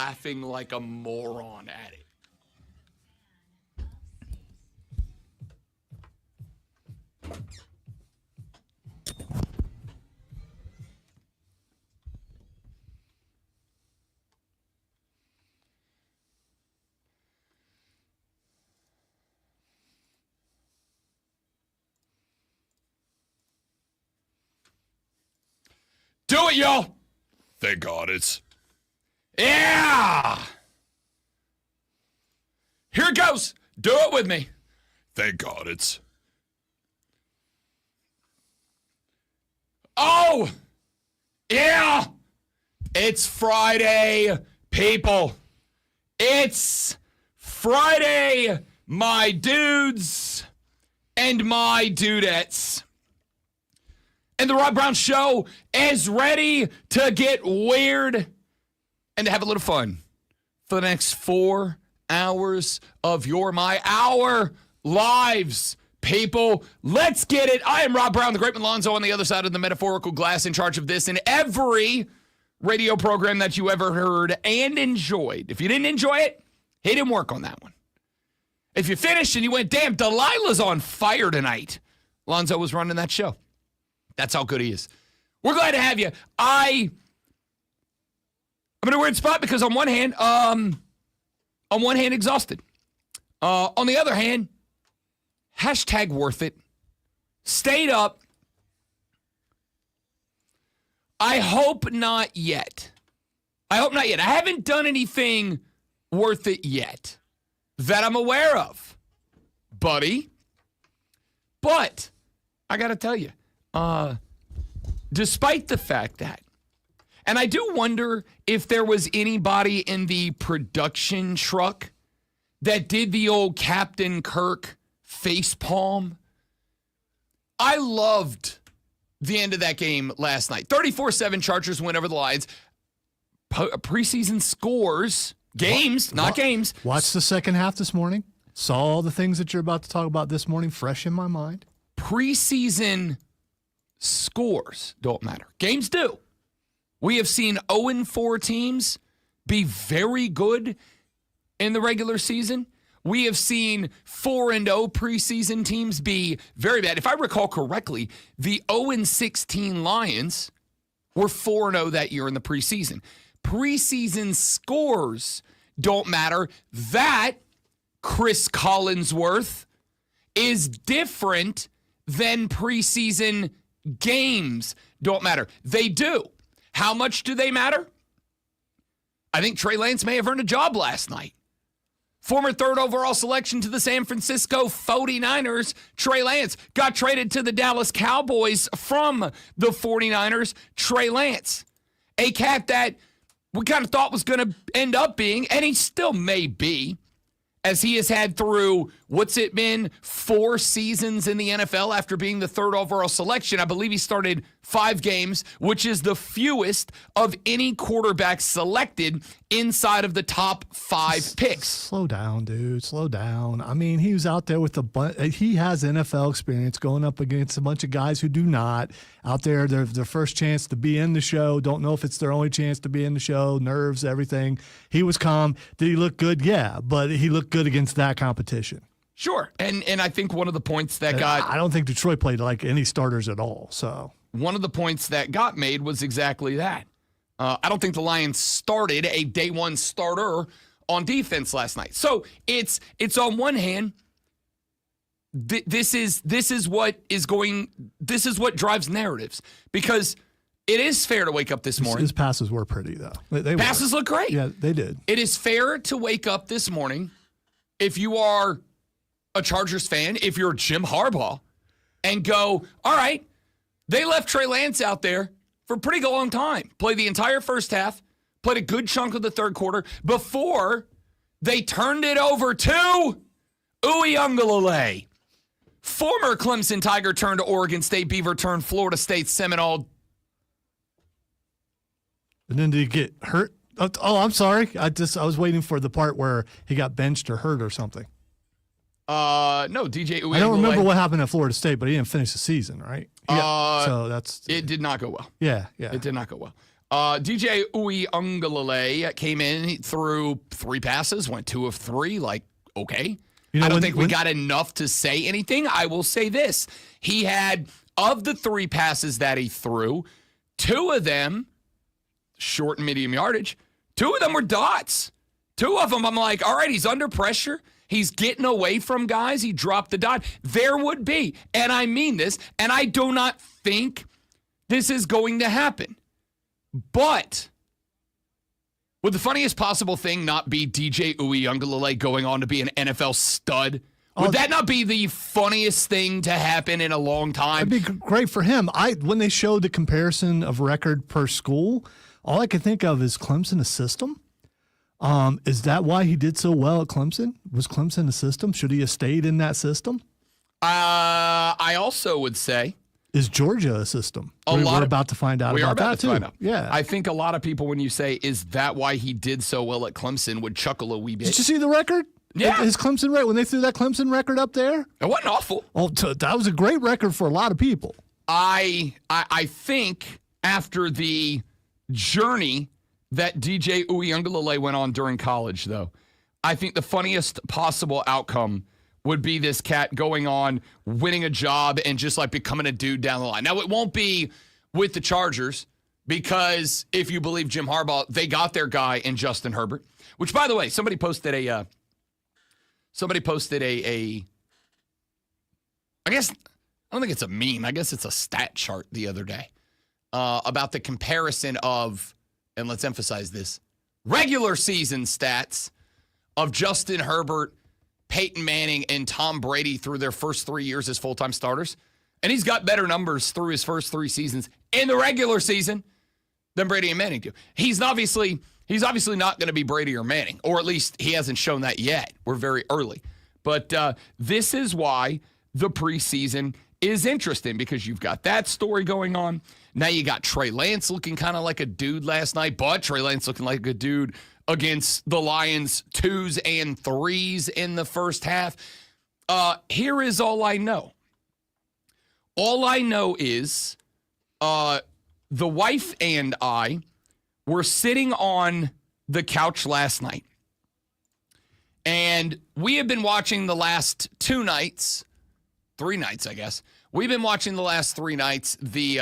laughing like a moron at it. Do it, y'all. Thank God it's... Yeah! Here it goes. Do it with me. Thank God it's... Oh! Yeah! It's Friday, people. It's Friday, my dudes and my dudettes. And the Rob Brown Show is ready to get weird and to have a little fun for the next 4 hours of our lives. People, let's get it. I am Rob Brown, the great Malonzo on the other side of the metaphorical glass, in charge of this and every radio program that you ever heard and enjoyed. If you didn't enjoy it, he didn't work on that one. If you finished and you went, damn, Delilah's on fire tonight, Lonzo was running that show. That's how good he is. We're glad to have you. I'm in a weird spot because on one hand, exhausted. On the other hand, hashtag worth it. Stayed up. I hope not yet. I haven't done anything worth it yet that I'm aware of, buddy. But I got to tell you, despite the fact that, and I do wonder if there was anybody in the production truck that did the old Captain Kirk facepalm. I loved the end of that game last night. 34-7 Chargers win over the Lions. Preseason scores, games, not games. Watched the second half this morning. Saw all the things that you're about to talk about this morning fresh in my mind. Preseason scores don't matter. Games do. We have seen 0-4 teams be very good in the regular season. We have seen 4-0 preseason teams be very bad. If I recall correctly, the 0-16 Lions were 4-0 that year in the preseason. Preseason scores don't matter. That, Chris Collinsworth, is different than preseason games don't matter. They do. How much do they matter? I think Trey Lance may have earned a job last night. Former third overall selection to the San Francisco 49ers, Trey Lance, got traded to the Dallas Cowboys from the 49ers, Trey Lance. A cat that we kind of thought was going to end up being, and he still may be, as he has had through, what's it been, 4 seasons in the NFL after being the third overall selection. I believe he started 5 games, which is the fewest of any quarterback selected inside of the top 5 picks. Slow down, dude. Slow down. I mean, he was out there with he has NFL experience going up against a bunch of guys who do not. Out there, their first chance to be in the show. Don't know if it's their only chance to be in the show. Nerves, everything. He was calm. Did he look good? Yeah, but he looked good against that competition. Sure. And I think one of the points that I don't think Detroit played like any starters at all. So one of the points that got made was exactly that. I don't think the Lions started a day one starter on defense last night. So it's on one hand, this is what drives narratives, because it is fair to wake up this morning. His passes were pretty though. Passes look great. Yeah, they did. It is fair to wake up this morning if you are a Chargers fan, if you're Jim Harbaugh, and go, all right, they left Trey Lance out there for a pretty long time. Played the entire first half, played a good chunk of the third quarter before they turned it over to Uiagalelei. Former Clemson Tiger turned to Oregon State Beaver turned Florida State Seminole. And then did he get hurt? Oh, I'm sorry. I was waiting for the part where he got benched or hurt or something. No, DJ Uiagalelei. I don't remember what happened at Florida State, but he didn't finish the season, right? So that's it did not go well. Yeah. It did not go well. DJ Uiagalelei came in, he threw 3 passes, went 2 of 3. Like, okay. I don't think we got enough to say anything. I will say this. He had, of the 3 passes that he threw, 2 of them, short and medium yardage, 2 of them were dots. 2 of them, I'm like, all right, he's under pressure. He's getting away from guys. He dropped the dot. There would be, and I mean this, and I do not think this is going to happen. But would the funniest possible thing not be DJ Uiagalelei going on to be an NFL stud? Would that not be the funniest thing to happen in a long time? It'd be great for him. When they showed the comparison of record per school, all I could think of is Clemson a system. Is that why he did so well at Clemson? Was Clemson a system? Should he have stayed in that system? I also would say, is Georgia a system? We're about to find out about that too. Yeah, I think a lot of people, when you say, "Is that why he did so well at Clemson?" would chuckle a wee bit. Did you see the record? Yeah, his Clemson record when they threw that Clemson record up there. It wasn't awful. Oh, that was a great record for a lot of people. I think after the journey that DJ Uiagalelei went on during college, though, I think the funniest possible outcome would be this cat going on, winning a job, and just like becoming a dude down the line. Now, it won't be with the Chargers because if you believe Jim Harbaugh, they got their guy in Justin Herbert, which, by the way, somebody posted a I guess, I don't think it's a meme. I guess it's a stat chart the other day about the comparison of, and let's emphasize this, regular season stats of Justin Herbert, Peyton Manning, and Tom Brady through their first 3 years as full-time starters. And he's got better numbers through his first 3 seasons in the regular season than Brady and Manning do. He's obviously not going to be Brady or Manning, or at least he hasn't shown that yet. We're very early. But this is why the preseason is interesting, because you've got that story going on. Now you got Trey Lance looking kind of like a dude last night, but Trey Lance looking like a dude against the Lions 2s and 3s in the first half. Here is all I know. All I know is the wife and I were sitting on the couch last night, and we have been watching the last 2 nights, 3 nights, I guess. We've been watching the last 3 nights the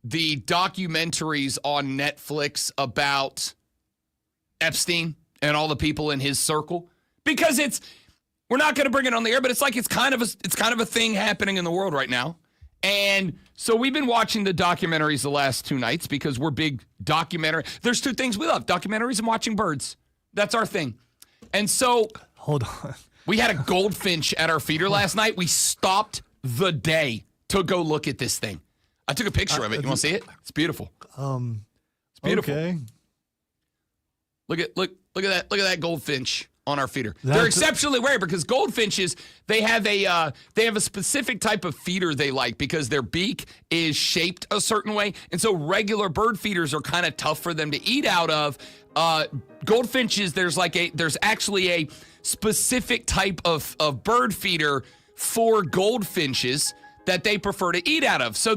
documentaries on Netflix about Epstein and all the people in his circle, because we're not going to bring it on the air, but it's like it's kind of a thing happening in the world right now. And so we've been watching the documentaries the last 2 nights because we're big documentary. There's 2 things we love: documentaries and watching birds. That's our thing. And so hold on, we had a goldfinch at our feeder last night. We stopped the day to go look at this thing. I took a picture of it. You want to see it? It's beautiful. It's beautiful. Okay. Look at that goldfinch on our feeder. They're exceptionally rare because goldfinches, they have a specific type of feeder they like because their beak is shaped a certain way. And so regular bird feeders are kind of tough for them to eat out of. Goldfinches, there's actually a specific type of bird feeder for goldfinches that they prefer to eat out of. So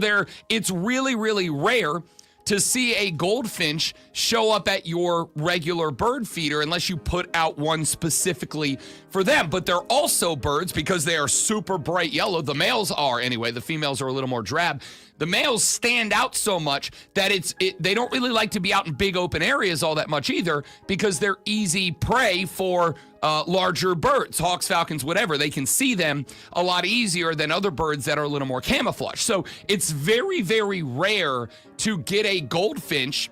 it's really, really rare to see a goldfinch show up at your regular bird feeder unless you put out one specifically for them. But they're also birds because they are super bright yellow. The males are anyway. The females are a little more drab. The males stand out so much that they don't really like to be out in big open areas all that much either, because they're easy prey for larger birds, hawks, falcons, whatever. They can see them a lot easier than other birds that are a little more camouflaged. So it's very, very rare to get a goldfinch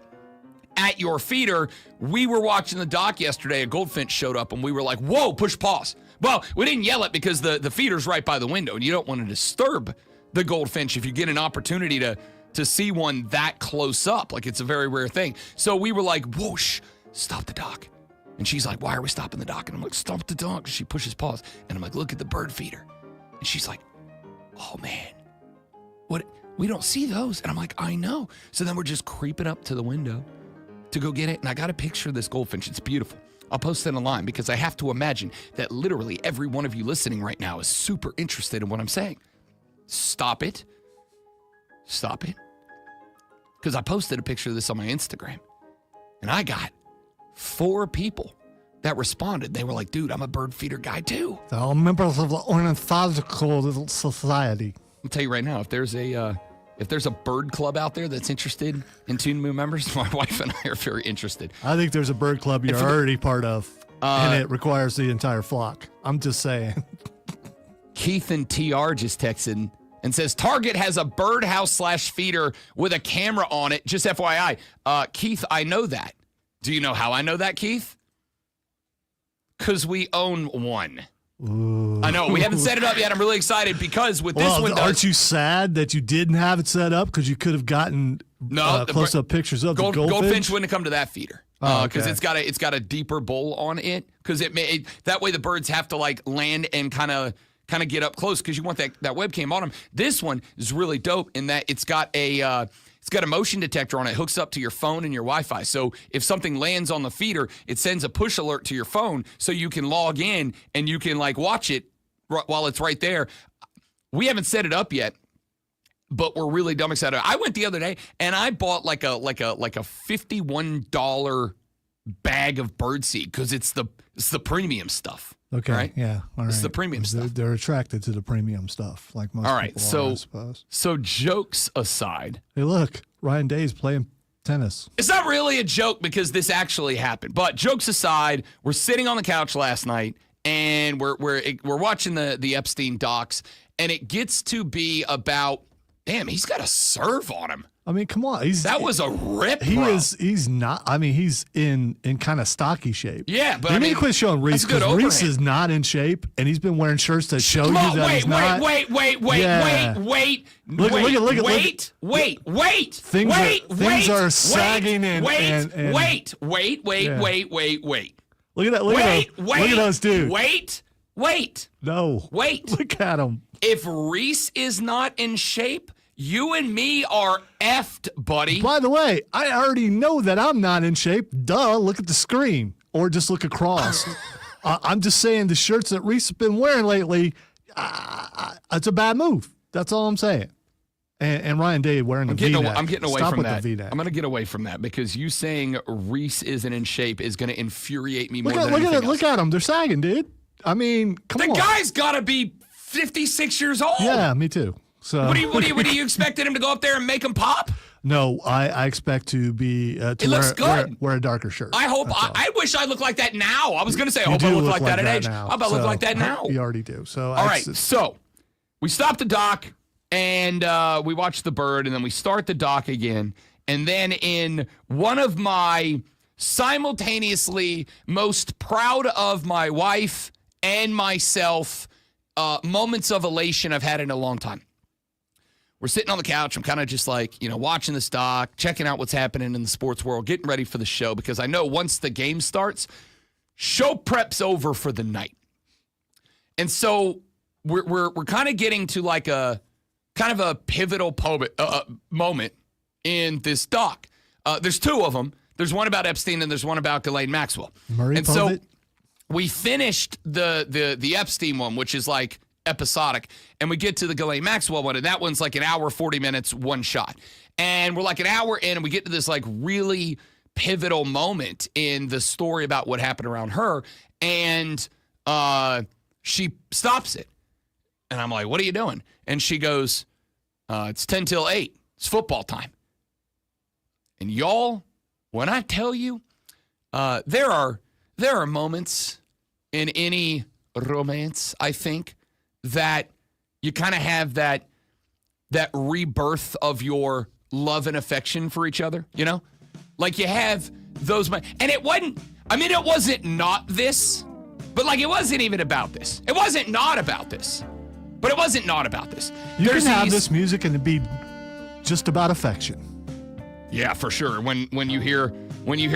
at your feeder. We were watching the doc yesterday. A goldfinch showed up and we were like, whoa, push pause. Well, we didn't yell it because the feeder's right by the window and you don't want to disturb the goldfinch if you get an opportunity to see one that close up. Like, it's a very rare thing. So we were like, whoosh, stop the doc. And she's like, why are we stopping the doc? And I'm like, stop the doc. She pushes pause. And I'm like, look at the bird feeder. And she's like, oh man, what? We don't see those. And I'm like, I know. So then we're just creeping up to the window to go get it. And I got a picture of this goldfinch. It's beautiful. I'll post it online because I have to imagine that literally every one of you listening right now is super interested in what I'm saying. Stop it. Stop it. because I posted a picture of this on my Instagram, and I got 4 people that responded. They were like, dude, I'm a bird feeder guy too. They're all members of the Ornithological Society. I'll tell you right now, if there's a bird club out there that's interested in Toon Moon members, my wife and I are very interested. I think there's a bird club you're already part of, and it requires the entire flock. I'm just saying. Keith and TR just texted and says, Target has a birdhouse/feeder with a camera on it. Just FYI. Keith, I know that. Do you know how I know that, Keith? Because we own one. Ooh. I know. We haven't set it up yet. I'm really excited because with this one. Aren't you sad that you didn't have it set up? Because you could have gotten close-up pictures of the goldfinch. Goldfinch wouldn't have come to that feeder. Because okay. it's got a deeper bowl on it. Because that way the birds have to like land and kind of get up close because you want that webcam on them. This one is really dope in that it's got a motion detector on it. It hooks up to your phone and your Wi-Fi. So if something lands on the feeder, it sends a push alert to your phone so you can log in and you can like watch it while it's right there. We haven't set it up yet, but we're really dumb excited. I went the other day and I bought like a $51 bag of birdseed because it's the premium stuff. Okay. Right? Yeah. All right. It's the premium stuff. They're attracted to the premium stuff, like most people are, I suppose. So jokes aside. Hey, look, Ryan Day's playing tennis. It's not really a joke because this actually happened. But jokes aside, we're sitting on the couch last night and we're watching the Epstein docs, and it gets to be about, damn, he's got a serve on him. I mean, come on. That was a rip, bro. He's not. I mean, he's in kind of stocky shape. Yeah, but you need to quit showing Reese because Reese is not in shape, and he's been wearing shirts that show you that he's not. Wait. Things are sagging and wait. Look at that. Look at those dudes. Wait. No. Wait. Look at him. If Reese is not in shape, you and me are effed, buddy. By the way, I already know that I'm not in shape. Duh, look at the screen. Or just look across. I'm just saying the shirts that Reese has been wearing lately, it's a bad move. That's all I'm saying. And Ryan Day wearing the V-neck. I'm getting away Stop from with that. The V-neck. I'm going to get away from that because you saying Reese isn't in shape is going to infuriate me more than anything else. Look at them. They're sagging, dude. I mean, come on. The guy's got to be 56 years old. Yeah, me too. So what do you expected him to go up there and make him pop? No, I expect to be wear a darker shirt. I hope. I wish I looked like that now. I was going to say I hope I look like that at age. How about look like that now? You already do. So all right. So we stopped the doc and we watched the bird, and then we start the doc again, and then in one of my simultaneously most proud of my wife and myself moments of elation I've had in a long time. We're sitting on the couch. I'm kind of just like, watching this doc, checking out what's happening in the sports world, getting ready for the show because I know once the game starts, show prep's over for the night. And so we're kind of getting to like a kind of a pivotal moment in this doc. There's 2 of them. There's one about Epstein and there's one about Ghislaine Maxwell. So we finished the Epstein one, which is like episodic, and we get to the Ghislaine Maxwell one, and that one's like an hour, 40 minutes, one shot. And we're like an hour in, and we get to this like really pivotal moment in the story about what happened around her, and she stops it. And I'm like, what are you doing? And she goes, it's 10 till 8. It's football time. And y'all, when I tell you, there are moments in any romance, I think, that you kind of have that rebirth of your love and affection for each other, Like you have those, and it wasn't not this, but like it wasn't even about this. It wasn't not about this, but it wasn't not about this. You can have this music and it be just about affection. Yeah, for sure. When you hear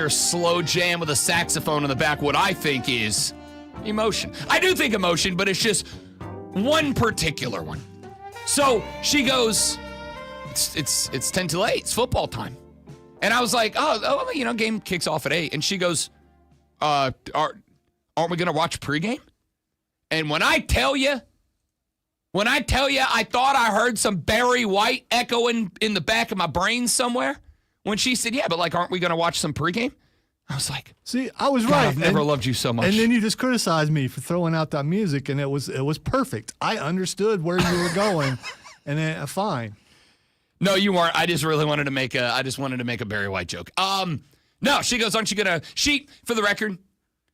slow jam with a saxophone in the back, what I think is emotion. I do think emotion, but it's just one particular one. So she goes, it's 10 till 8. It's football time. And I was like, game kicks off at 8. And she goes, aren't we going to watch pregame? And when I tell you, I thought I heard some Barry White echoing in the back of my brain somewhere. when she said, yeah, but like, aren't we going to watch some pregame? I was like, see, I was God, right. I've never loved you so much. And then you just criticized me for throwing out that music, and it was perfect. I understood where you were going, and then fine. No, you weren't. I just really wanted to make a Barry White joke. No, she goes, aren't you gonna? She, for the record,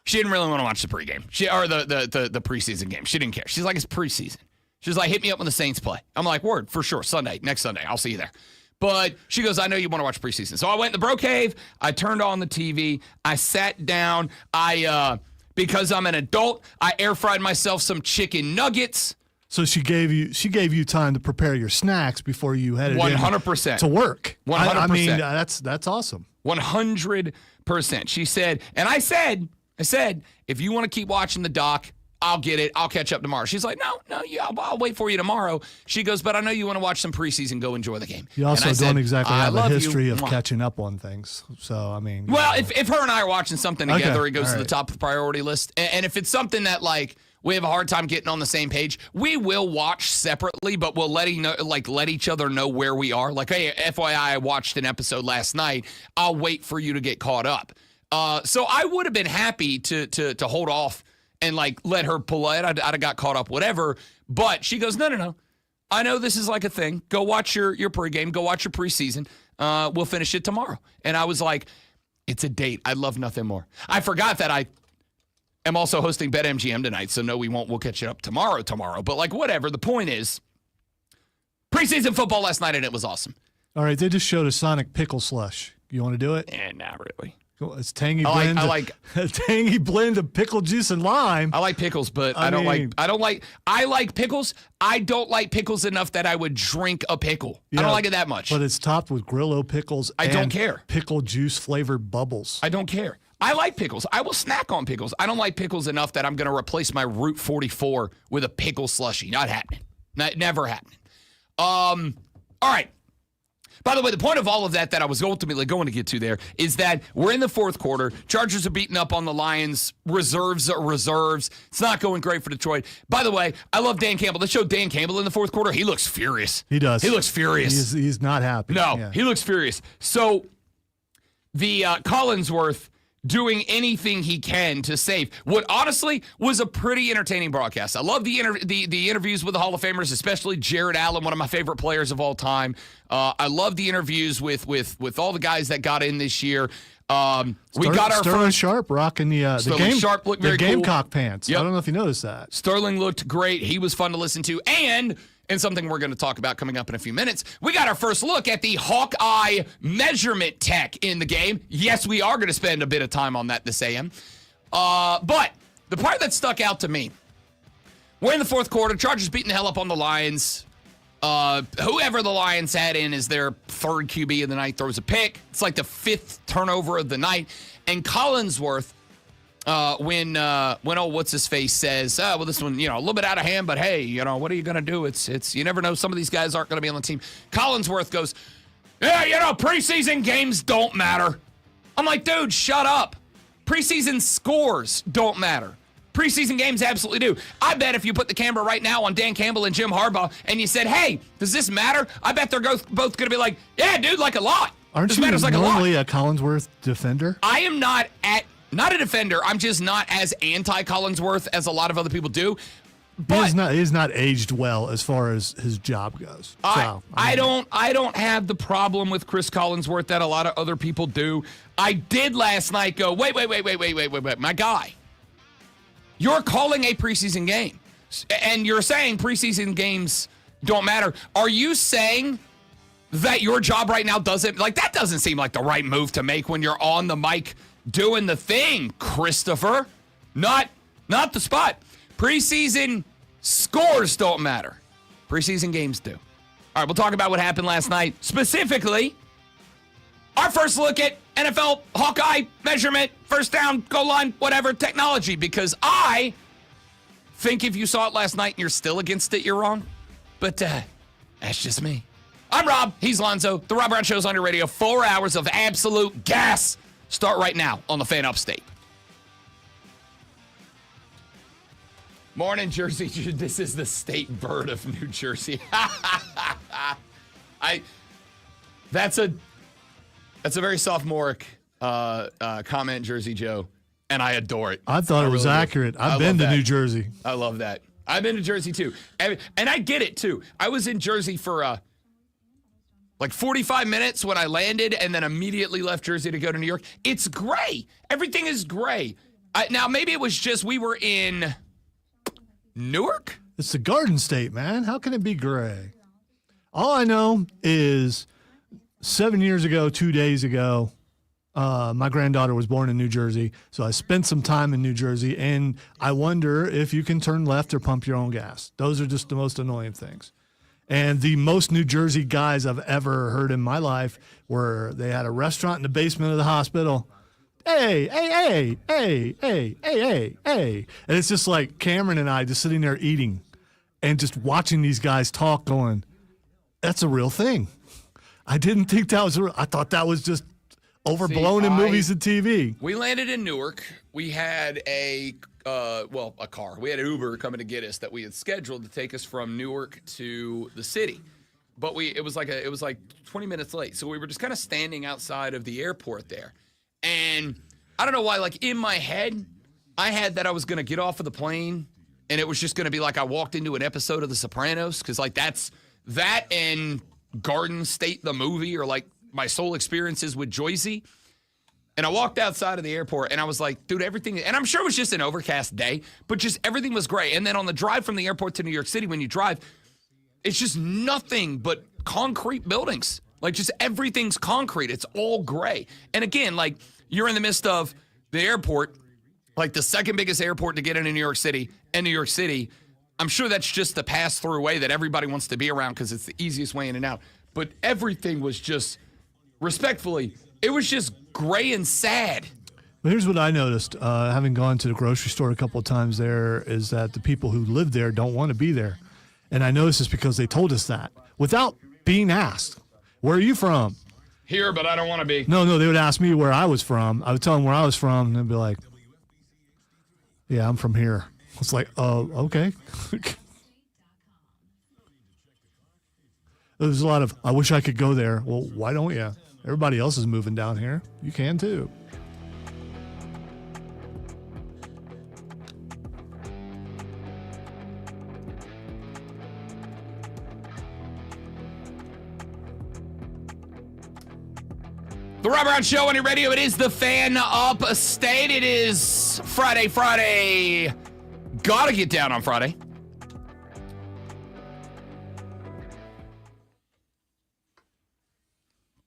she didn't really want to watch the pregame. Or the preseason game. She didn't care. She's like, it's preseason. She's like, hit me up when the Saints play. I'm like, word, for sure. Next Sunday, I'll see you there. But she goes, I know you want to watch preseason. So I went in the bro cave. I turned on the TV. I sat down. Because I'm an adult, I air fried myself some chicken nuggets. So she gave you time to prepare your snacks before you headed 100% to work. 100%. I mean, that's awesome. 100%. She said, and I said, if you want to keep watching the doc, I'll get it. I'll catch up tomorrow. She's like, no, I'll wait for you tomorrow. She goes, but I know you want to watch some preseason. Go enjoy the game. You also don't exactly have a history of Mwah. catching up on things. So, I mean. Well, if her and I are watching something together, it goes to right. the top of the priority list. And if it's something that, like, we have a hard time getting on the same page, we will watch separately, but we'll let each other know where we are. Like, hey, FYI, I watched an episode last night. I'll wait for you to get caught up. So I would have been happy to hold off and like let her pull it. I'd have got caught up, whatever. But she goes, no. I know this is like a thing. Go watch your pregame. Go watch your preseason. We'll finish it tomorrow. And I was like, it's a date. I love nothing more. I forgot that I am also hosting BetMGM tonight. So no, we won't. We'll catch it up tomorrow. But like whatever. The point is, preseason football last night and it was awesome. All right, they just showed a Sonic pickle slush. You want to do it? Not really. It's tangy blend. I like a tangy blend of pickle juice and lime. I like pickles, but I like pickles. I don't like pickles enough that I would drink a pickle. I don't like it that much. But it's topped with Grillo pickles. I don't care. Pickle juice flavored bubbles. I don't care. I like pickles. I will snack on pickles. I don't like pickles enough that I'm going to replace my Route 44 with a pickle slushie. Not happening. Never happening. All right. By the way, the point of all of that I was ultimately going to get to there is that we're in the fourth quarter. Chargers are beating up on the Lions. Reserves are reserves. It's not going great for Detroit. By the way, I love Dan Campbell. They showed Dan Campbell in the fourth quarter. He looks furious. He does. He looks furious. He's not happy. No, He looks furious. So the Collinsworth doing anything he can to save what honestly was a pretty entertaining broadcast. I love the interviews with the Hall of Famers, especially Jared Allen, one of my favorite players of all time. I love the interviews with all the guys that got in this year. We got our Sterling first Sharp rocking the Sharp looked very Gamecock cool. pants. Yep. I don't know if you noticed that. Sterling looked great. He was fun to listen to. And something we're going to talk about coming up in a few minutes, we got our first look at the Hawkeye measurement tech in the game. Yes, we are going to spend a bit of time on that this AM. But the part that stuck out to me, we're in the fourth quarter. Chargers beating the hell up on the Lions. Whoever the Lions had in as their third QB of the night throws a pick. It's like the fifth turnover of the night. And Collinsworth, when what's his face says, well, this one, a little bit out of hand, but hey, what are you gonna do? It's you never know. Some of these guys aren't gonna be on the team. Collinsworth goes, yeah, preseason games don't matter. I'm like, dude, shut up. Preseason scores don't matter. Preseason games absolutely do. I bet if you put the camera right now on Dan Campbell and Jim Harbaugh and you said, hey, does this matter? I bet they're both going to be like, yeah, dude, like a lot. Aren't you normally a Collinsworth defender? I am not a defender. I'm just not as anti-Collinsworth as a lot of other people do. But he's not aged well as far as his job goes. I don't have the problem with Chris Collinsworth that a lot of other people do. I did last night go, wait, my guy. You're calling a preseason game, and you're saying preseason games don't matter. Are you saying that your job right now that doesn't seem like the right move to make when you're on the mic doing the thing, Christopher? Not the spot. Preseason scores don't matter. Preseason games do. All right, we'll talk about what happened last night. Specifically, our first look at NFL Hawkeye measurement, first down, goal line, whatever, technology, because I think if you saw it last night and you're still against it, you're wrong. But that's just me. I'm Rob. He's Lonzo. The Rob Brown Show's on your radio. 4 hours of absolute gas. Start right now on the Fan Upstate. Morning, Jersey. This is the state bird of New Jersey. That's a very sophomoric comment, Jersey Joe, and I adore it. I thought it was accurate. I've been to New Jersey. I love that. I've been to Jersey, too. And I get it, too. I was in Jersey for like 45 minutes when I landed and then immediately left Jersey to go to New York. It's gray. Everything is gray. Now, maybe it was just we were in Newark? It's the Garden State, man. How can it be gray? All I know is 7 years ago, 2 days ago, my granddaughter was born in New Jersey, so I spent some time in New Jersey, and I wonder if you can turn left or pump your own gas. Those are just the most annoying things. And the most New Jersey guys I've ever heard in my life were they had a restaurant in the basement of the hospital. Hey, hey, hey, hey, hey, hey, hey, hey. And it's just like Cameron and I just sitting there eating and just watching these guys talk going, that's a real thing. I didn't think that was real. I thought that was just overblown in movies and TV. We landed in Newark. We had a car. We had an Uber coming to get us that we had scheduled to take us from Newark to the city. But it was like 20 minutes late. So we were just kind of standing outside of the airport there. And I don't know why, like in my head, I had that I was going to get off of the plane and it was just going to be like I walked into an episode of The Sopranos, because like that's that and Garden State, the movie, or like my sole experiences with Joycey. And I walked outside of the airport and I was like, dude, everything, and I'm sure it was just an overcast day, but just everything was gray. And then on the drive from the airport to New York City, when you drive, it's just nothing but concrete buildings. Like just everything's concrete. It's all gray. And again, like you're in the midst of the airport, like the second biggest airport to get into New York City, and New York City, I'm sure that's just the pass-through way that everybody wants to be around because it's the easiest way in and out. But everything was just, respectfully, it was just gray and sad. But here's what I noticed, having gone to the grocery store a couple of times there, is that the people who live there don't want to be there. And I noticed this because they told us that without being asked. Where are you from? Here, but I don't want to be. No, they would ask me where I was from. I would tell them where I was from, and they'd be like, yeah, I'm from here. It's like, oh, okay. There's a lot of, I wish I could go there. Well, why don't you? Everybody else is moving down here. You can too. The Rob Brown Show on your radio. It is the Fan Upstate. It is Friday. Gotta get down on Friday.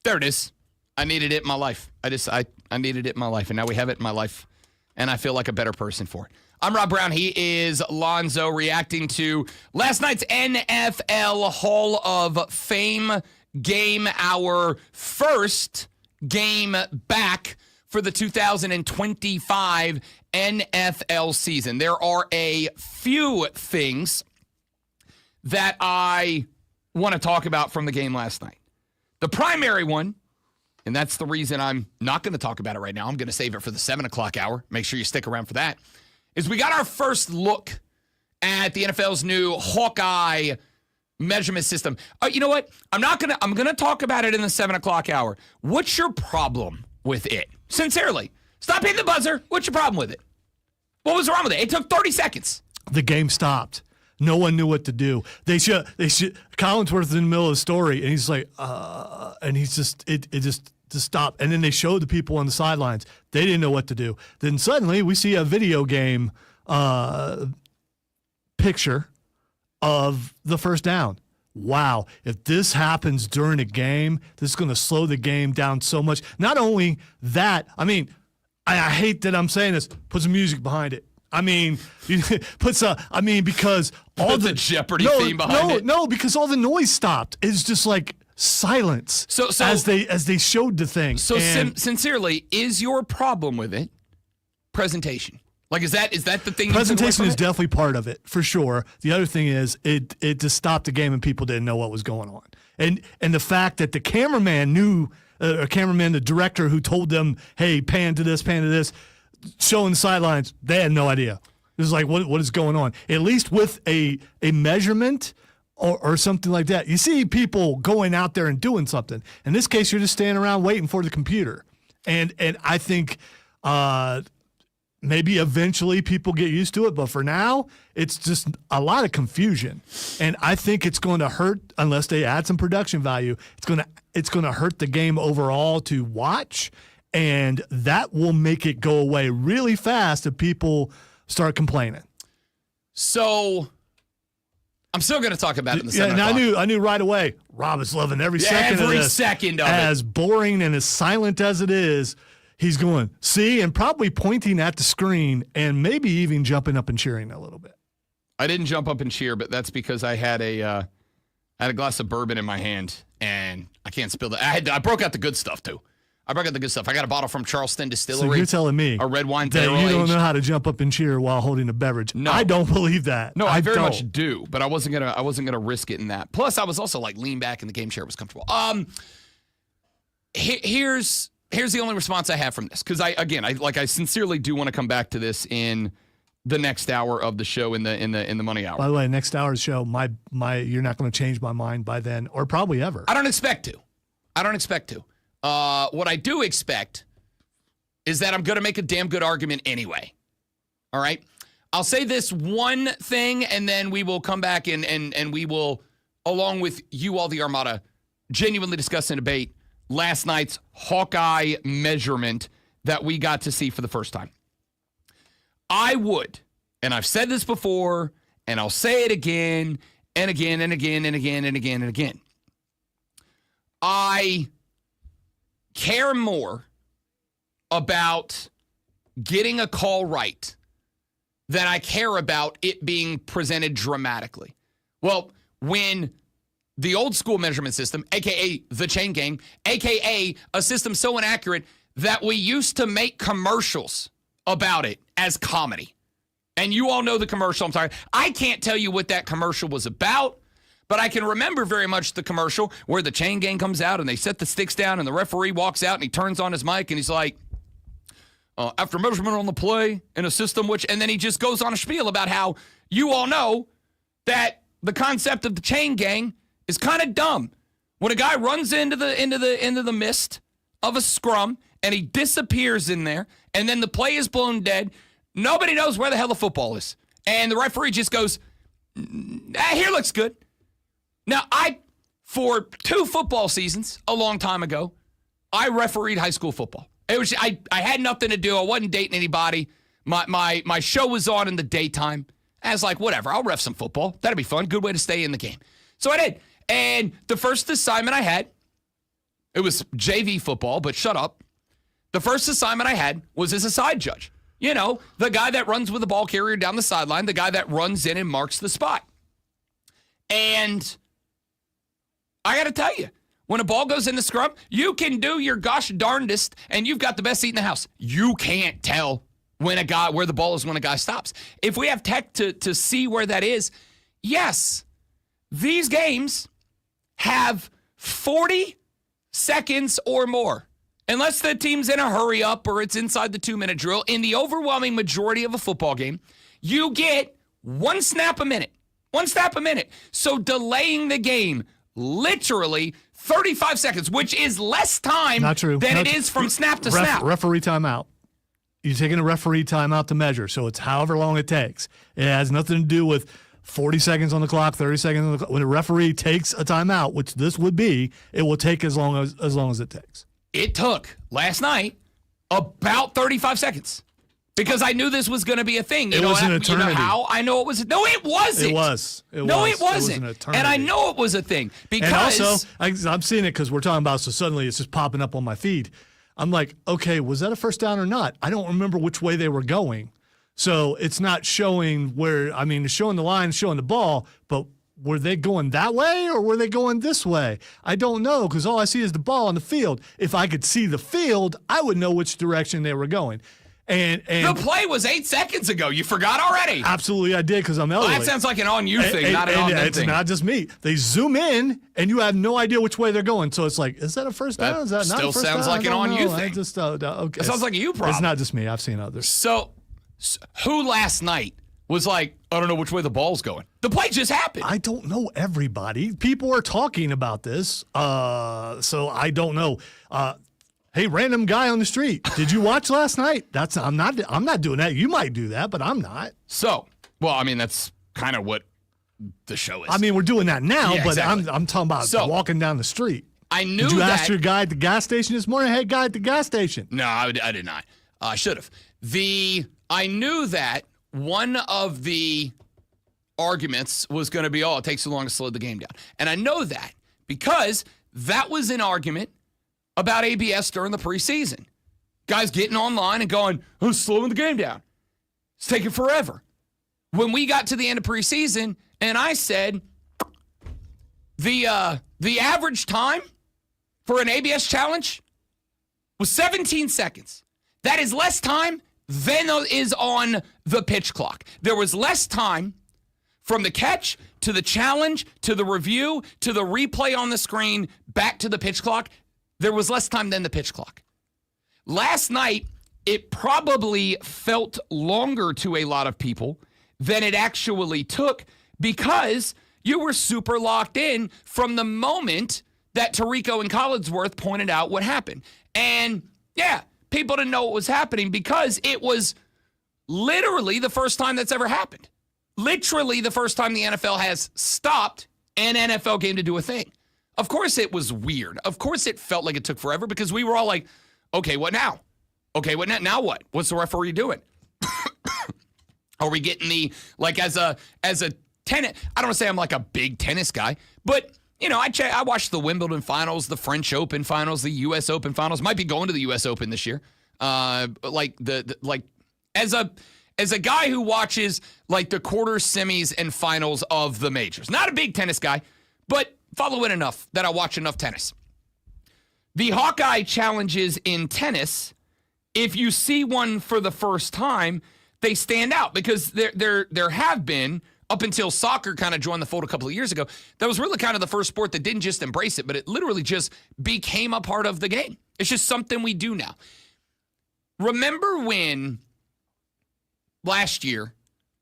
There it is. I needed it in my life. I needed it in my life, and now we have it in my life, and I feel like a better person for it. I'm Rob Brown. He is Lonzo, reacting to last night's NFL Hall of Fame game, our first game back for the 2025 NFL season. There are a few things that I want to talk about from the game last night. The primary one, and that's the reason I'm not going to talk about it right now, I'm going to save it for the 7 o'clock hour. Make sure you stick around for that, is we got our first look at the NFL's new Hawkeye measurement system. You know what? I'm going to talk about it in the 7 o'clock hour. What's your problem with it? Sincerely. Stop hitting the buzzer. What's your problem with it? What was wrong with it? It took 30 seconds. The game stopped. No one knew what to do. They should. Collinsworth in the middle of the story, and he's like, and he's just, it just stopped. And then they showed the people on the sidelines. They didn't know what to do. Then suddenly we see a video game picture of the first down. Wow, if this happens during a game, this is going to slow the game down so much. Not only that, I mean, I hate that I'm saying this, put some music behind it. I mean, because all the Jeopardy theme behind it. No, because all the noise stopped. It's just like silence. So as they showed the thing. So sincerely, is your problem with it presentation? Like, is that the thing? Presentation is definitely part of it, for sure. The other thing is it just stopped the game and people didn't know what was going on. And the fact that the cameraman knew, the director who told them, hey, pan to this, showing the sidelines, they had no idea. It was like, what is going on? At least with a measurement or something like that. You see people going out there and doing something. In this case, you're just standing around waiting for the computer. And I think maybe eventually people get used to it, but for now, it's just a lot of confusion. And I think it's going to hurt unless they add some production value. It's going to hurt the game overall to watch, and that will make it go away really fast if people start complaining. So I'm still going to talk about it in the 7 o'clock. And I knew right away, Rob is loving every second of this. Second of as boring and as silent as it is, he's going, see, and probably pointing at the screen and maybe even jumping up and cheering a little bit. I didn't jump up and cheer, but that's because I had a glass of bourbon in my hand, and I can't spill that. I broke out the good stuff, too. I got a bottle from Charleston Distillery. So you're telling me a red wine that barrel you don't aged. know how to jump up and cheer while holding a beverage. No. I don't believe that. No, I very don't. much do, but I wasn't gonna risk it in that. Plus, I was also like lean back in the game chair. It was comfortable. Here's the only response I have from this, because I sincerely do want to come back to this in the next hour of the show in the money hour. By the way, next hour's show, my you're not going to change my mind by then, or probably ever. I don't expect to. What I do expect is that I'm going to make a damn good argument anyway. All right? I'll say this one thing, and then we will come back and we will, along with you all, the Armada, genuinely discuss and debate last night's Hawkeye measurement that we got to see for the first time. I would, and I've said this before, and I'll say it again and again and again and again and again and again. I care more about getting a call right than I care about it being presented dramatically. Well, when the old school measurement system, a.k.a. the chain gang, a.k.a. a system so inaccurate that we used to make commercials about it as comedy. And you all know the commercial. I'm sorry. I can't tell you what that commercial was about, but I can remember very much the commercial where the chain gang comes out and they set the sticks down and the referee walks out and he turns on his mic and he's like, after measurement on the play in a system and then he just goes on a spiel about how you all know that the concept of the chain gang is kind of dumb. When a guy runs into the mist of a scrum and he disappears in there and then the play is blown dead, nobody knows where the hell the football is. And the referee just goes, here looks good. Now, for 2 football seasons, a long time ago, I refereed high school football. It was I had nothing to do. I wasn't dating anybody. My show was on in the daytime. I was like, whatever, I'll ref some football. That'd be fun. Good way to stay in the game. So I did. And the first assignment I had, it was JV football, but shut up. The first assignment I had was as a side judge. You know, the guy that runs with the ball carrier down the sideline, the guy that runs in and marks the spot. And I got to tell you, when a ball goes in the scrum, you can do your gosh darndest, and you've got the best seat in the house. You can't tell where the ball is when a guy stops. If we have tech to see where that is, yes, these games have 40 seconds or more. Unless the team's in a hurry up or it's inside the 2-minute drill, in the overwhelming majority of a football game, you get 1 snap a minute. 1 snap a minute. So delaying the game literally 35 seconds, which is less time than it is from snap to snap. Referee timeout. You're taking a referee timeout to measure, so it's however long it takes. It has nothing to do with 40 seconds on the clock, 30 seconds on the clock. When a referee takes a timeout, which this would be, it will take as long as it takes. It took last night about 35 seconds because I knew this was going to be a thing. It was an eternity. You know how I know it was? No, it wasn't. It was. It wasn't. An eternity. And I know it was a thing because. And also, I'm seeing it because we're talking about. So suddenly, it's just popping up on my feed. I'm like, okay, was that a first down or not? I don't remember which way they were going. So it's not showing it's showing the line, showing the ball, but were they going that way or were they going this way? I don't know because all I see is the ball on the field. If I could see the field, I would know which direction they were going. And the play was 8 seconds ago. You forgot already? Absolutely, I did because I'm elderly. Well, that sounds like an on you thing, not an on them thing. It's not just me. They zoom in, and you have no idea which way they're going. So it's like, is that a first down? Is that not a first down? Still sounds like an on you thing. Okay. It sounds like a you problem. It's not just me. I've seen others. So who last night was like, I don't know which way the ball's going. The play just happened. I don't know everybody. People are talking about this, so I don't know. Hey, random guy on the street, did you watch last night? I'm not doing that. You might do that, but I'm not. So, well, I mean, that's kind of what the show is. I mean, we're doing that now, Yeah, but exactly. I'm talking about walking down the street. I knew Did you that. ask your guy at the gas station this morning? Hey, guy at the gas station. No, I did not. I should have. I knew that one of the arguments was going to be, it takes too long to slow the game down. And I know that because that was an argument about ABS during the preseason. Guys getting online and going, slowing the game down. It's taking forever. When we got to the end of preseason and I said the average time for an ABS challenge was 17 seconds. That is less time than is on the pitch clock. There was less time from the catch to the challenge to the review to the replay on the screen back to the pitch clock. There was less time than the pitch clock. Last night, it probably felt longer to a lot of people than it actually took because you were super locked in from the moment that Tirico and Collinsworth pointed out what happened. And yeah, people didn't know what was happening because it was literally the first time that's ever happened. Literally the first time the NFL has stopped an NFL game to do a thing. Of course it was weird. Of course it felt like it took forever because we were all like, okay, what now? Okay, what now? Now what? What's the referee doing? Are we getting as a tennis, I don't want to say I'm like a big tennis guy, but I watched the Wimbledon finals, the French Open finals, the U.S. Open finals. Might be going to the U.S. Open this year. As a guy who watches like the quarters, semis, and finals of the majors. Not a big tennis guy, but follow it enough that I watch enough tennis. The Hawkeye challenges in tennis, if you see one for the first time, they stand out because there have been, up until soccer kind of joined the fold a couple of years ago, that was really kind of the first sport that didn't just embrace it, but it literally just became a part of the game. It's just something we do now. Remember when last year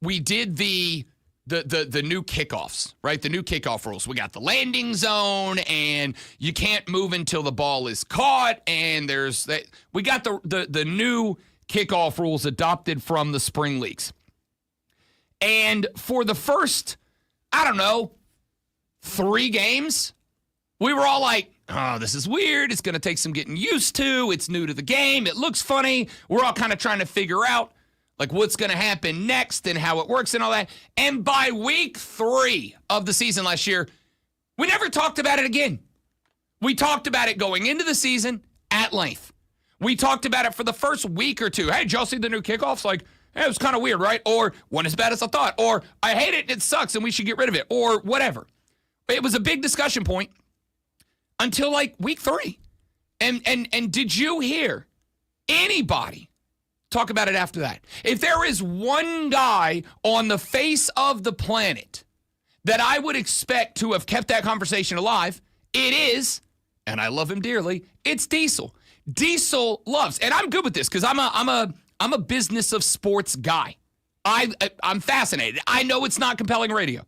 we did the new kickoffs, right? The new kickoff rules. We got the landing zone, and you can't move until the ball is caught, and we got the new kickoff rules adopted from the spring leagues. And for the first, 3 games, we were all like, oh, this is weird. It's going to take some getting used to. It's new to the game. It looks funny. We're all kind of trying to figure out like what's going to happen next and how it works and all that. And by week 3 of the season last year, we never talked about it again. We talked about it going into the season at length. We talked about it for the first week or two. Hey, did y'all see the new kickoffs? Like, hey, it was kind of weird, right? Or, wasn't as bad as I thought. Or, I hate it and it sucks and we should get rid of it. Or whatever. It was a big discussion point until like week 3. And did you hear anybody talk about it after that? If there is one guy on the face of the planet that I would expect to have kept that conversation alive, it is, and I love him dearly, it's Diesel. Diesel loves, and I'm good with this because I'm a business of sports guy. I'm fascinated. I know it's not compelling radio.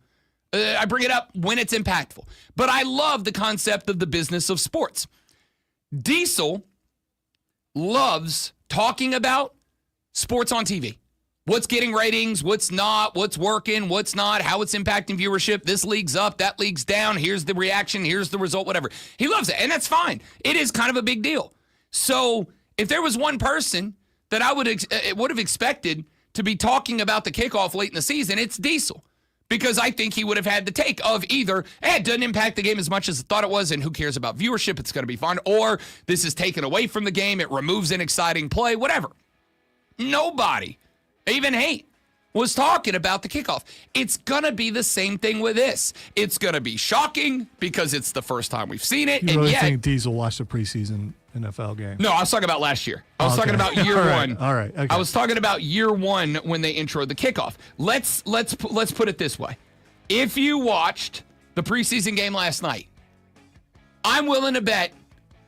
I bring it up when it's impactful, but I love the concept of the business of sports. Diesel loves talking about sports on TV. What's getting ratings, what's not, what's working, what's not, how it's impacting viewership. This league's up, that league's down. Here's the reaction, here's the result, whatever. He loves it, and that's fine. It is kind of a big deal. So if there was one person that I would have expected to be talking about the kickoff late in the season, it's Diesel. Because I think he would have had the take of either, it doesn't impact the game as much as I thought it was, and who cares about viewership, it's going to be fun, or this is taken away from the game, it removes an exciting play, whatever. Nobody, even hate, was talking about the kickoff. It's going to be the same thing with this. It's going to be shocking because it's the first time we've seen it. You really think Diesel watched the preseason NFL game? No, I was talking about last year. I was talking about year one. All right. Okay. I was talking about year one when they introed the kickoff. Let's put it this way. If you watched the preseason game last night, I'm willing to bet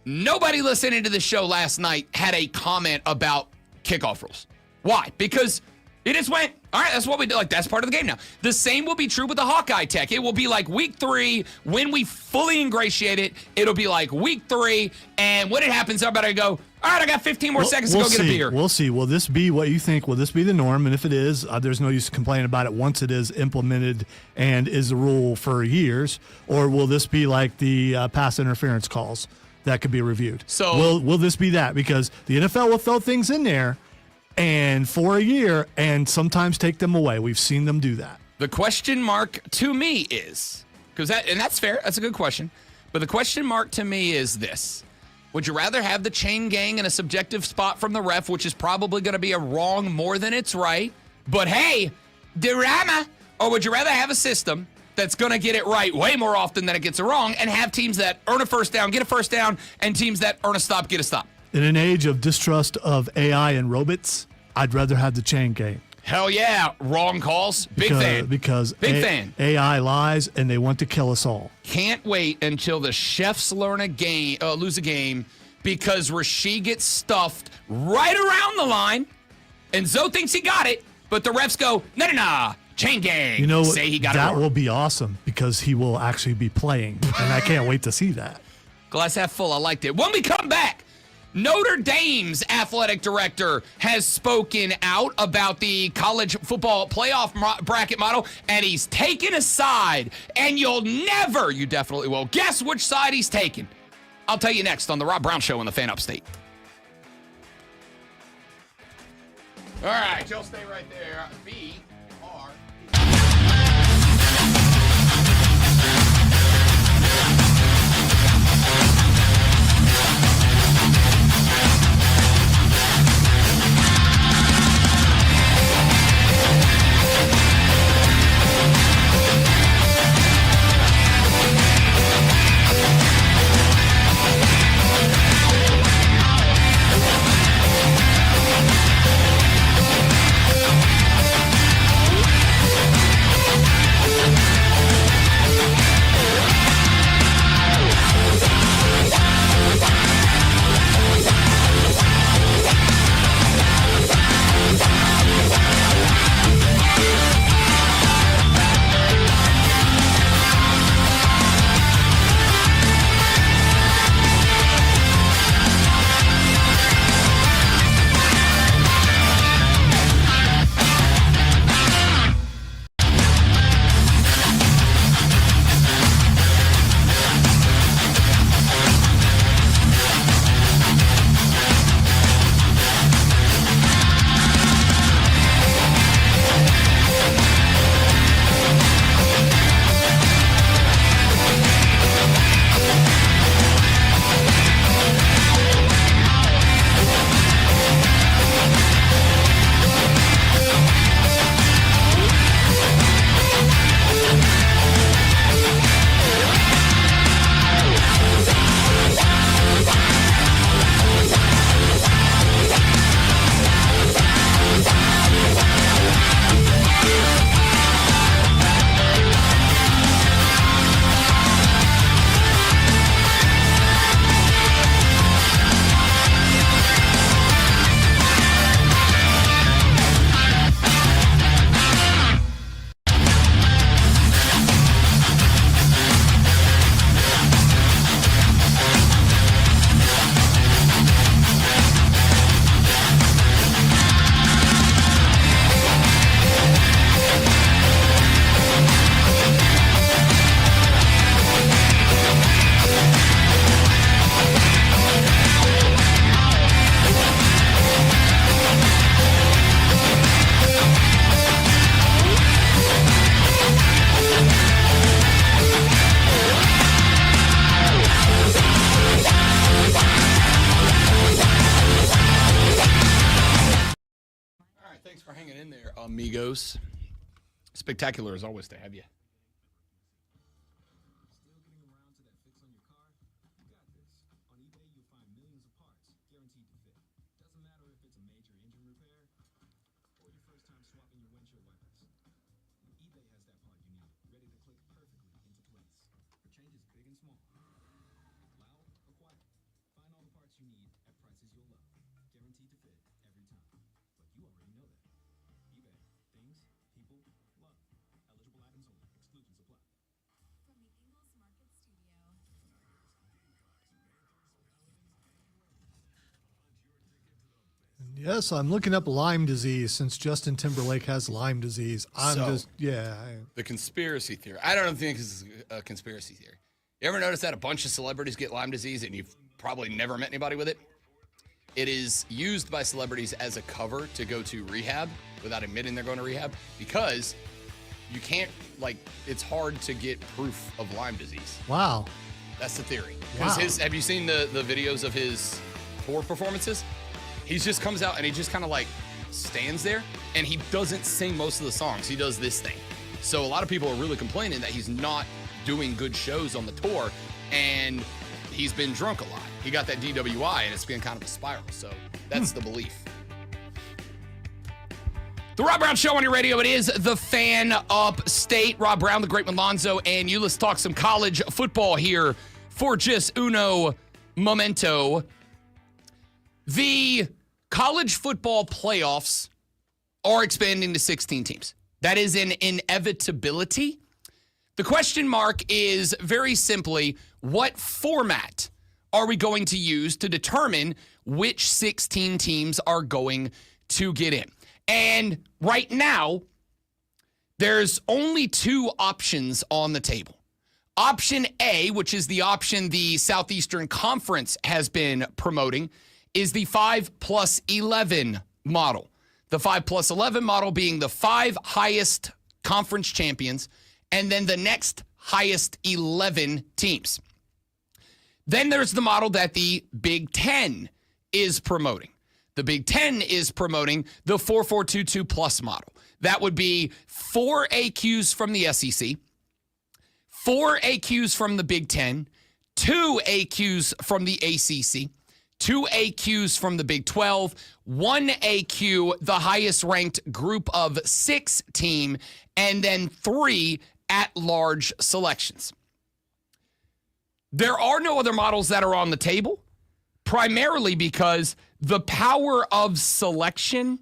nobody listening to the show last night had a comment about kickoff rules. Why? Because it just went, All right, that's what we do. Like, that's part of the game now. The same will be true with the Hawkeye tech. It will be like week 3, when we fully ingratiate it, it'll be like week 3, and when it happens, everybody go, all right, I got 15 more seconds to go get a beer. We'll see. Will this be what you think? Will this be the norm? And if it is, there's no use complaining about it once it is implemented and is the rule for years. Or will this be like the pass interference calls that could be reviewed? So will this be that? Because the NFL will throw things in there and for a year and sometimes take them away. We've seen them do that. The question mark to me is, and that's fair, that's a good question, but the question mark to me is this. Would you rather have the chain gang in a subjective spot from the ref, which is probably going to be a wrong more than it's right, but hey, drama, or would you rather have a system that's going to get it right way more often than it gets it wrong and have teams that earn a first down, get a first down, and teams that earn a stop, get a stop? In an age of distrust of AI and robots, I'd rather have the chain gang. Hell yeah. Wrong calls. Big fan. Because fan. AI lies and they want to kill us all. Can't wait until the chefs lose a game because Rasheed gets stuffed right around the line and Zoe thinks he got it, but the refs go, no, chain gang. You know, say he got that it. Will be awesome because he will actually be playing, and I can't wait to see that. Glass half full. I liked it. When we come back, Notre Dame's athletic director has spoken out about the college football playoff bracket model, and he's taken a side, and you definitely will guess which side he's taken. I'll tell you next on the Rob Brown Show on the Fan Upstate. All right, y'all stay right there. BR. Amigos. Spectacular as always to have you. Still getting around to that fix on your car? You got this. On eBay, you'll find millions of parts, guaranteed to fit. Doesn't matter if it's a major engine repair or your first time swapping your windshield wipers. eBay has that part you need, ready to click perfectly into place for changes big and small. Loud or quiet, find all the parts you need at prices you'll love, guaranteed to fit every time. But you already know that. eBay, things Yes, I'm looking up Lyme disease since Justin Timberlake has Lyme disease. The conspiracy theory. I don't think it's a conspiracy theory. You ever notice that a bunch of celebrities get Lyme disease and you've probably never met anybody with it? It is used by celebrities as a cover to go to rehab without admitting they're going to rehab because you can't, it's hard to get proof of Lyme disease. Wow. That's the theory. Wow. Have you seen the videos of his tour performances? He just comes out and he just kind of stands there and he doesn't sing most of the songs. He does this thing. So a lot of people are really complaining that he's not doing good shows on the tour and he's been drunk a lot. He got that DWI and it's been kind of a spiral. So that's the belief. The Rob Brown Show on your radio. It is the Fan Upstate. Rob Brown, the great Malonzo, and you. Let's talk some college football here for just uno momento. The college football playoffs are expanding to 16 teams. That is an inevitability. The question mark is very simply, what format are we going to use to determine which 16 teams are going to get in? And right now, there's only two options on the table. Option A, which is the option the Southeastern Conference has been promoting, is the 5+11 model. The 5+11 model being the 5 highest conference champions and then the next highest 11 teams. Then there's the model that the Big Ten is promoting. The Big Ten is promoting the 4-4-2-2 plus model. That would be 4 AQs from the SEC, 4 AQs from the Big Ten, 2 AQs from the ACC, 2 AQs from the Big 12, 1 AQ, the highest ranked group of 6 team, and then 3 at-large selections. There are no other models that are on the table, primarily because the power of selection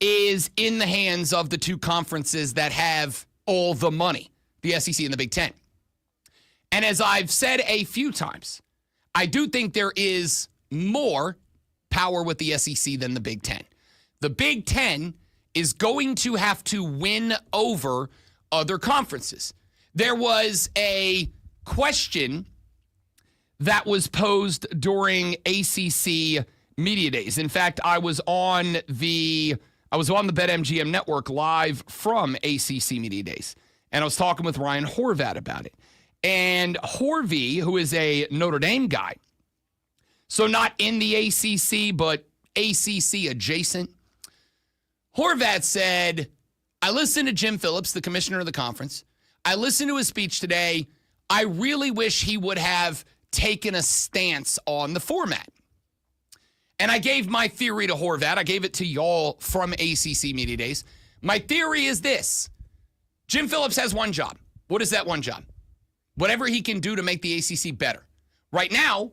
is in the hands of the two conferences that have all the money, the SEC and the Big Ten. And as I've said a few times, I do think there is more power with the SEC than the Big Ten. The Big Ten is going to have to win over other conferences. There was a question that was posed during ACC Media Days. In fact, I was on the BetMGM network live from ACC Media Days, and I was talking with Ryan Horvat about it. And Horvey, who is a Notre Dame guy, so not in the ACC, but ACC adjacent, Horvat said, I listened to Jim Phillips, the commissioner of the conference. I listened to his speech today. I really wish he would have taken a stance on the format. And I gave my theory to Horvat. I gave it to y'all from ACC Media Days. My theory is this. Jim Phillips has one job. What is that one job? Whatever he can do to make the ACC better. Right now,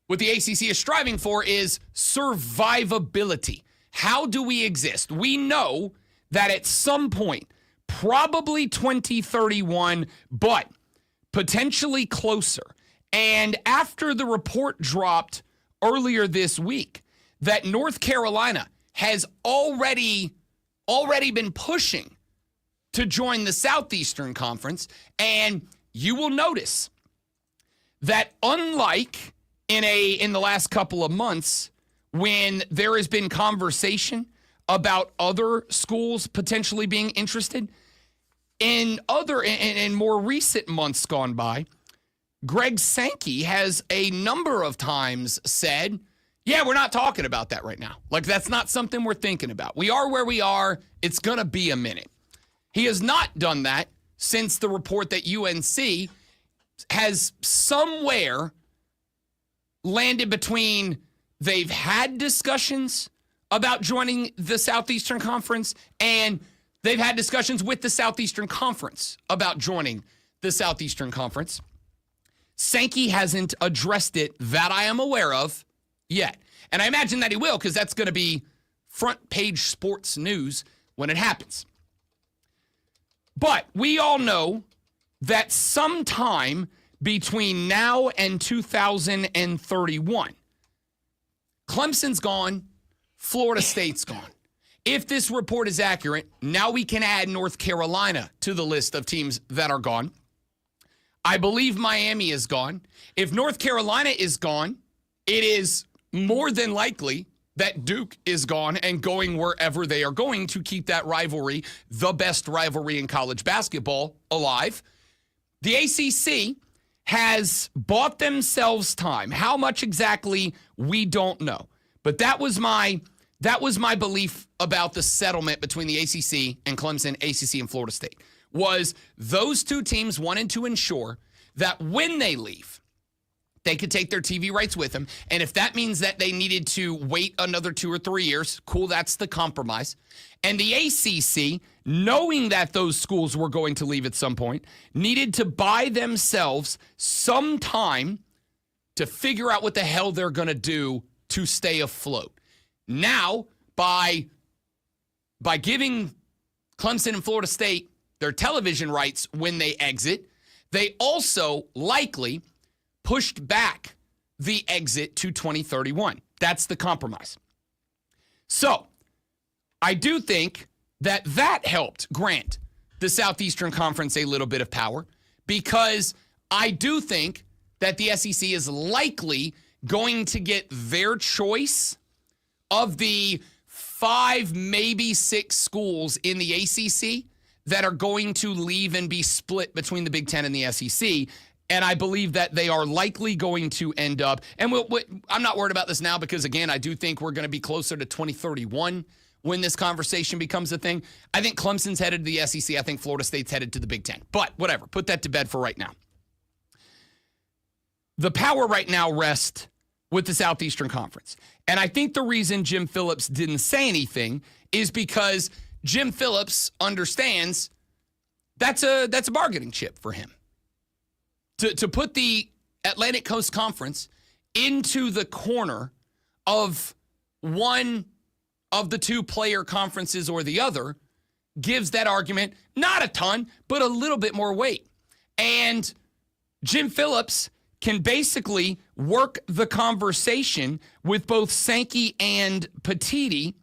what the ACC is striving for is survivability. How do we exist? We know that at some point, probably 2031, but potentially closer. And after the report dropped earlier this week that North Carolina has already been pushing to join the Southeastern Conference, and you will notice that unlike in the last couple of months when there has been conversation about other schools potentially being interested, in more recent months gone by, Greg Sankey has a number of times said, yeah, we're not talking about that right now. That's not something we're thinking about. We are where we are. It's going to be a minute. He has not done that since the report that UNC has somewhere landed between they've had discussions about joining the Southeastern Conference and they've had discussions with the Southeastern Conference about joining the Southeastern Conference. Sankey hasn't addressed it that I am aware of yet. And I imagine that he will because that's going to be front page sports news when it happens. But we all know that sometime between now and 2031, Clemson's gone, Florida State's gone. If this report is accurate, now we can add North Carolina to the list of teams that are gone. I believe Miami is gone. If North Carolina is gone, it is more than likely that Duke is gone and going wherever they are going to keep that rivalry, the best rivalry in college basketball, alive. The ACC has bought themselves time. How much exactly, we don't know. But that was my belief about the settlement between the ACC and Clemson, ACC and Florida State, was those two teams wanted to ensure that when they leave, they could take their TV rights with them. And if that means that they needed to wait another 2 or 3 years, cool, that's the compromise. And the ACC, knowing that those schools were going to leave at some point, needed to buy themselves some time to figure out what the hell they're going to do to stay afloat. Now, by giving Clemson and Florida State their television rights when they exit, they also likely pushed back the exit to 2031. That's the compromise. So, I do think that helped grant the Southeastern Conference a little bit of power, because I do think that the SEC is likely going to get their choice of the 5, maybe 6 schools in the ACC that are going to leave and be split between the Big Ten and the SEC. And I believe that they are likely going to end up, and I'm not worried about this now because, again, I do think we're going to be closer to 2031 when this conversation becomes a thing. I think Clemson's headed to the SEC. I think Florida State's headed to the Big Ten. But whatever, put that to bed for right now. The power right now rests with the Southeastern Conference. And I think the reason Jim Phillips didn't say anything is because Jim Phillips understands that's a bargaining chip for him. To put the Atlantic Coast Conference into the corner of one of the 2 player conferences or the other gives that argument not a ton, but a little bit more weight. And Jim Phillips can basically work the conversation with both Sankey and Petiti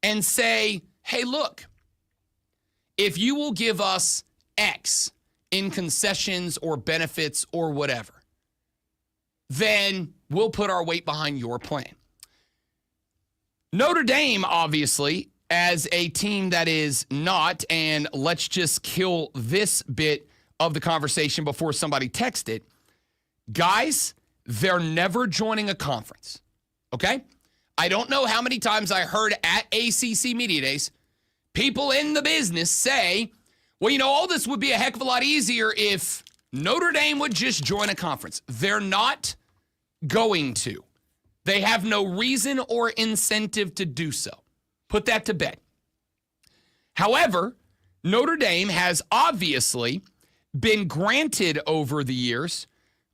and say, hey, look, if you will give us X in concessions or benefits or whatever, then we'll put our weight behind your plan. Notre Dame, obviously, as a team that is not, and let's just kill this bit of the conversation before somebody texts it, guys, they're never joining a conference, okay? I don't know how many times I heard at ACC Media Days people in the business say, well, you know, all this would be a heck of a lot easier if Notre Dame would just join a conference. They're not going to. They have no reason or incentive to do so. Put that to bed. However, Notre Dame has obviously been granted over the years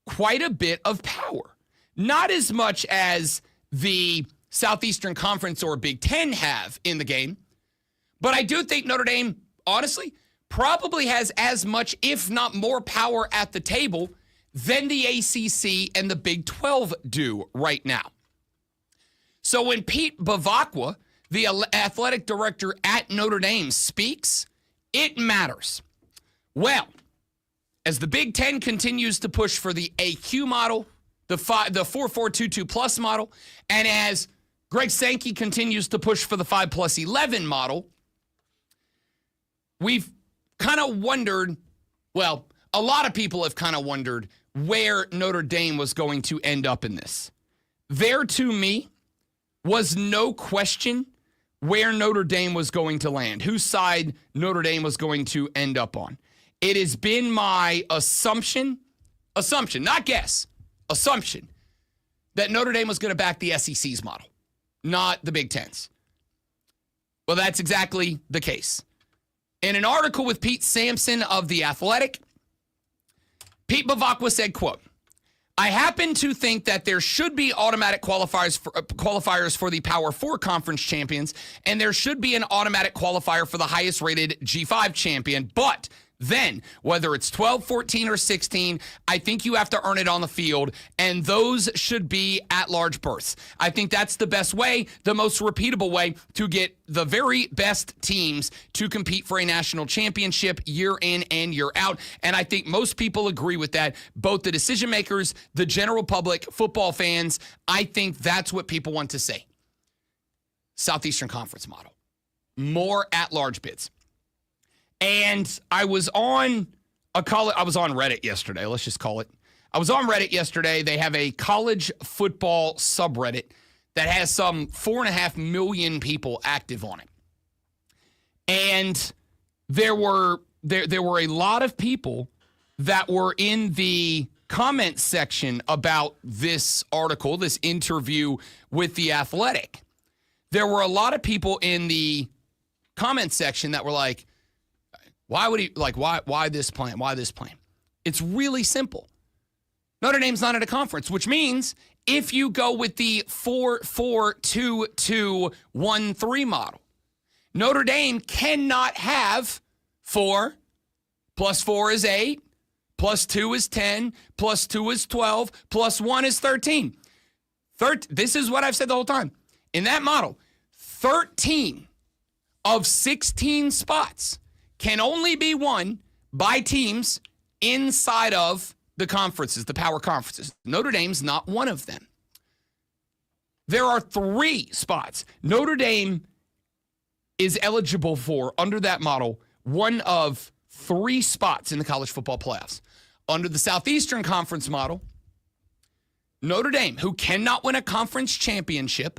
quite a bit of power. Not as much as the Southeastern Conference or Big Ten have in the game, but I do think Notre Dame, honestly, probably has as much, if not more, power at the table than the ACC and the Big 12 do right now. So when Pete Bavacqua, the athletic director at Notre Dame, speaks, it matters. Well, as the Big Ten continues to push for the AQ model, the 4-4-2-2 plus model, and as Greg Sankey continues to push for the 5+11 model, we've kind of wondered, well, a lot of people have kind of wondered where Notre Dame was going to end up in this. There, to me, was no question where Notre Dame was going to land, whose side Notre Dame was going to end up on. It has been my assumption, not guess, assumption, that Notre Dame was going to back the SEC's model, not the Big Ten's. Well, that's exactly the case. In an article with Pete Sampson of The Athletic, Pete Bavacqua said, quote, I happen to think that there should be automatic qualifiers for the Power 4 conference champions, and there should be an automatic qualifier for the highest rated G5 champion, but Then, whether it's 12, 14, or 16, I think you have to earn it on the field, and those should be at-large berths. I think that's the best way, the most repeatable way to get the very best teams to compete for a national championship year in and year out, and I think most people agree with that, both the decision makers, the general public, football fans. I think that's what people want to see. Southeastern Conference model. More at-large bids. And I was on Reddit yesterday. Let's just call it. I was on Reddit yesterday. They have a college football subreddit that has some 4.5 million people active on it. And there were a lot of people that were in the comment section about this article, this interview with The Athletic. There were a lot of people in the comment section that were like, why this plan? Why this plan? It's really simple. Notre Dame's not at a conference, which means if you go with the 4-4-2-2-1-3 model, Notre Dame cannot have 4 plus 4 is 8, plus 2 is 10, plus 2 is 12, plus 1 is 13. This is what I've said the whole time. In that model, 13 of 16 spots can only be won by teams inside of the conferences, the power conferences. Notre Dame's not one of them. There are 3 spots. Notre Dame is eligible for, under that model, one of 3 spots in the college football playoffs. Under the Southeastern Conference model, Notre Dame, who cannot win a conference championship,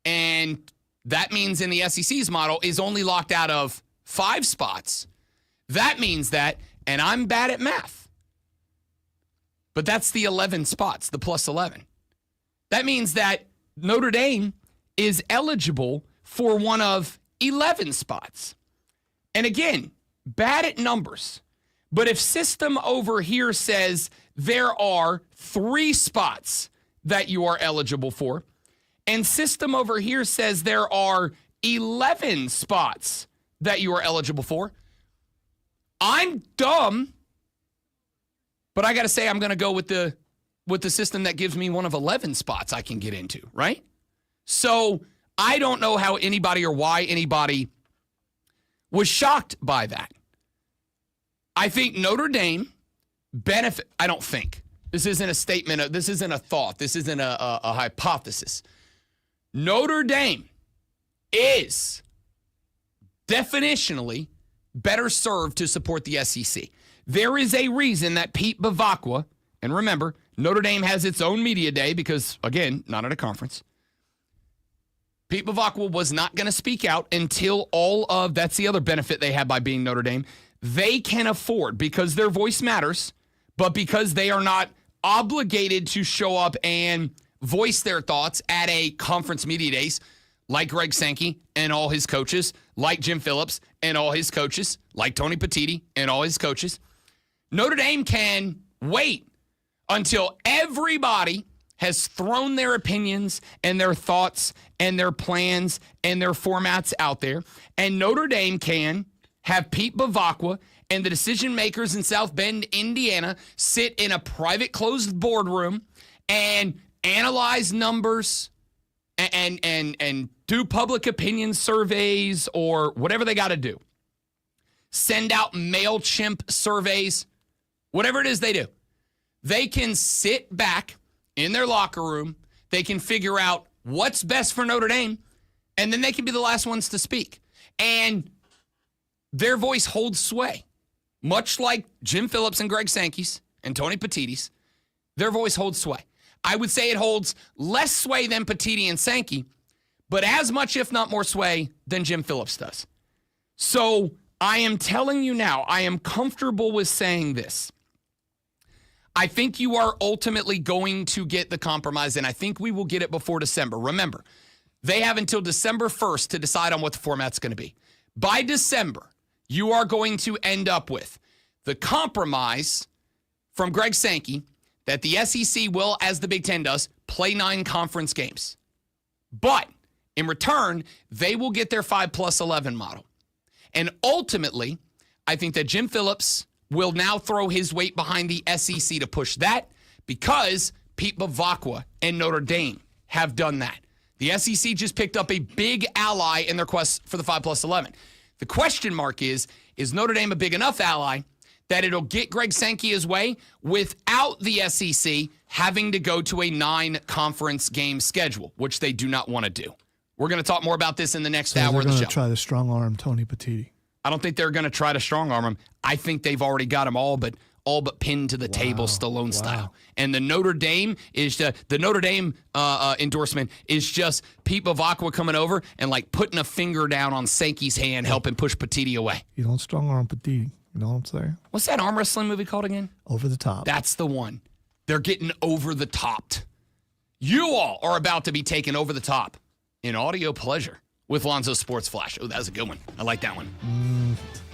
and that means in the SEC's model, is only locked out of 5 spots. That means that, and I'm bad at math, but that's the 11 spots, the plus 11. That means that Notre Dame is eligible for one of 11 spots. And again, bad at numbers, but if system over here says there are 3 spots that you are eligible for, and system over here says there are 11 spots that you are eligible for, I'm dumb, but I got to say I'm going to go with the system that gives me one of 11 spots I can get into, right? So I don't know how anybody or why anybody was shocked by that. I think Notre Dame benefit. I don't think. This isn't a statement. This isn't a thought. This isn't a hypothesis. Notre Dame is definitionally better served to support the SEC. There is a reason that Pete Bavacqua, and remember, Notre Dame has its own media day because, again, not at a conference. Pete Bavacqua was not going to speak out until that's the other benefit they have by being Notre Dame. They can afford, because their voice matters, but because they are not obligated to show up and voice their thoughts at a conference media days, like Greg Sankey and all his coaches, like Jim Phillips and all his coaches, like Tony Petitti and all his coaches. Notre Dame can wait until everybody has thrown their opinions and their thoughts and their plans and their formats out there, and Notre Dame can have Pete Bavacqua and the decision makers in South Bend, Indiana, sit in a private closed boardroom and analyze numbers and do public opinion surveys or whatever they got to do. Send out MailChimp surveys, whatever it is they do. They can sit back in their locker room. They can figure out what's best for Notre Dame, and then they can be the last ones to speak. And their voice holds sway, much like Jim Phillips and Greg Sankey's and Tony Petitti's. Their voice holds sway. I would say it holds less sway than Petitti and Sankey, but as much, if not more sway, than Jim Phillips does. So I am telling you now, I am comfortable with saying this. I think you are ultimately going to get the compromise, and I think we will get it before December. Remember, they have until December 1st to decide on what the format's going to be. By December, you are going to end up with the compromise from Greg Sankey that the SEC will, as the Big Ten does, play 9 conference games. But in return, they will get their 5+11 model. And ultimately, I think that Jim Phillips will now throw his weight behind the SEC to push that because Pete Bavacqua and Notre Dame have done that. The SEC just picked up a big ally in their quest for the 5+11. The question mark is Notre Dame a big enough ally that it'll get Greg Sankey's way without the SEC having to go to a 9-conference game schedule, which they do not want to do. We're going to talk more about this in the next hour of the show. They're going to try to strong-arm Tony Petitti. I don't think they're going to try to strong-arm him. I think they've already got him all but pinned to the table Stallone style. And the Notre Dame endorsement is just Pete Bavacqua coming over and like putting a finger down on Sankey's hand, helping push Petitti away. You don't strong-arm Petitti. You know what I'm saying? What's that arm wrestling movie called again? Over the Top. That's the one. They're getting over the topped. You all are about to be taken over the top in audio pleasure with Lonzo's Sports Flash. Oh, that was a good one. I like that one.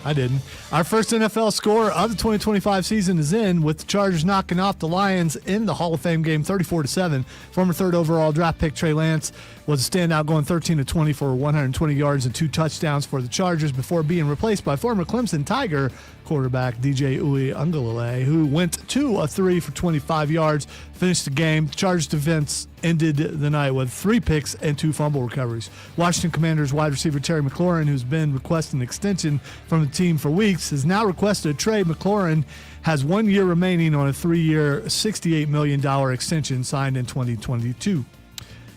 I didn't. Our first NFL score of the 2025 season is in, with the Chargers knocking off the Lions in the Hall of Fame game 34-7. Former third overall draft pick Trey Lance was a standout, going 13-20 for 120 yards and 2 touchdowns for the Chargers before being replaced by former Clemson Tiger quarterback DJ Uiagalelei, who went 2 of 3 for 25 yards, finished the game. The Chargers defense ended the night with 3 picks and 2 fumble recoveries. Washington Commanders wide receiver Terry McLaurin, who's been requesting an extension from the team for weeks, has now requested a trade. McLaurin has 1 year remaining on a 3-year, $68 million extension signed in 2022.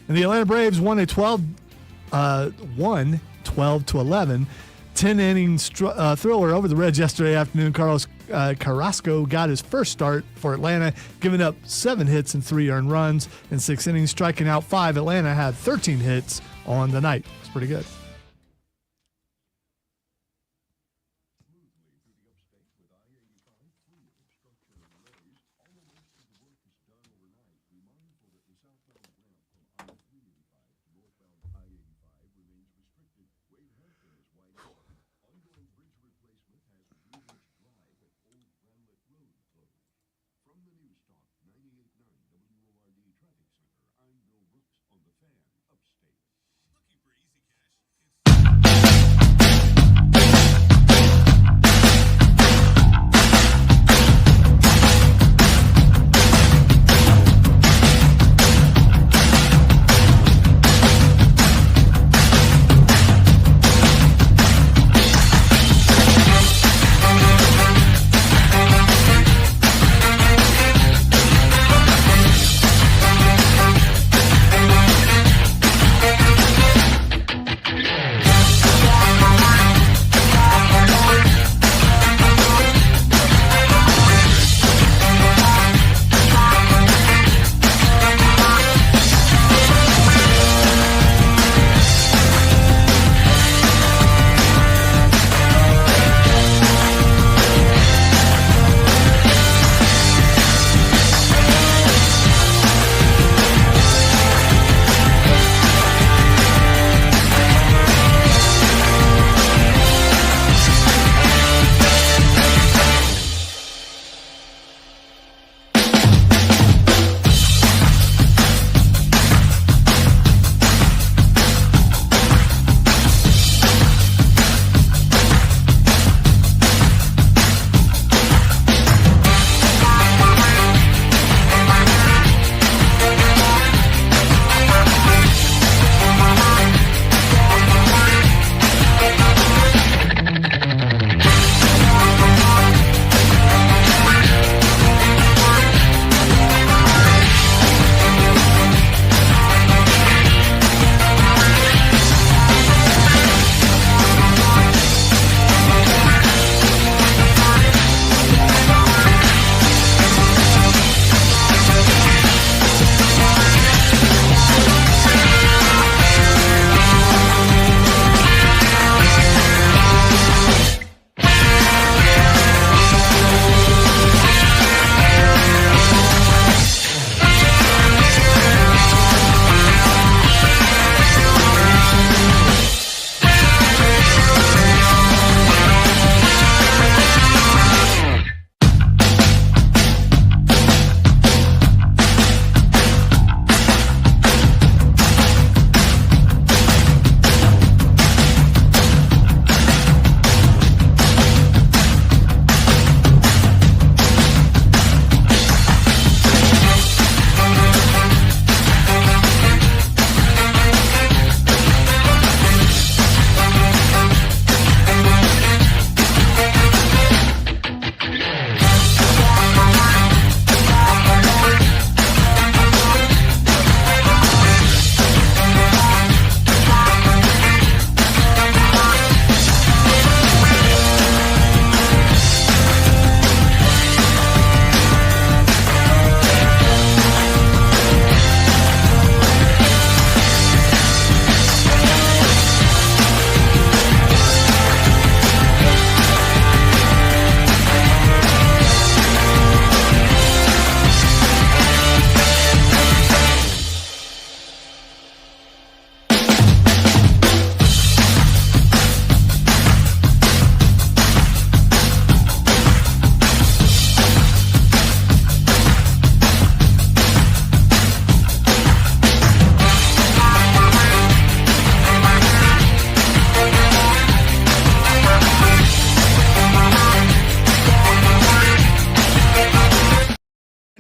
And the Atlanta Braves won 12-11, 10-inning thriller over the Reds yesterday afternoon. Carlos Carrasco got his first start for Atlanta, giving up 7 hits and 3 earned runs in 6 innings, striking out 5. Atlanta had 13 hits on the night. It's pretty good.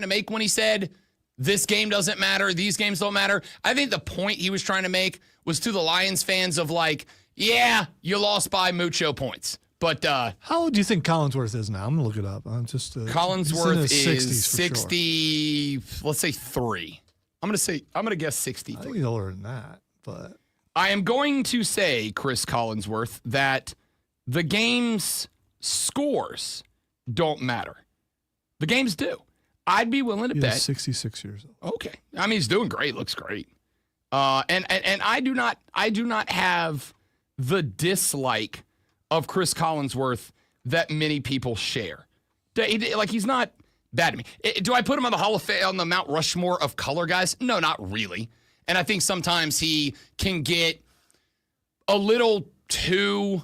to make when he said this game doesn't matter, these games don't matter. I think the point he was trying to make was to the Lions fans of like, yeah, you lost by mucho points. But how old do you think Collinsworth is now? I'm gonna look it up. I'm just Collinsworth he's in his 60s is for 60. Sure. Let's say 3. I'm gonna guess I think 63. he's older than that, but I am going to say, Chris Collinsworth, that the game's scores don't matter. The games do. I'd be willing to bet. 66 years old. Okay. I mean, he's doing great. Looks great. And I do not have the dislike of Chris Collinsworth that many people share. Like, he's not bad to me. Do I put him on the Hall of Fame, on the Mount Rushmore of color guys? No, not really. And I think sometimes he can get a little too,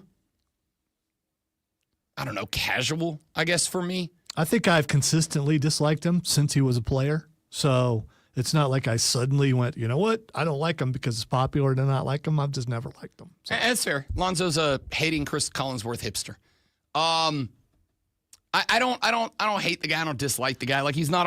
I don't know, casual, I guess, for me. I think I've consistently disliked him since he was a player. So it's not like I suddenly went, you know what? I don't like him because it's popular to not like him. I've just never liked him. So. That's fair. Lonzo's a hating Chris Collinsworth hipster. I don't hate the guy. I don't dislike the guy. Like, he's not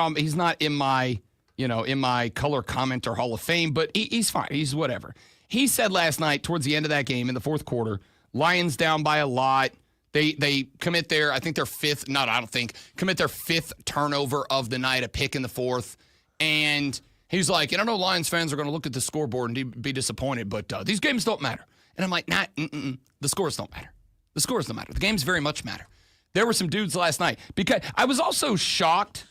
in my, in my color commenter Hall of Fame, but he's fine. He's whatever. He said last night towards the end of that game in the fourth quarter, Lions down by a lot. They commit their, I think their fifth, not I don't think, commit their 5th turnover of the night, a pick in the 4th. And he's like, and I know Lions fans are going to look at the scoreboard and be disappointed, but these games don't matter. And I'm like, the scores don't matter. The scores don't matter. The games very much matter. There were some dudes last night. Because I was also shocked,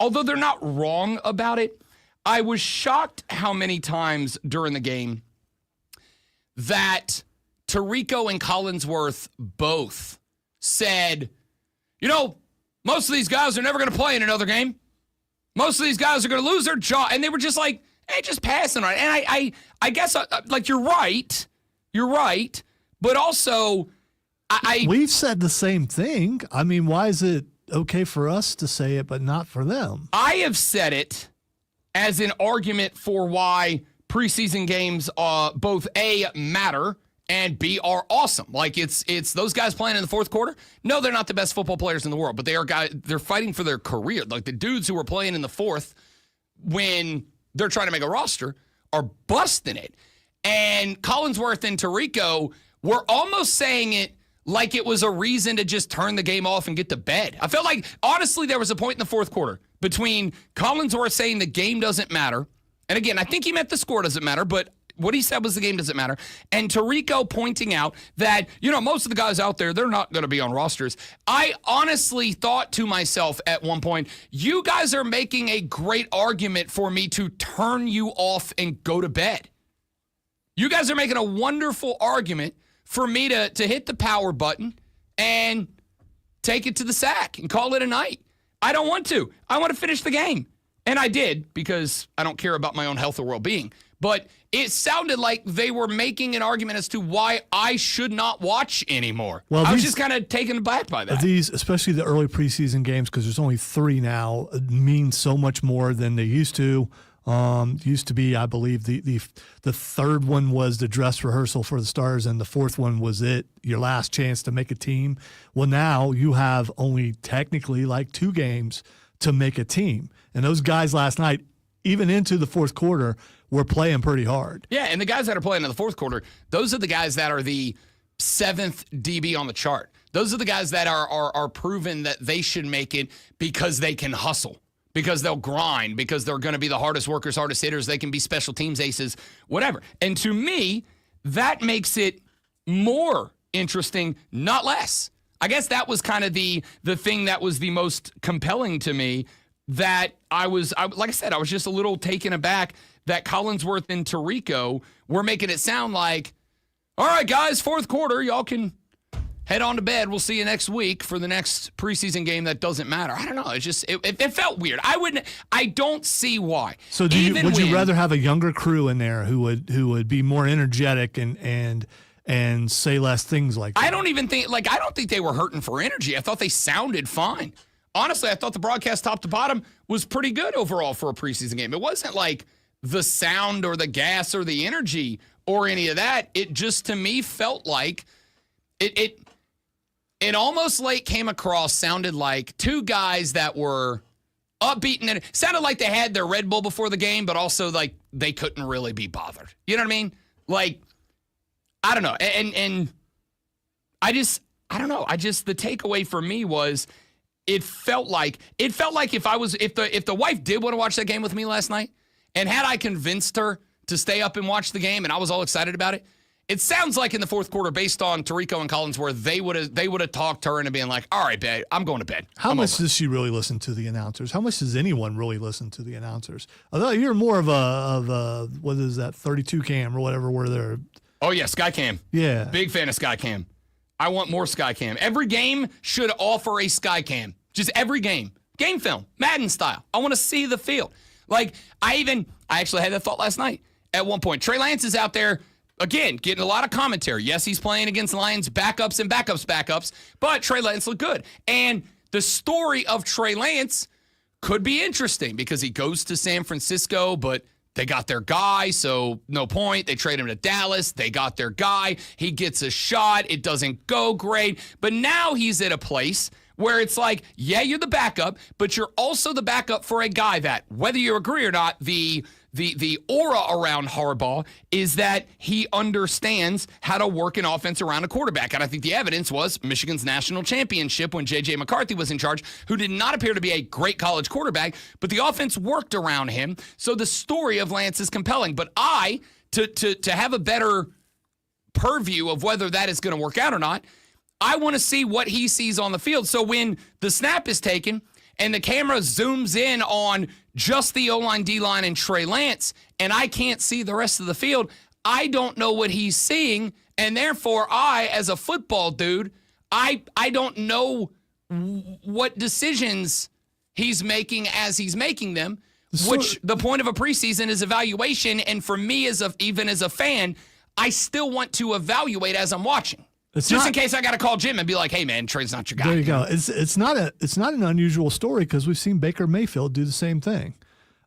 although they're not wrong about it, I was shocked how many times during the game that Tirico and Collinsworth both said, most of these guys are never going to play in another game. Most of these guys are going to lose their job. And they were just like, hey, just passing on it. And I guess, like, you're right. You're right. But also, we've said the same thing. I mean, why is it okay for us to say it, but not for them? I have said it as an argument for why preseason games both A, matter, and B, are awesome. Like, it's those guys playing in the fourth quarter. No, they're not the best football players in the world, but they're fighting for their career. Like, the dudes who are playing in the fourth when they're trying to make a roster are busting it. And Collinsworth and Tirico were almost saying it like it was a reason to just turn the game off and get to bed. I felt like, honestly, there was a point in the fourth quarter between Collinsworth saying the game doesn't matter. And again, I think he meant the score doesn't matter, but what he said was the game doesn't matter. And Tirico pointing out that, most of the guys out there, they're not going to be on rosters. I honestly thought to myself at one point, you guys are making a great argument for me to turn you off and go to bed. You guys are making a wonderful argument for me to hit the power button and take it to the sack and call it a night. I don't want to. I want to finish the game. And I did, because I don't care about my own health or well-being. But it sounded like they were making an argument as to why I should not watch anymore. Well, I was just kind of taken aback by that. These, especially the early preseason games, because there's only 3 now, mean so much more than they used to. Used to be, I believe, the third one was the dress rehearsal for the stars, and the 4th one was your last chance to make a team. Well, now you have only technically like 2 games to make a team. And those guys last night, even into the fourth quarter, were playing pretty hard. Yeah, and the guys that are playing in the fourth quarter, those are the guys that are the 7th DB on the chart. Those are the guys that are proven that they should make it because they can hustle, because they'll grind, because they're going to be the hardest workers, hardest hitters. They can be special teams aces, whatever. And to me, that makes it more interesting, not less. I guess that was kind of the thing that was the most compelling to me, that like I said, I was just a little taken aback that Collinsworth and Tirico were making it sound like, all right, guys, fourth quarter, y'all can head on to bed. We'll see you next week for the next preseason game that doesn't matter. I don't know. It's just, it felt weird. I don't see why. So would you rather have a younger crew in there who would be more energetic and say less things like that? I don't think they were hurting for energy. I thought they sounded fine. Honestly, I thought the broadcast top to bottom was pretty good overall for a preseason game. It wasn't like the sound or the gas or the energy or any of that. It just, to me, felt like it almost like came across, sounded like 2 guys that were upbeat, and it sounded like they had their Red Bull before the game, but also like they couldn't really be bothered. You know what I mean? Like, I don't know. And I don't know. The takeaway for me was it felt like if the wife did want to watch that game with me last night, and had I convinced her to stay up and watch the game, and I was all excited about it, it sounds like in the fourth quarter, based on Tirico and Collinsworth, they would have talked to her into being like, all right, babe, I'm going to bed. How much does she really listen to the announcers? How much does anyone really listen to the announcers? Although you're more of a what is that, 32 cam or whatever, where they're... Oh, yeah, Skycam. Yeah. Big fan of Skycam. I want more Skycam. Every game should offer a Skycam. Just every game. Game film, Madden style. I want to see the field. Like, I actually had that thought last night. At one point, Trey Lance is out there, again, getting a lot of commentary. Yes, he's playing against the Lions, backups and backups, but Trey Lance looked good. And the story of Trey Lance could be interesting because he goes to San Francisco, but they got their guy, so no point. They trade him to Dallas. They got their guy. He gets a shot. It doesn't go great. But now he's at a place where it's like, yeah, you're the backup, but you're also the backup for a guy that, whether you agree or not, the aura around Harbaugh is that he understands how to work an offense around a quarterback. And I think the evidence was Michigan's national championship when J.J. McCarthy was in charge, who did not appear to be a great college quarterback, but the offense worked around him. So the story of Lance is compelling. But to have a better purview of whether that is going to work out or not, I want to see what he sees on the field. So when the snap is taken and the camera zooms in on just the O-line, D-line, and Trey Lance, and I can't see the rest of the field, I don't know what he's seeing, and therefore I, as a football dude, I don't know what decisions he's making as he's making them, which the point of a preseason is evaluation, and for me, even as a fan, I still want to evaluate as I'm watching. In case I got to call Jim and be like, hey, man, Trey's not your guy. There you go. It's not an unusual story because we've seen Baker Mayfield do the same thing.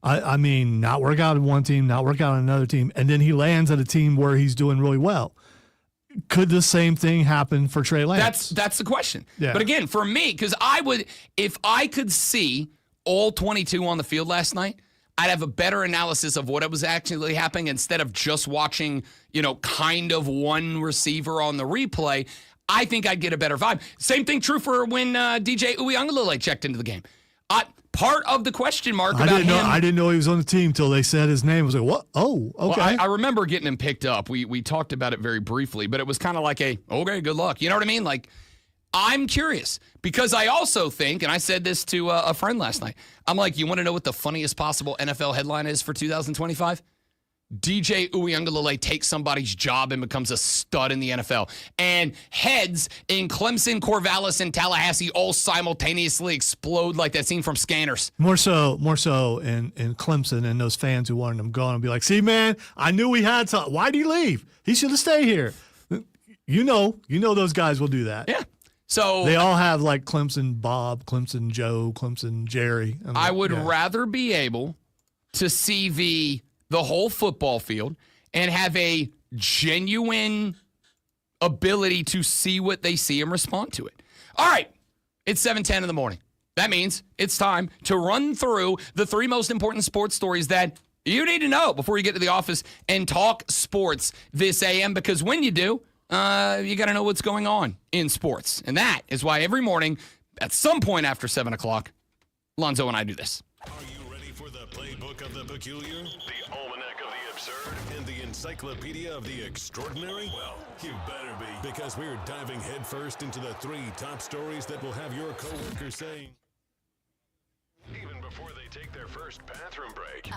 I mean, not work out in one team, not work out on another team, and then he lands at a team where he's doing really well. Could the same thing happen for Trey Lance? That's the question. Yeah. But again, for me, because if I could see all 22 on the field last night, I'd have a better analysis of what was actually happening instead of just watching, kind of one receiver on the replay. I think I'd get a better vibe. Same thing true for when DJ Uiagalelei checked into the game. Part of the question mark about him. I didn't know he was on the team until they said his name. I was like, what? Oh, okay. Well, I remember getting him picked up. We talked about it very briefly, but it was kind of like okay, good luck. You know what I mean? Like, I'm curious because I also think, and I said this to a friend last night, I'm like, you want to know what the funniest possible NFL headline is for 2025? DJ Uiagalelei takes somebody's job and becomes a stud in the NFL. And heads in Clemson, Corvallis, and Tallahassee all simultaneously explode like that scene from Scanners. More so in Clemson and those fans who wanted him gone and be like, see, man, I knew we had something. Why'd he leave? He should have stayed here. You know those guys will do that. Yeah. So they all have like Clemson Bob, Clemson Joe, Clemson Jerry. I would rather be able to see the whole football field and have a genuine ability to see what they see and respond to it. All right, it's 7:10 in the morning. That means it's time to run through the three most important sports stories that you need to know before you get to the office and talk sports this AM, because when you do, you got to know what's going on in sports. And that is why every morning at some point after 7 o'clock, Lonzo and I do this. Are you ready for the playbook of the peculiar, the almanac of the absurd, and the encyclopedia of the extraordinary? Well, you better be, because we're diving headfirst into the three top stories that will have your coworkers saying, even before they take their first bathroom break.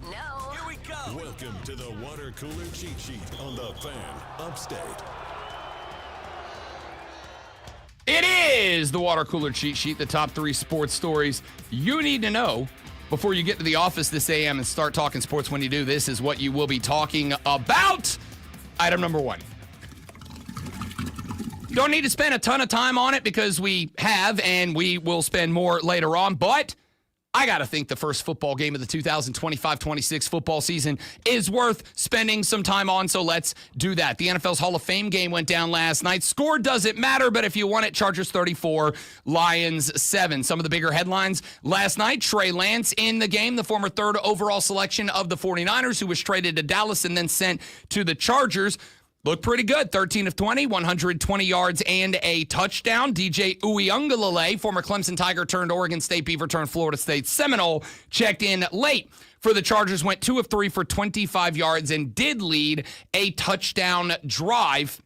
No. Here we go. Welcome to the Water Cooler Cheat Sheet on the Fan Upstate. It is the Water Cooler Cheat Sheet, the top three sports stories you need to know before you get to the office this AM and start talking sports. When you do, this is what you will be talking about. Item number one. Don't need to spend a ton of time on it because we have, and we will spend more later on, but I got to think the first football game of the 2025-26 football season is worth spending some time on, so let's do that. The NFL's Hall of Fame game went down last night. Score doesn't matter, but if you want it, Chargers 34, Lions 7. Some of the bigger headlines last night, Trey Lance in the game, the former third overall selection of the 49ers, who was traded to Dallas and then sent to the Chargers. Looked pretty good. 13 of 20, 120 yards and a touchdown. DJ Uiagalelei, former Clemson Tiger turned Oregon State Beaver turned Florida State Seminole, checked in late for the Chargers, went 2 of 3 for 25 yards and did lead a touchdown drive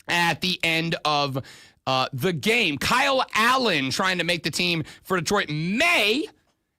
at the end of the game. Kyle Allen trying to make the team for Detroit may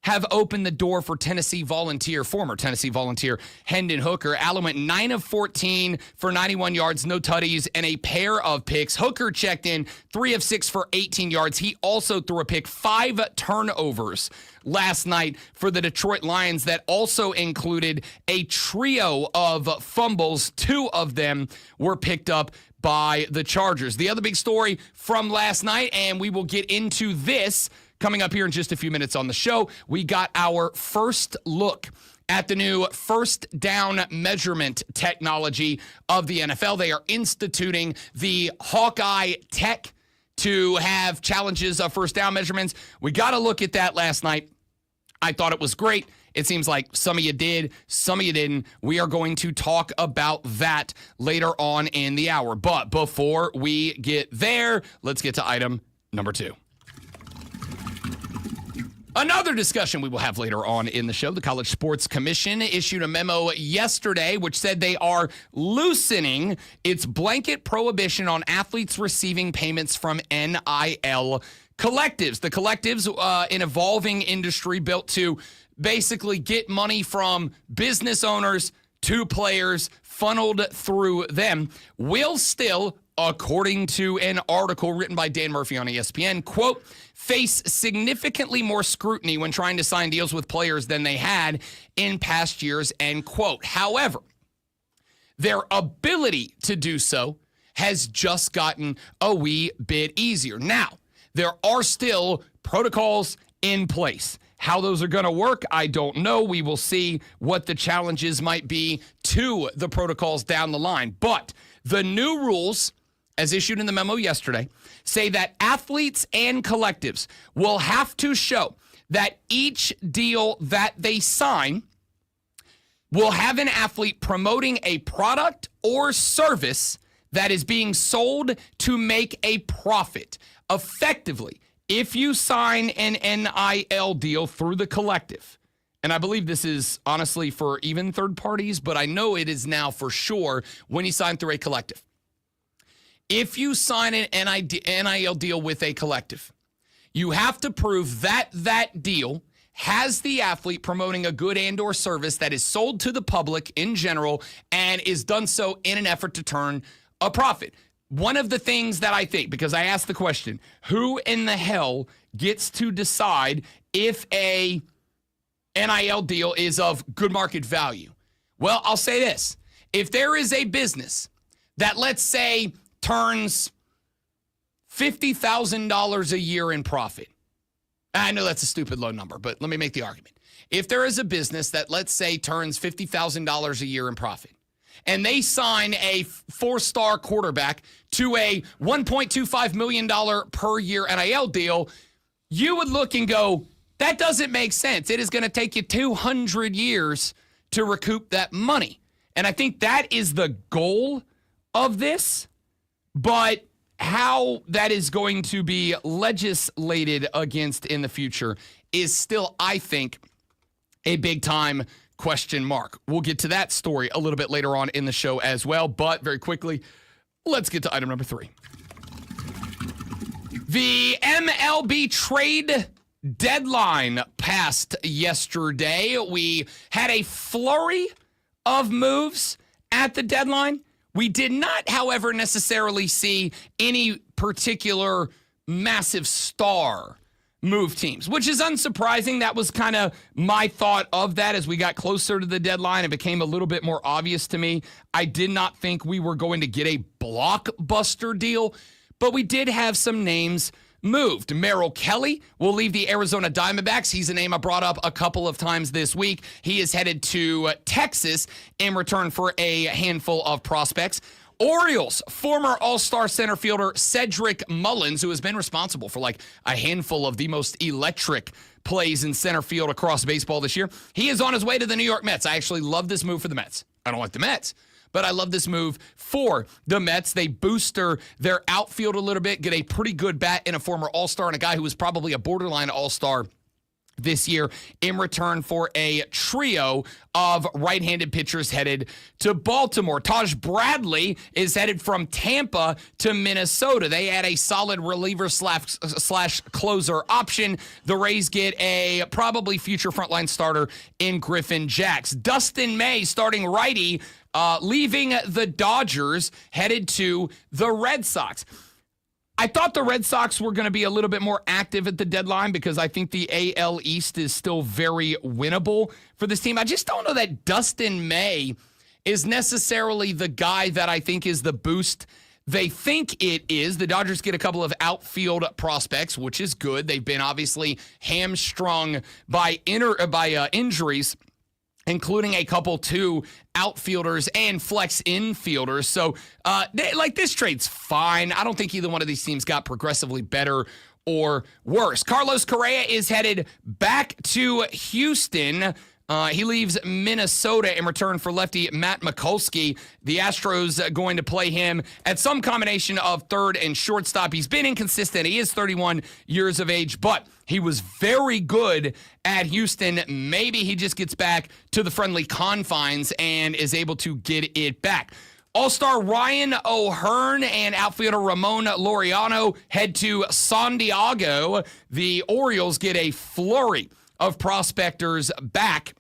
have opened the door for former Tennessee Volunteer, Hendon Hooker. Allen went 9 of 14 for 91 yards, no tutties, and a pair of picks. Hooker checked in 3 of 6 for 18 yards. He also threw a pick, 5 turnovers last night for the Detroit Lions that also included a trio of fumbles. 2 of them were picked up by the Chargers. The other big story from last night, and we will get into this coming up here in just a few minutes on the show, we got our first look at the new first down measurement technology of the NFL. They are instituting the Hawkeye Tech to have challenges of first down measurements. We got a look at that last night. I thought it was great. It seems like some of you did, some of you didn't. We are going to talk about that later on in the hour. But before we get there, let's get to item number 2. Another discussion we will have later on in the show. The College Sports Commission issued a memo yesterday which said they are loosening its blanket prohibition on athletes receiving payments from NIL collectives. The collectives, an evolving industry built to basically get money from business owners to players funneled through them, will still, according to an article written by Dan Murphy on ESPN, quote, face significantly more scrutiny when trying to sign deals with players than they had in past years, end quote. However, their ability to do so has just gotten a wee bit easier. Now, there are still protocols in place. How those are going to work, I don't know. We will see what the challenges might be to the protocols down the line. But the new rules, as issued in the memo yesterday, say that athletes and collectives will have to show that each deal that they sign will have an athlete promoting a product or service that is being sold to make a profit. Effectively, if you sign an NIL deal through the collective, and I believe this is honestly for even third parties, but I know it is now for sure when you sign through a collective. If you sign an NIL deal with a collective, you have to prove that that deal has the athlete promoting a good and or service that is sold to the public in general and is done so in an effort to turn a profit. One of the things that I think, because I asked the question, who in the hell gets to decide if a NIL deal is of good market value? Well, I'll say this. If there is a business that, let's say, turns $50,000 a year in profit. I know that's a stupid low number, but let me make the argument. If there is a business that, let's say, turns $50,000 a year in profit, and they sign a 4-star quarterback to a $1.25 million per year NIL deal, you would look and go, that doesn't make sense. It is going to take you 200 years to recoup that money. And I think that is the goal of this. But how that is going to be legislated against in the future is still, I think, a big time question mark. We'll get to that story a little bit later on in the show as well. But very quickly, let's get to item number 3. The MLB trade deadline passed yesterday. We had a flurry of moves at the deadline. We did not, however, necessarily see any particular massive star move teams, which is unsurprising. That was kind of my thought of that as we got closer to the deadline. It became a little bit more obvious to me. I did not think we were going to get a blockbuster deal, but we did have some names moved. Merrill Kelly will leave the Arizona Diamondbacks. He's a name I brought up a couple of times this week. He is headed to Texas in return for a handful of prospects. Orioles, former All-Star center fielder Cedric Mullins, who has been responsible for like a handful of the most electric plays in center field across baseball this year. He is on his way to the New York Mets. I actually love this move for the Mets. I don't like the Mets, but I love this move for the Mets. They booster their outfield a little bit, get a pretty good bat in a former All-Star and a guy who was probably a borderline All-Star this year in return for a trio of right-handed pitchers headed to Baltimore. Taj Bradley is headed from Tampa to Minnesota. They add a solid reliever slash closer option. The Rays get a probably future frontline starter in Griffin Jacks. Dustin May, starting righty, leaving the Dodgers, headed to the Red Sox. I thought the Red Sox were going to be a little bit more active at the deadline because I think the AL East is still very winnable for this team. I just don't know that Dustin May is necessarily the guy that I think is the boost they think it is. The Dodgers get a couple of outfield prospects, which is good. They've been obviously hamstrung by injuries, including a couple to outfielders and flex infielders. So, this trade's fine. I don't think either one of these teams got progressively better or worse. Carlos Correa is headed back to Houston. He leaves Minnesota in return for lefty Matt Mikulski. The Astros going to play him at some combination of third and shortstop. He's been inconsistent. He is 31 years of age, but he was very good at Houston. Maybe he just gets back to the friendly confines and is able to get it back. All-Star Ryan O'Hearn and outfielder Ramon Laureano head to San Diego. The Orioles get a flurry of prospectors back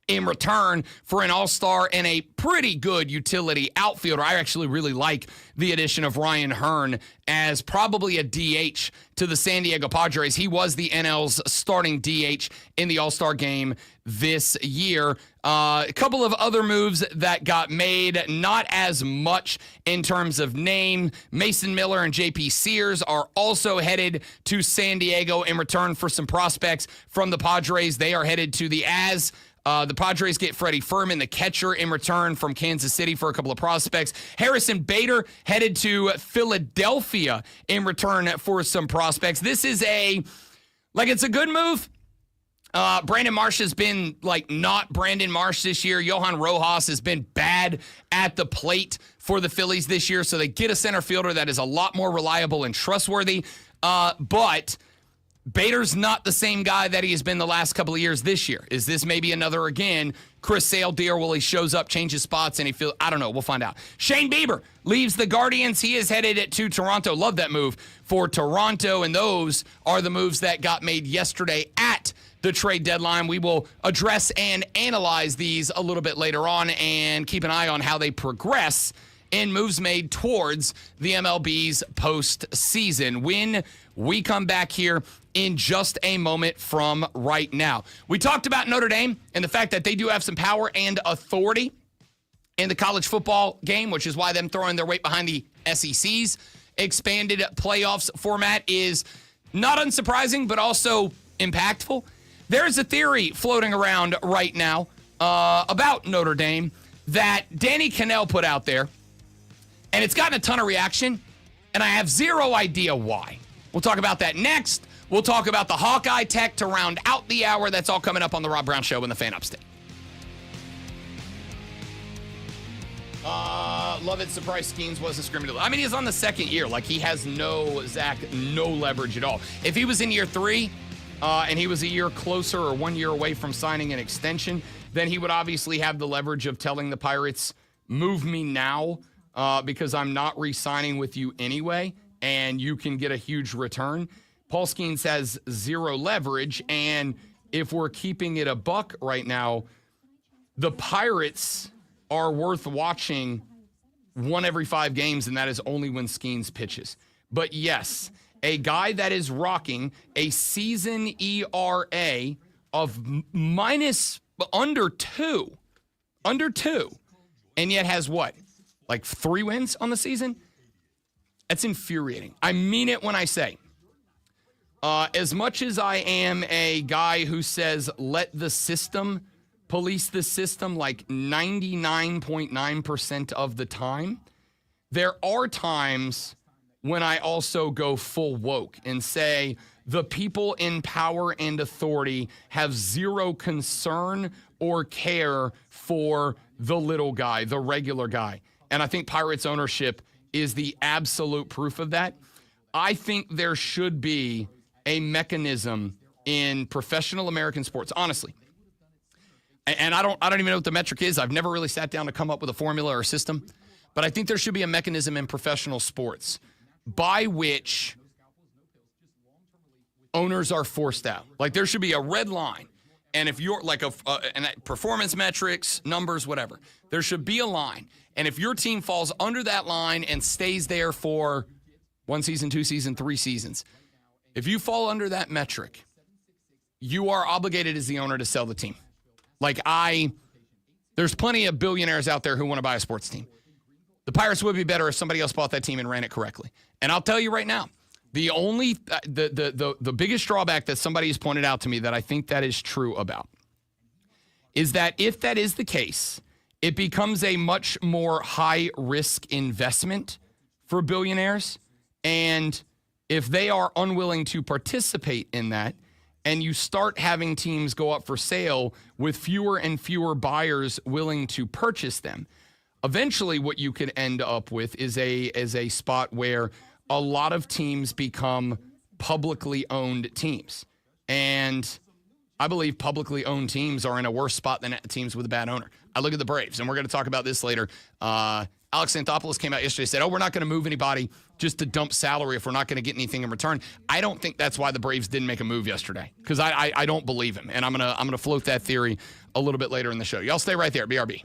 in return for an all-star and a pretty good utility outfielder. I actually really like the addition of Ryan Hearn as probably a DH to the San Diego Padres. He was the NL's starting DH in the All-Star game this year. A couple of other moves that got made, not as much in terms of name. Mason Miller and JP Sears are also headed to San Diego in return for some prospects from the Padres. They are headed to the Az. The Padres get Freddie Furman, the catcher, in return from Kansas City for a couple of prospects. Harrison Bader headed to Philadelphia in return for some prospects. This is it's a good move. Brandon Marsh has been not Brandon Marsh this year. Johan Rojas has been bad at the plate for the Phillies this year, so they get a center fielder that is a lot more reliable and trustworthy. But Bader's not the same guy that he has been the last couple of years this year. Is this maybe another, again, Chris Sale deal where he shows up, changes spots, and I don't know. We'll find out. Shane Bieber leaves the Guardians. He is headed to Toronto. Love that move for Toronto, and those are the moves that got made yesterday at the trade deadline. We will address and analyze these a little bit later on and keep an eye on how they progress in moves made towards the MLB's postseason when we come back here in just a moment from right now. We talked about Notre Dame and the fact that they do have some power and authority in the college football game, which is why them throwing their weight behind the SEC's expanded playoffs format is not unsurprising, but also impactful. There's a theory floating around right now about Notre Dame that Danny Cannell put out there, and it's gotten a ton of reaction, and I have zero idea why. We'll talk about that next. We'll talk about the Hawkeye tech to round out the hour. That's all coming up on the Rob Brown Show in the Fan Upstate. Love it. Surprised Skeens wasn't scrimmaging. I mean, he's on the second year. He has no leverage at all. If he was in year 3 and he was a year closer or 1 year away from signing an extension, then he would obviously have the leverage of telling the Pirates, move me now because I'm not re-signing with you anyway, and you can get a huge return. Paul Skeens has zero leverage, and if we're keeping it a buck right now, the Pirates are worth watching 1 every 5 games, and that is only when Skeens pitches. But yes, a guy that is rocking a season ERA of under two, and yet has what? 3 wins on the season? That's infuriating. I mean it when I say As much as I am a guy who says let the system police the system like 99.9% of the time, there are times when I also go full woke and say the people in power and authority have zero concern or care for the little guy, the regular guy. And I think Pirates ownership is the absolute proof of that. I think there should be a mechanism in professional American sports, honestly. And I don't even know what the metric is. I've never really sat down to come up with a formula or a system. But I think there should be a mechanism in professional sports by which owners are forced out. Like there should be a red line. And if you're like performance metrics, numbers, whatever, there should be a line. And if your team falls under that line and stays there for 1 season, 2 seasons, 3 seasons, if you fall under that metric, you are obligated as the owner to sell the team. There's plenty of billionaires out there who want to buy a sports team. The Pirates would be better if somebody else bought that team and ran it correctly. And I'll tell you right now, the only, the biggest drawback that somebody has pointed out to me that I think that is true about is that if that is the case, it becomes a much more high-risk investment for billionaires. And if they are unwilling to participate in that, and you start having teams go up for sale with fewer and fewer buyers willing to purchase them, eventually what you could end up with is a spot where a lot of teams become publicly owned teams. And I believe publicly owned teams are in a worse spot than teams with a bad owner. I look at the Braves, and we're going to talk about this later. Alex Anthopoulos came out yesterday and said, we're not going to move anybody just to dump salary if we're not going to get anything in return. I don't think that's why the Braves didn't make a move yesterday, because I don't believe him. And I'm gonna float that theory a little bit later in the show. Y'all stay right there. BRB.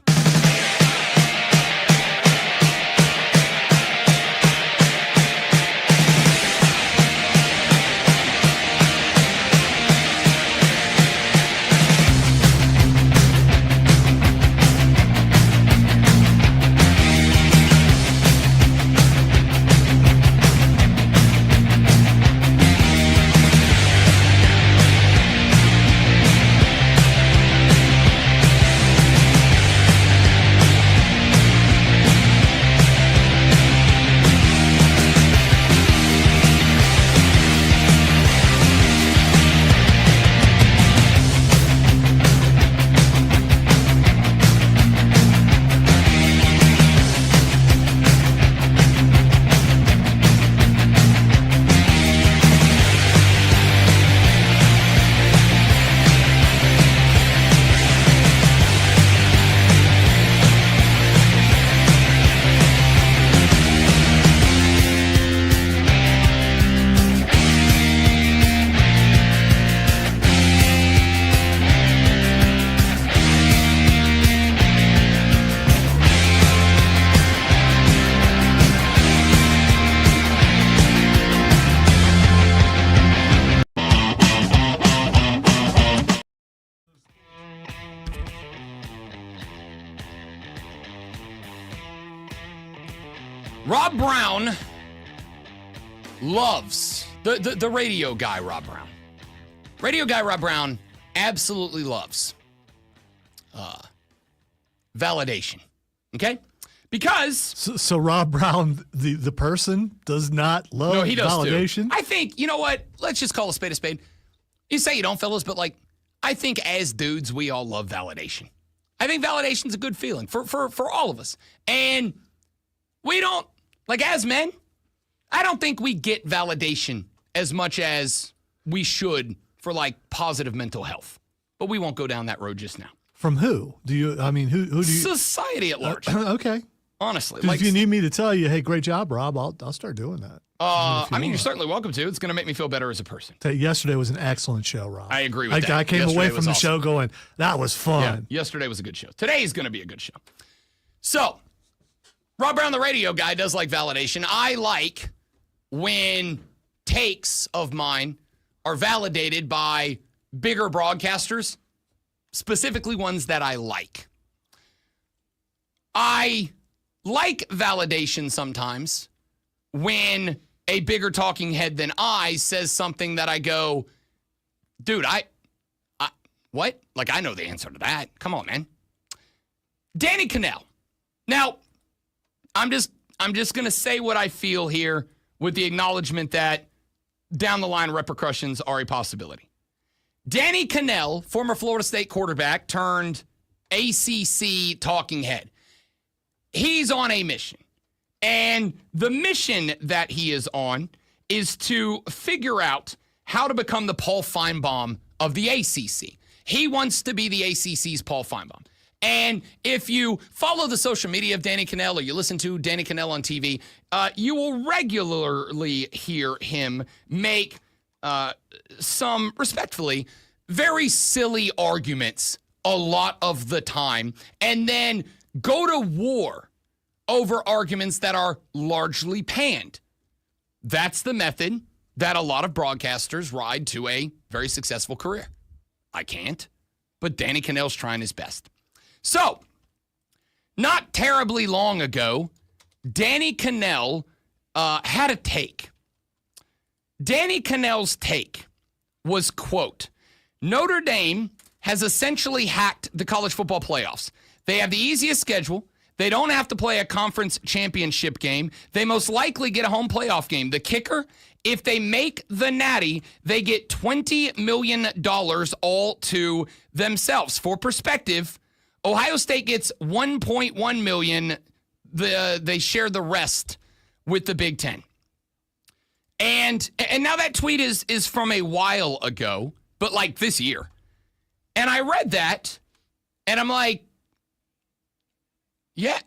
Rob Brown loves the radio guy, Rob Brown. Radio guy Rob Brown absolutely loves validation. Okay? Because so Rob Brown, the person, does not love no, he does validation. Too. I think, you know what? Let's just call a spade a spade. You say you don't, fellas, but like I think as dudes, we all love validation. I think validation's a good feeling for all of us. And we don't, like as men, I don't think we get validation as much as we should for like positive mental health. But we won't go down that road just now. From who? Who do you? Society at large. Okay. Honestly. If you need me to tell you, hey, great job, Rob, I'll start doing that. You're certainly welcome to. It's going to make me feel better as a person. Yesterday was an excellent show, Rob. I agree with that. I came Yesterday away from the awesome. show going, that was fun. Yeah, yesterday was a good show. Today is going to be a good show. So, Rob Brown, the radio guy, does like validation. I like when takes of mine are validated by bigger broadcasters, specifically ones that I like. I like validation sometimes when a bigger talking head than I says something that I go, dude, I what? Like, I know the answer to that. Come on, man. Danny Kanell. Now, I'm just going to say what I feel here with the acknowledgement that down the line repercussions are a possibility. Danny Kanell, former Florida State quarterback turned ACC talking head. He's on a mission. And the mission that he is on is to figure out how to become the Paul Feinbaum of the ACC. He wants to be the ACC's Paul Feinbaum. And if you follow the social media of Danny Kanell or you listen to Danny Kanell on TV, you will regularly hear him make some, respectfully, very silly arguments a lot of the time, and then go to war over arguments that are largely panned. That's the method that a lot of broadcasters ride to a very successful career. I can't, but Danny Kanell's trying his best. So, not terribly long ago, Danny Kanell had a take. Danny Kanell's take was, quote, Notre Dame has essentially hacked the college football playoffs. They have the easiest schedule. They don't have to play a conference championship game. They most likely get a home playoff game. The kicker, if they make the Natty, they get $20 million all to themselves. For perspective, Ohio State gets $1.1 million. They share the rest with the Big Ten. And now that tweet is from a while ago, but like this year. And I read that, and I'm like, yeah.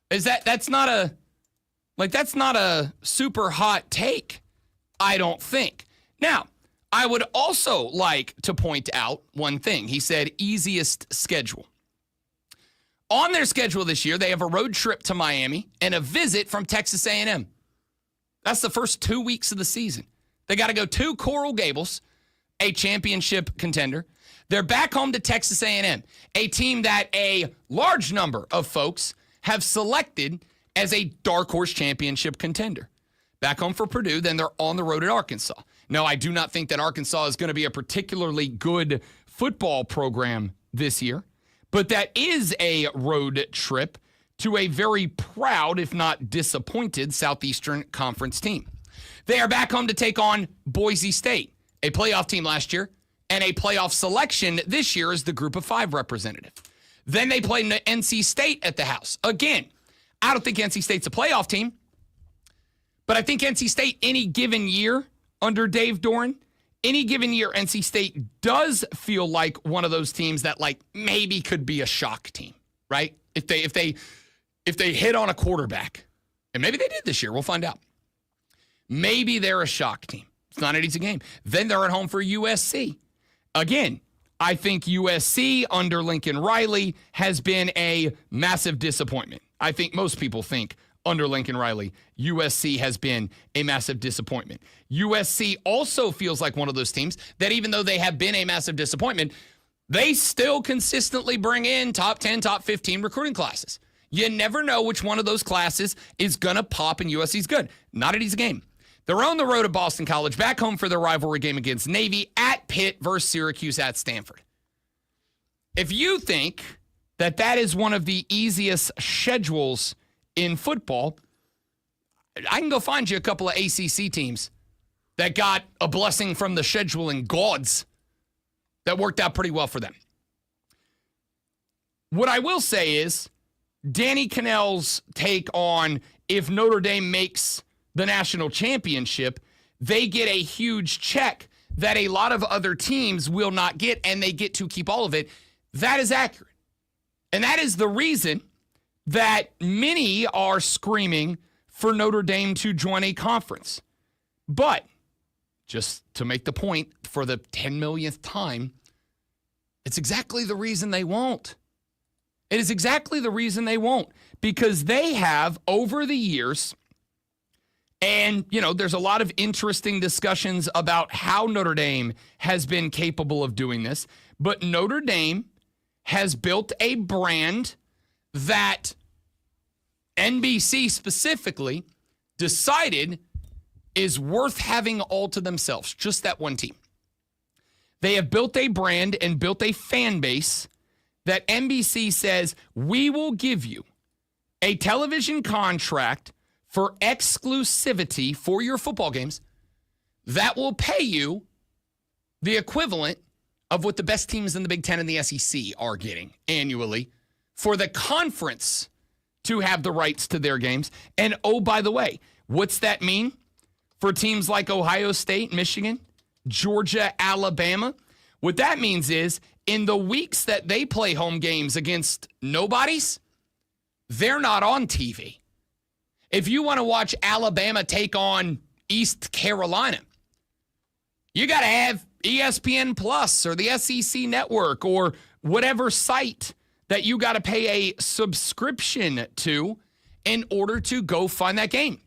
That's not a super hot take, I don't think. Now, I would also like to point out one thing. He said easiest schedule. On their schedule this year, they have a road trip to Miami and a visit from Texas A&M. That's the first 2 weeks of the season. They got to go to Coral Gables, a championship contender. They're back home to Texas A&M, a team that a large number of folks have selected as a dark horse championship contender. Back home for Purdue, then they're on the road at Arkansas. No, I do not think that Arkansas is going to be a particularly good football program this year, but that is a road trip to a very proud, if not disappointed, Southeastern Conference team. They are back home to take on Boise State, a playoff team last year, and a playoff selection this year as the Group of Five representative. Then they play NC State at the house. Again, I don't think NC State's a playoff team, but I think NC State any given year under Dave Doran, any given year NC State does feel like one of those teams that like maybe could be a shock team, right? If they hit on a quarterback, and maybe they did this year, we'll find out. Maybe they're a shock team. It's not an easy game. Then they're at home for USC. Again, I think USC under Lincoln Riley has been a massive disappointment. I think most people think under Lincoln Riley, USC has been a massive disappointment. USC also feels like one of those teams that even though they have been a massive disappointment, they still consistently bring in top 10, top 15 recruiting classes. You never know which one of those classes is going to pop and USC's good. Not an easy game. They're on the road at Boston College, back home for their rivalry game against Navy, at Pitt versus Syracuse at Stanford. If you think that that is one of the easiest schedules in football, I can go find you a couple of ACC teams that got a blessing from the scheduling gods that worked out pretty well for them. What I will say is Danny Kanell's take on if Notre Dame makes the national championship, they get a huge check that a lot of other teams will not get, and they get to keep all of it. That is accurate. And that is the reason that many are screaming for Notre Dame to join a conference. But just to make the point for the 10 millionth time, it's exactly the reason they won't. It is exactly the reason they won't. Because they have, over the years, and, you know, there's a lot of interesting discussions about how Notre Dame has been capable of doing this. But Notre Dame has built a brand that NBC specifically decided is worth having all to themselves, just that one team. They have built a brand and built a fan base that NBC says, we will give you a television contract for exclusivity for your football games that will pay you the equivalent of what the best teams in the Big Ten and the SEC are getting annually for the conference to have the rights to their games. And oh, by the way, what's that mean for teams like Ohio State, Michigan, Georgia, Alabama? What that means is in the weeks that they play home games against nobodies, they're not on TV. If you want to watch Alabama take on East Carolina, you got to have ESPN Plus or the SEC Network or whatever site that you got to pay a subscription to in order to go find that game.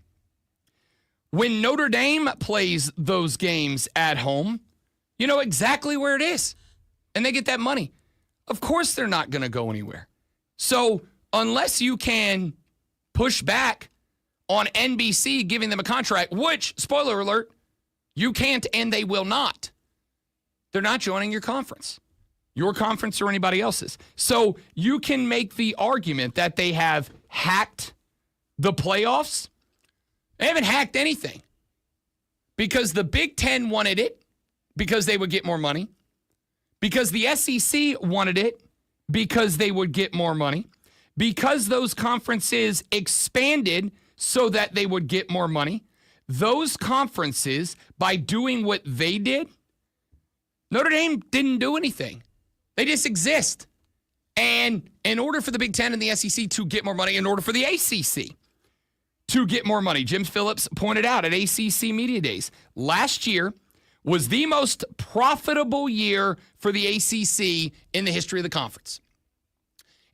When Notre Dame plays those games at home, you know exactly where it is, and they get that money. Of course they're not going to go anywhere. So unless you can push back on NBC giving them a contract, which, spoiler alert, you can't and they will not, they're not joining your conference or anybody else's. So you can make the argument that they have hacked the playoffs. They haven't hacked anything because the Big Ten wanted it because they would get more money, because the SEC wanted it because they would get more money, because those conferences expanded so that they would get more money. Those conferences, by doing what they did, Notre Dame didn't do anything. They just exist. And in order for the Big Ten and the SEC to get more money, in order for the ACC to get more money, Jim Phillips pointed out at ACC Media Days, last year was the most profitable year for the ACC in the history of the conference.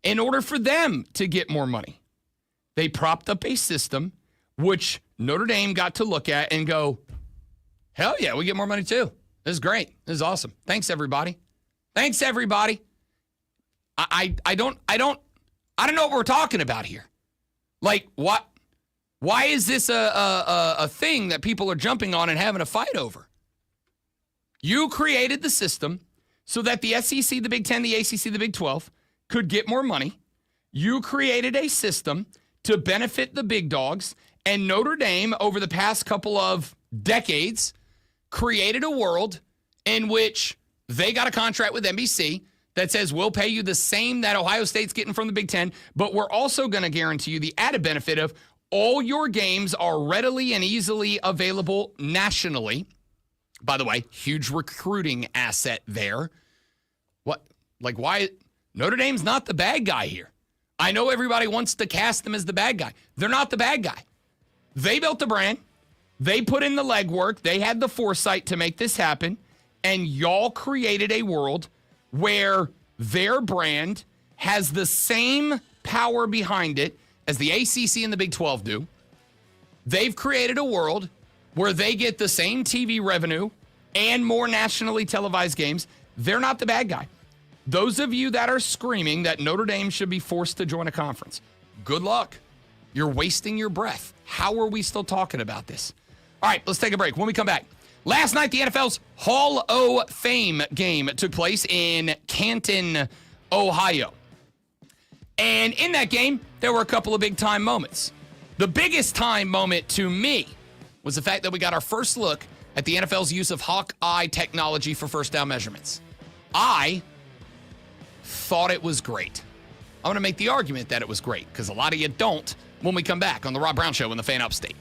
In order for them to get more money, they propped up a system which Notre Dame got to look at and go, hell yeah, we get more money too. This is great. This is awesome. Thanks, everybody. Thanks, everybody. I don't know what we're talking about here. Like, what? Why is this a thing that people are jumping on and having a fight over? You created the system so that the SEC, the Big Ten, the ACC, the Big 12 could get more money. You created a system to benefit the big dogs, and Notre Dame, over the past couple of decades, created a world in which they got a contract with NBC that says we'll pay you the same that Ohio State's getting from the Big Ten, but we're also going to guarantee you the added benefit of all your games are readily and easily available nationally. By the way, huge recruiting asset there. What? Like, why? Notre Dame's not the bad guy here. I know everybody wants to cast them as the bad guy. They're not the bad guy. They built the brand. They put in the legwork. They had the foresight to make this happen. And y'all created a world where their brand has the same power behind it as the ACC and the Big 12 do. They've created a world where they get the same TV revenue and more nationally televised games. They're not the bad guy. Those of you that are screaming that Notre Dame should be forced to join a conference, good luck. You're wasting your breath. How are we still talking about this? All right, let's take a break. When we come back, last night the NFL's Hall of Fame game took place in Canton, Ohio. And in that game, there were a couple of big-time moments. The biggest time moment to me was the fact that we got our first look at the NFL's use of Hawkeye technology for first down measurements. I thought it was great. I'm going to make the argument that it was great because a lot of you don't when we come back on The Rob Brown Show in the Fan Upstate.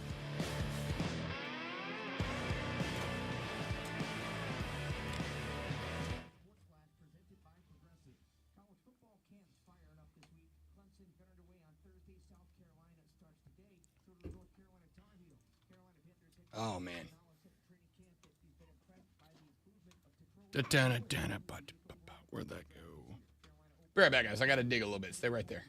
Oh, man. Where'd that go? Be right back, guys. I got to dig a little bit. Stay right there.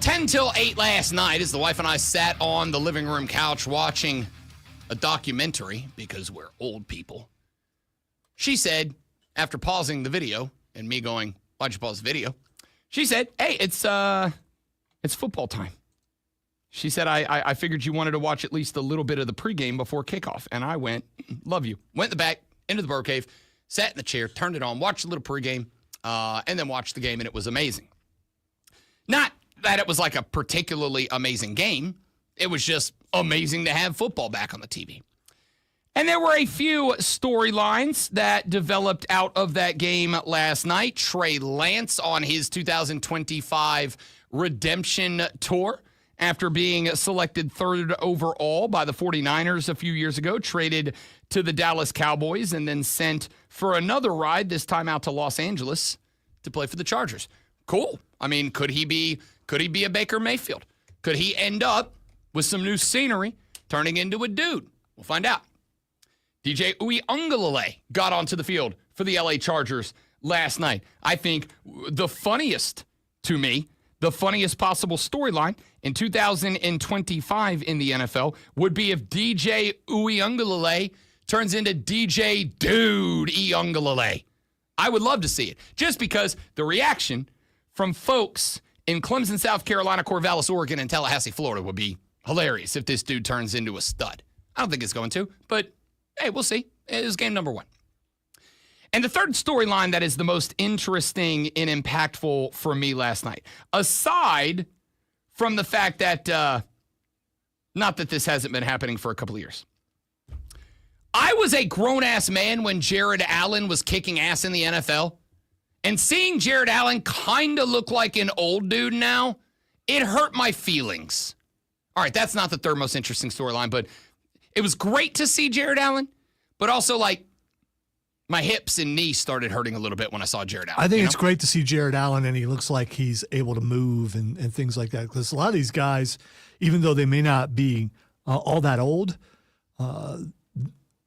10 till 8 last night, as the wife and I sat on the living room couch watching a documentary, because we're old people, she said, after pausing the video, and me going, why'd you pause the video? She said, hey, it's football time. She said, I figured you wanted to watch at least a little bit of the pregame before kickoff. And I went, love you. Went in the back, into the bird cave, sat in the chair, turned it on, watched a little pregame, and then watched the game, and it was amazing. Not that it was like a particularly amazing game. It was just amazing to have football back on the TV. And there were a few storylines that developed out of that game last night. Trey Lance on his 2025 redemption tour after being selected third overall by the 49ers a few years ago, traded to the Dallas Cowboys, and then sent for another ride, this time out to Los Angeles to play for the Chargers. Cool. I mean, could he be a Baker Mayfield? Could he end up with some new scenery turning into a dude? We'll find out. DJ Uiagalelei got onto the field for the LA Chargers last night. I think the funniest possible storyline in 2025 in the NFL would be if DJ Uiagalelei turns into DJ Dude Uiagalelei. I would love to see it, just because the reaction from folks in Clemson, South Carolina, Corvallis, Oregon, and Tallahassee, Florida would be hilarious if this dude turns into a stud. I don't think it's going to, but hey, we'll see. It was game number one. And the third storyline that is the most interesting and impactful for me last night, aside from the fact that, not that this hasn't been happening for a couple of years. I was a grown-ass man when Jared Allen was kicking ass in the NFL. And seeing Jared Allen kind of look like an old dude now, it hurt my feelings. All right, that's not the third most interesting storyline, but it was great to see Jared Allen, but also, like, my hips and knees started hurting a little bit when I saw Jared Allen. I think it's great to see Jared Allen, and he looks like he's able to move and things like that. Because a lot of these guys, even though they may not be all that old,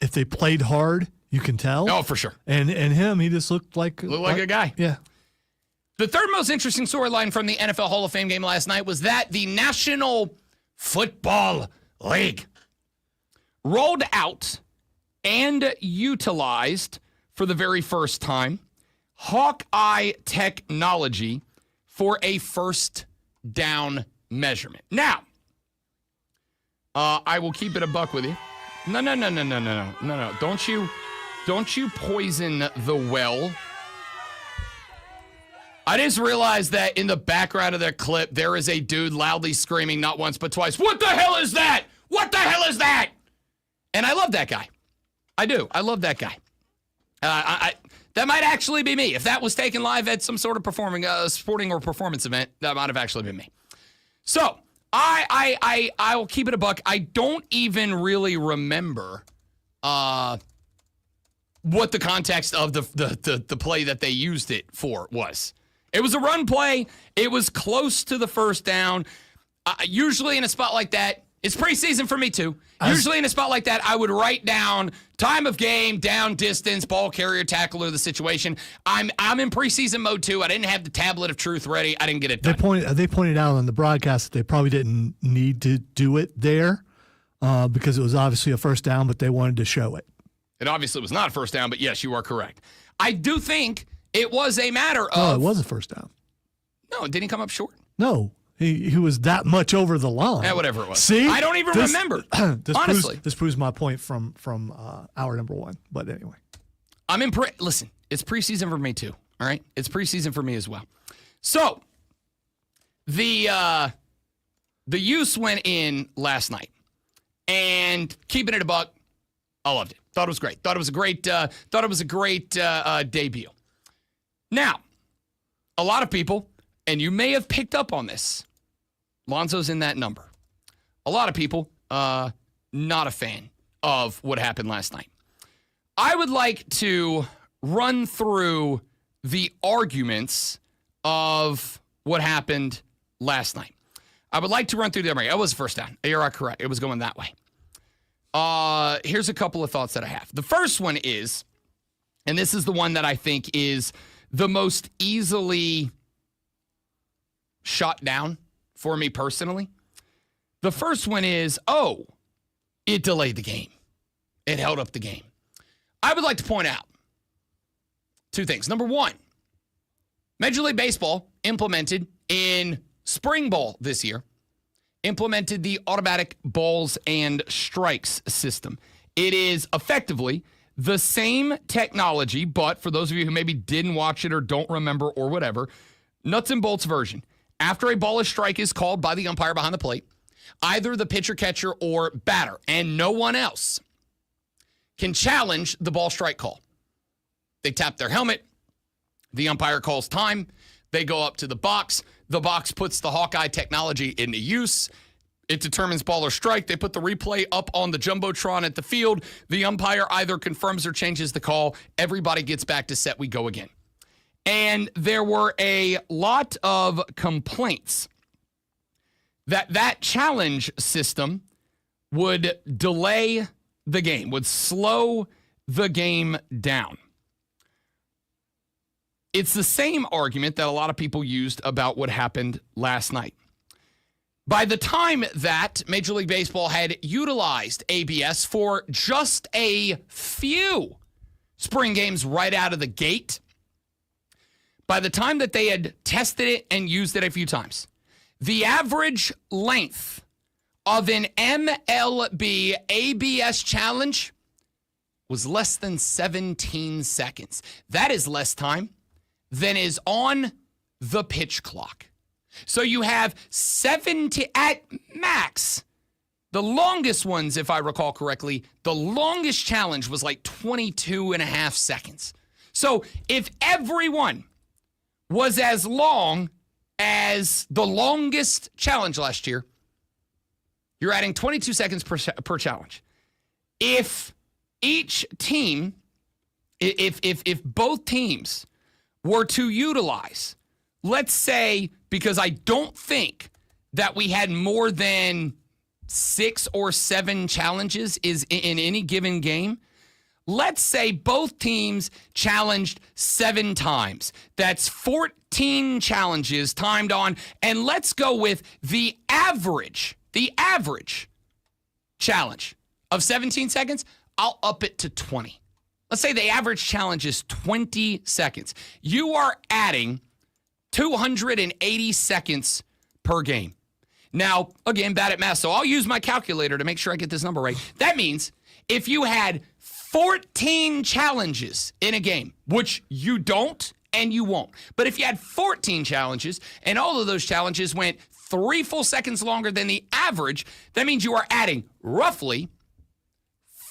if they played hard, you can tell. Oh, for sure. And him, he just looked like a guy. Yeah. The third most interesting storyline from the NFL Hall of Fame game last night was that the National Football League rolled out and utilized for the very first time Hawkeye technology for a first down measurement. Now, I will keep it a buck with you. No. Don't you poison the well. I just realized that in the background of that clip, there is a dude loudly screaming not once but twice, "What the hell is that? What the hell is that?" And I love that guy. I do. I love that guy. That might actually be me. If that was taken live at some sort of sporting or performance event, that might have actually been me. So I will keep it a buck. I don't even really remember what the context of the play that they used it for was. It was a run play. It was close to the first down. Usually in a spot like that, it's preseason for me too. Usually in a spot like that, I would write down time of game, down distance, ball carrier, tackler, the situation. I'm in preseason mode too. I didn't have the tablet of truth ready. I didn't get it done. They pointed out on the broadcast that they probably didn't need to do it there because it was obviously a first down, but they wanted to show it. It obviously was not a first down, but yes, you are correct. I do think it was a matter of... Oh, it was a first down. No, didn't he come up short? No. He was that much over the line. Yeah, whatever it was. See? I don't even remember, honestly. This proves my point from hour number one. But anyway. Listen, it's preseason for me too, all right? It's preseason for me as well. So, the use went in last night. And keeping it a buck, I loved it. Thought it was great. Thought it was a great debut. Now, a lot of people, and you may have picked up on this, Lonzo's in that number. A lot of people, not a fan of what happened last night. I would like to run through the arguments of what happened last night. I would like to run through them. It was first down. You're correct. It was going that way. Here's a couple of thoughts that I have. The first one is, and this is the one that I think is the most easily shot down for me personally. The first one is, it delayed the game. It held up the game. I would like to point out two things. Number one, Major League Baseball implemented in spring ball this year, implemented the automatic balls and strikes system. It is effectively the same technology, but for those of you who maybe didn't watch it or don't remember or whatever, nuts and bolts version. After a ball or strike is called by the umpire behind the plate, either the pitcher, catcher, or batter, and no one else can challenge the ball strike call. They tap their helmet. The umpire calls time. They go up to the box. The box puts the Hawkeye technology into use. It determines ball or strike. They put the replay up on the Jumbotron at the field. The umpire either confirms or changes the call. Everybody gets back to set. We go again. And there were a lot of complaints that challenge system would delay the game, would slow the game down. It's the same argument that a lot of people used about what happened last night. By the time that Major League Baseball had utilized ABS for just a few spring games right out of the gate, by the time that they had tested it and used it a few times, the average length of an MLB ABS challenge was less than 17 seconds. That is less time than is on the pitch clock. So you have 70 at max. The longest ones, if I recall correctly, the longest challenge was like 22 and a half seconds. So if everyone was as long as the longest challenge last year, you're adding 22 seconds per challenge. If each team, if both teams were to utilize, let's say, because I don't think that we had more than 6 or 7 challenges is in any given game. Let's say both teams challenged 7 times. That's 14 challenges timed on. And let's go with the average challenge of 17 seconds. I'll up it to 20. Let's say the average challenge is 20 seconds. You are adding 280 seconds per game. Now, again, bad at math, so I'll use my calculator to make sure I get this number right. That means if you had 14 challenges in a game, which you don't and you won't, but if you had 14 challenges and all of those challenges went 3 full seconds longer than the average, that means you are adding roughly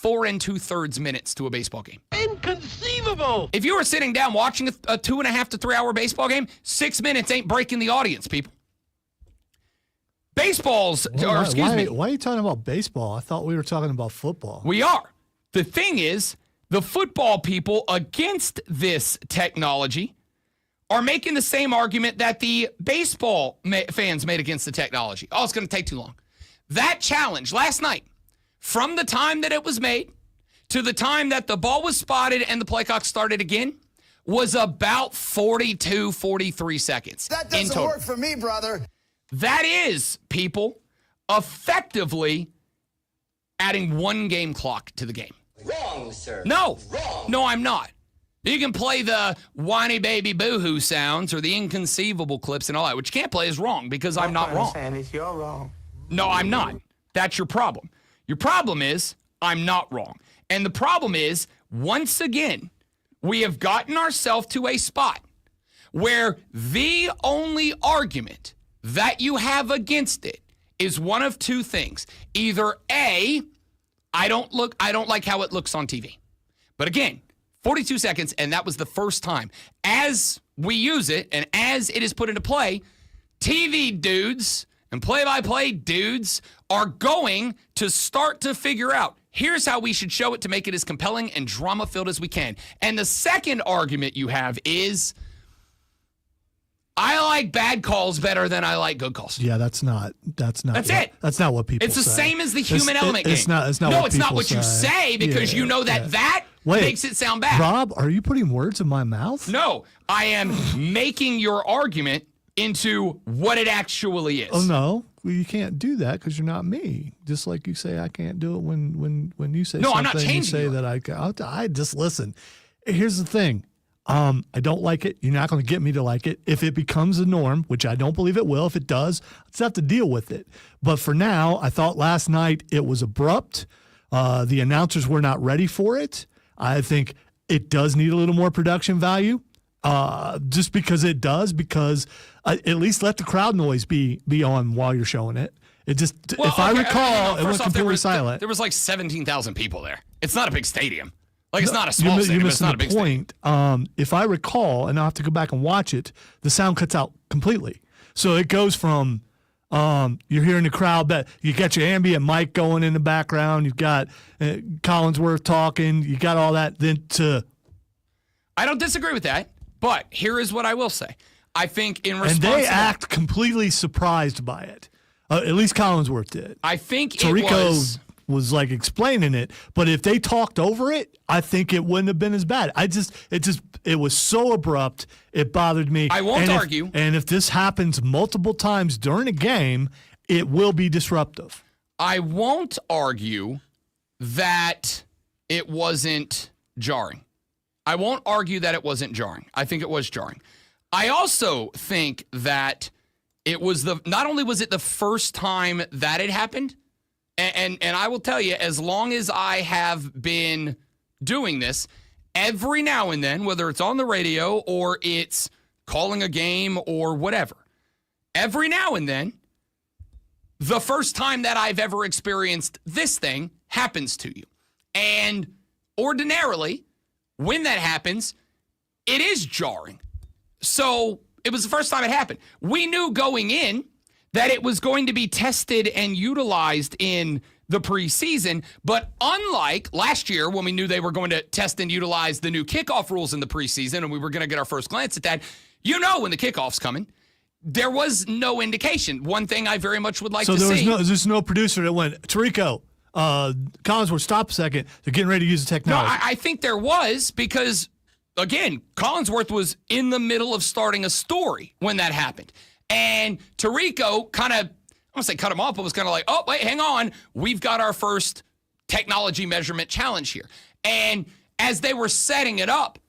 4 2/3 minutes to a baseball game. Inconceivable! If you were sitting down watching a 2.5 to 3 hour baseball game, 6 minutes ain't breaking the audience, people. Why are you talking about baseball? I thought we were talking about football. We are. The thing is, the football people against this technology are making the same argument that the baseball fans made against the technology. Oh, it's going to take too long. That challenge last night, from the time that it was made to the time that the ball was spotted and the play clock started again, was about 42, 43 seconds. That doesn't work for me, brother. That is, people, effectively adding 1 game clock to the game. Wrong, sir. No. Wrong. No, I'm not. You can play the whiny baby boohoo sounds or the inconceivable clips and all that. What you can't play is wrong because I'm not wrong. You're wrong. No, I'm not. That's your problem. Your problem is I'm not wrong. And the problem is, once again, we have gotten ourselves to a spot where the only argument that you have against it is one of two things. Either A, I don't like how it looks on TV. But again, 42 seconds, and that was the first time. As we use it and as it is put into play, TV dudes and play-by-play dudes are going to start to figure out, here's how we should show it to make it as compelling and drama-filled as we can. And the second argument you have is, I like bad calls better than I like good calls. Yeah, that's not it. That's not what people say. It's the same as the human element game. It's not no, what it's not people what you say because you know that makes it sound bad. Rob, are you putting words in my mouth? No, I am making your argument into what it actually is. Oh, no. Well, you can't do that because you're not me. Just like you say I can't do it when you say No, I'm something. not changing you say you. that I just listen. Here's the thing. I don't like it. You're not going to get me to like it. If it becomes a norm, which I don't believe it will, if it does, let's have to deal with it. But for now, I thought last night it was abrupt. The announcers were not ready for it. I think it does need a little more production value. Just because it does, because at least let the crowd noise be on while you're showing it. It just, if I recall, it went completely silent. There was like 17,000 people there. It's not a big stadium. Like, it's not a small stadium, but it's not a big stadium. If I recall, and I'll have to go back and watch it, the sound cuts out completely. So it goes from you're hearing the crowd, but you got your ambient mic going in the background, you've got Collinsworth talking, you got all that, then to... I don't disagree with that, but here is what I will say. I think in response and they to that, act completely surprised by it. At least Collinsworth did. I think Tirico was like explaining it, but if they talked over it, I think it wouldn't have been as bad. It was so abrupt, it bothered me. I won't argue. And if this happens multiple times during a game, it will be disruptive. I won't argue that it wasn't jarring. I won't argue that it wasn't jarring. I think it was jarring. I also think that it was not only was it the first time that it happened, and I will tell you, as long as I have been doing this, every now and then, whether it's on the radio or it's calling a game or whatever, every now and then, the first time that I've ever experienced this thing happens to you. And ordinarily, when that happens, it is jarring. So it was the first time it happened. We knew going in that it was going to be tested and utilized in the preseason, but unlike last year when we knew they were going to test and utilize the new kickoff rules in the preseason and we were going to get our first glance at that, you know when the kickoff's coming. There was no indication. One thing I very much would like to see. So there's no producer that went, Tirico, Collinsworth, stop a second. They're getting ready to use the technology. No, I think there was because, again, Collinsworth was in the middle of starting a story when that happened. And Tirico kind of, I don't want to say cut him off, but was kind of like, oh, wait, hang on. We've got our first technology measurement challenge here. And as they were setting it up,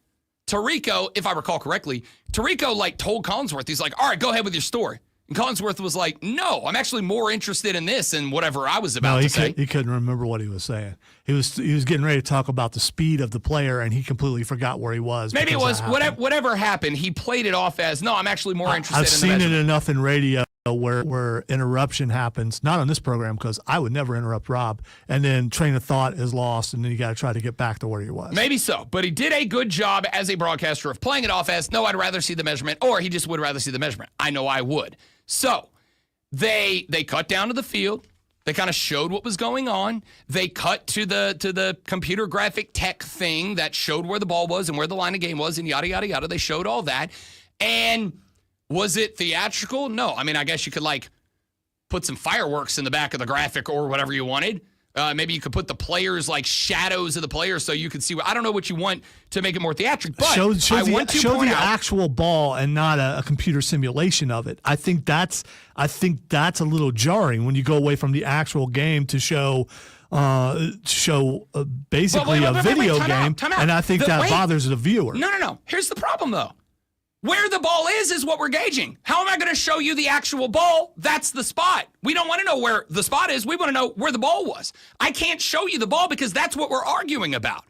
Tirico, if I recall correctly, Tirico like told Collinsworth, he's like, all right, go ahead with your story. And Collinsworth was like, no, I'm actually more interested in this than whatever I was about to say. He couldn't remember what he was saying. He was getting ready to talk about the speed of the player, and he completely forgot where he was. Maybe it was whatever happened. He played it off as, no, I'm actually more interested in the I've seen it enough in radio where interruption happens, not on this program because I would never interrupt Rob, and then train of thought is lost, and then you got to try to get back to where he was. Maybe so, but he did a good job as a broadcaster of playing it off as, no, I'd rather see the measurement, or he just would rather see the measurement. I know I would. So they cut down to the field. They kind of showed what was going on. They cut to the computer graphic tech thing that showed where the ball was and where the line of game was and yada, yada, yada. They showed all that. And was it theatrical? No. I mean, I guess you could like put some fireworks in the back of the graphic or whatever you wanted. Maybe you could put the players, like shadows of the players so you could see. I don't know what you want to make it more theatrical, but show the out, actual ball and not a computer simulation of it. I think that's a little jarring when you go away from the actual game to show basically a video game, and I think that bothers the viewer. No. Here's the problem, though. Where the ball is what we're gauging. How am I going to show you the actual ball? That's the spot. We don't want to know where the spot is. We want to know where the ball was. I can't show you the ball because that's what we're arguing about,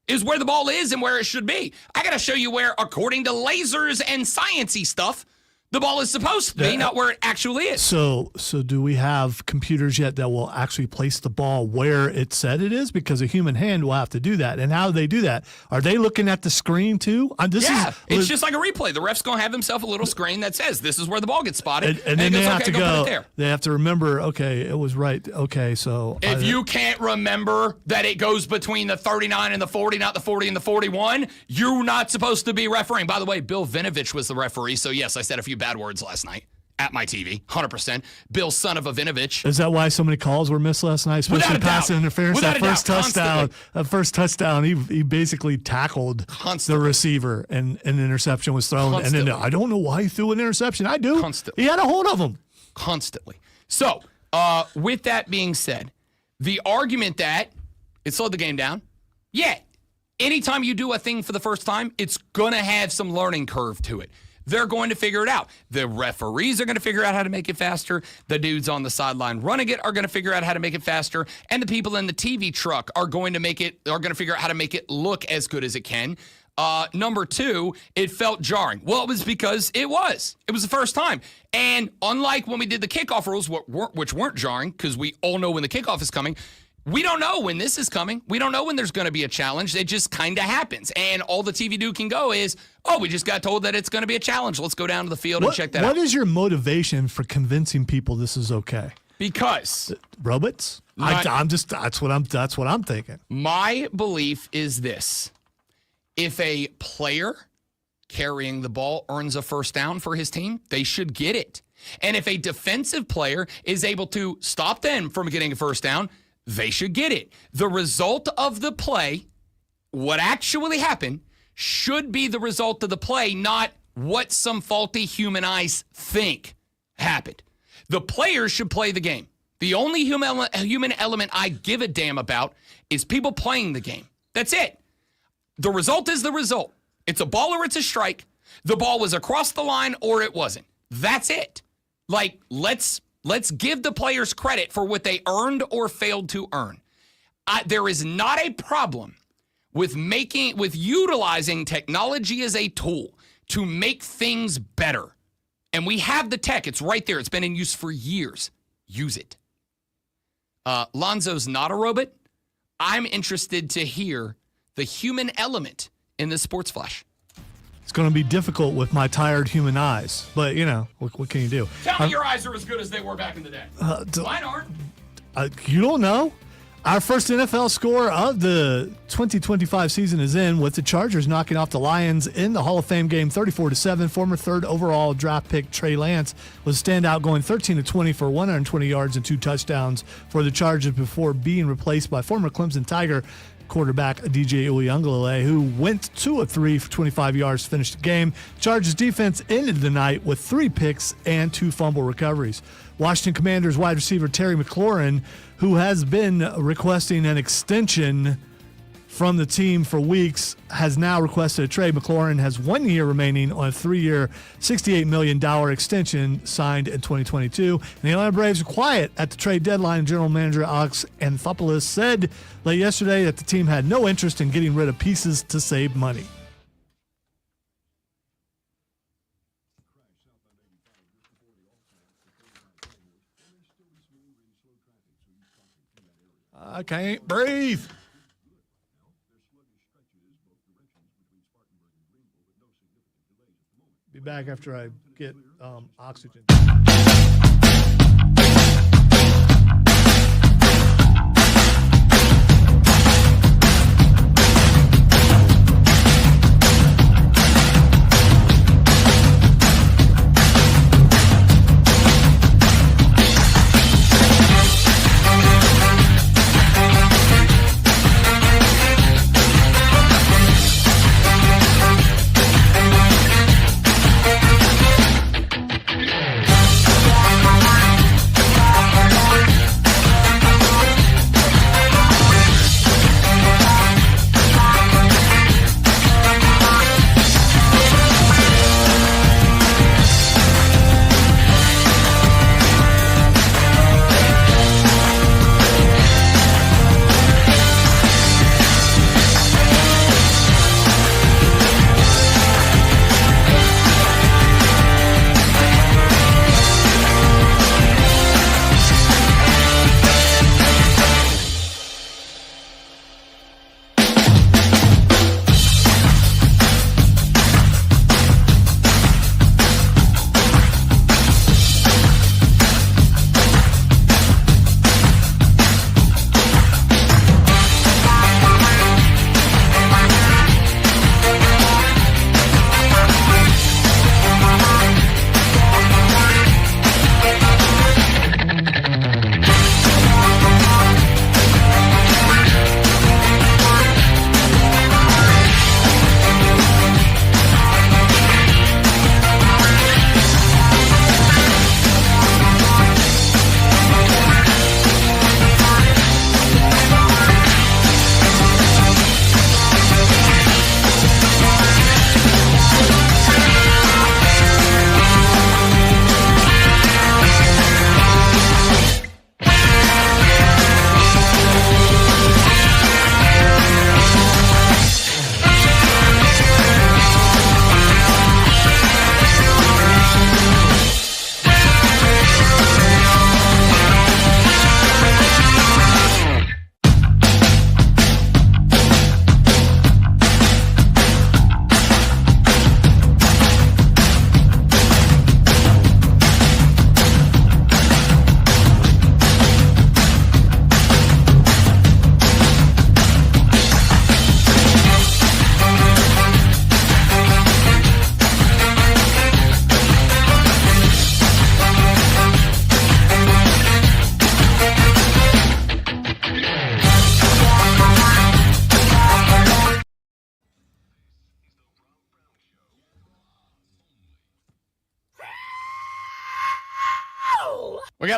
is where the ball is and where it should be. I got to show you where, according to lasers and sciencey stuff, the ball is supposed to be, not where it actually is. So do we have computers yet that will actually place the ball where it said it is? Because a human hand will have to do that. And how do they do that? Are they looking at the screen too? It's just like a replay. The ref's going to have himself a little screen that says this is where the ball gets spotted. And then they have to go. Put it there. They have to remember, okay, it was right. Okay, so. If you can't remember that it goes between the 39 and the 40, not the 40 and the 41, you're not supposed to be refereeing. By the way, Bill Vinovich was the referee. So, yes, I said a few bad words last night. at my TV, 100%. Bill, son of Avinovich. Is that why so many calls were missed last night? Without Especially a doubt. passing interference. Without That a first doubt, touchdown. That first touchdown, he basically tackled Constantly. the receiver, and an interception was thrown. Constantly. And then I don't know why he threw an interception. I do. Constantly. He had a hold of him. Constantly. So, with that being said, the argument that it slowed the game down, yeah, anytime you do a thing for the first time, it's going to have some learning curve to it. They're going to figure it out. The referees are going to figure out how to make it faster. The dudes on the sideline running it are going to figure out how to make it faster. And the people in the TV truck are going to figure out how to make it look as good as it can. Number two, it felt jarring. Well, it was because it was the first time. And unlike when we did the kickoff rules, which weren't jarring because we all know when the kickoff is coming, we don't know when this is coming. We don't know when there's going to be a challenge. It just kind of happens. And all the TV dude can go is, oh, we just got told that it's going to be a challenge. Let's go down to the field and check that out. What is your motivation for convincing people this is okay? Because Robots? That's what I'm thinking. my belief is this. If a player carrying the ball earns a first down for his team, they should get it. And if a defensive player is able to stop them from getting a first down, they should get it. The result of the play, what actually happened, should be the result of the play, not what some faulty human eyes think happened. The players should play the game. The only human element I give a damn about is people playing the game. That's it. The result is the result. It's a ball or it's a strike. The ball was across the line or it wasn't. That's it. Like, let's give the players credit for what they earned or failed to earn. There is not a problem with utilizing technology as a tool to make things better. And we have the tech. It's right there. It's been in use for years. Use it. Lonzo's not a robot. I'm interested to hear the human element in this sports flash. It's going to be difficult with my tired human eyes, but what can you do? Tell me your eyes are as good as they were back in the day. Mine aren't. You don't know. Our first NFL score of the 2025 season is in, with the Chargers knocking off the Lions in the Hall of Fame game 34-7. Former third overall draft pick Trey Lance was a standout, going 13-20 for 120 yards and 2 touchdowns for the Chargers before being replaced by former Clemson Tiger quarterback DJ Uiagalelei, who went 2 of 3 for 25 yards to finish the game. Chargers defense ended the night with 3 picks and 2 fumble recoveries. Washington Commanders wide receiver Terry McLaurin, who has been requesting an extension from the team for weeks, has now requested a trade. McLaurin has 1 year remaining on a 3-year, $68 million extension signed in 2022. And the Atlanta Braves were quiet at the trade deadline. General manager Alex Anthopoulos said late yesterday that the team had no interest in getting rid of pieces to save money. I can't breathe. Be back after I get oxygen. We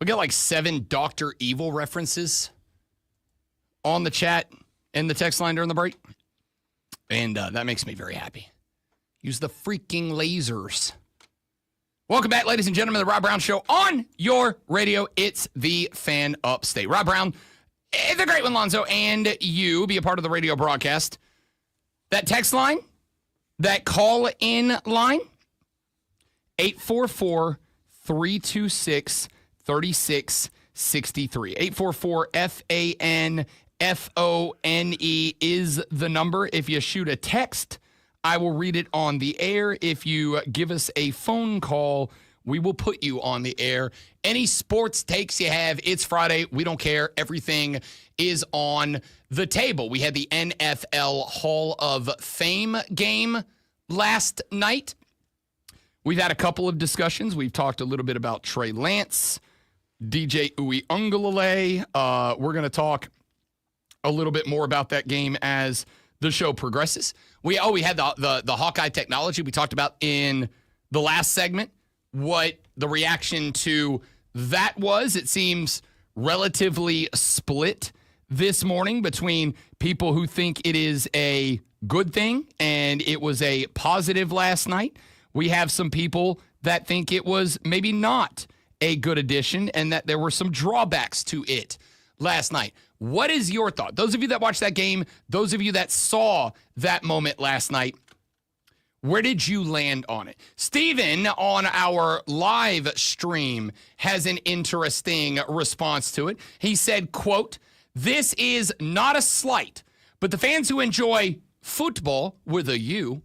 got like 7 Dr. Evil references on the chat and the text line during the break. And that makes me very happy. Use the freaking lasers. Welcome back, ladies and gentlemen, to the Rob Brown Show on your radio. It's the Fan Upstate. Rob Brown, the great one, Lonzo, and you be a part of the radio broadcast. That text line, that call-in line, 844-326-3663. 844-FANFONE is the number. If you shoot a text, I will read it on the air. If you give us a phone call, we will put you on the air. Any sports takes you have, it's Friday. We don't care. Everything is on the table. We had the NFL Hall of Fame game last night. We've had a couple of discussions. We've talked a little bit about Trey Lance, DJ Uiagalelei. We're going to talk a little bit more about that game as the show progresses. We had the Hawkeye technology we talked about in the last segment, what the reaction to that was. It seems relatively split this morning between people who think it is a good thing and it was a positive last night. We have some people that think it was maybe not a good addition and that there were some drawbacks to it last night. What is your thought? Those of you that watched that game, those of you that saw that moment last night, where did you land on it? Steven on our live stream has an interesting response to it. He said, quote, "This is not a slight, but the fans who enjoy football with a U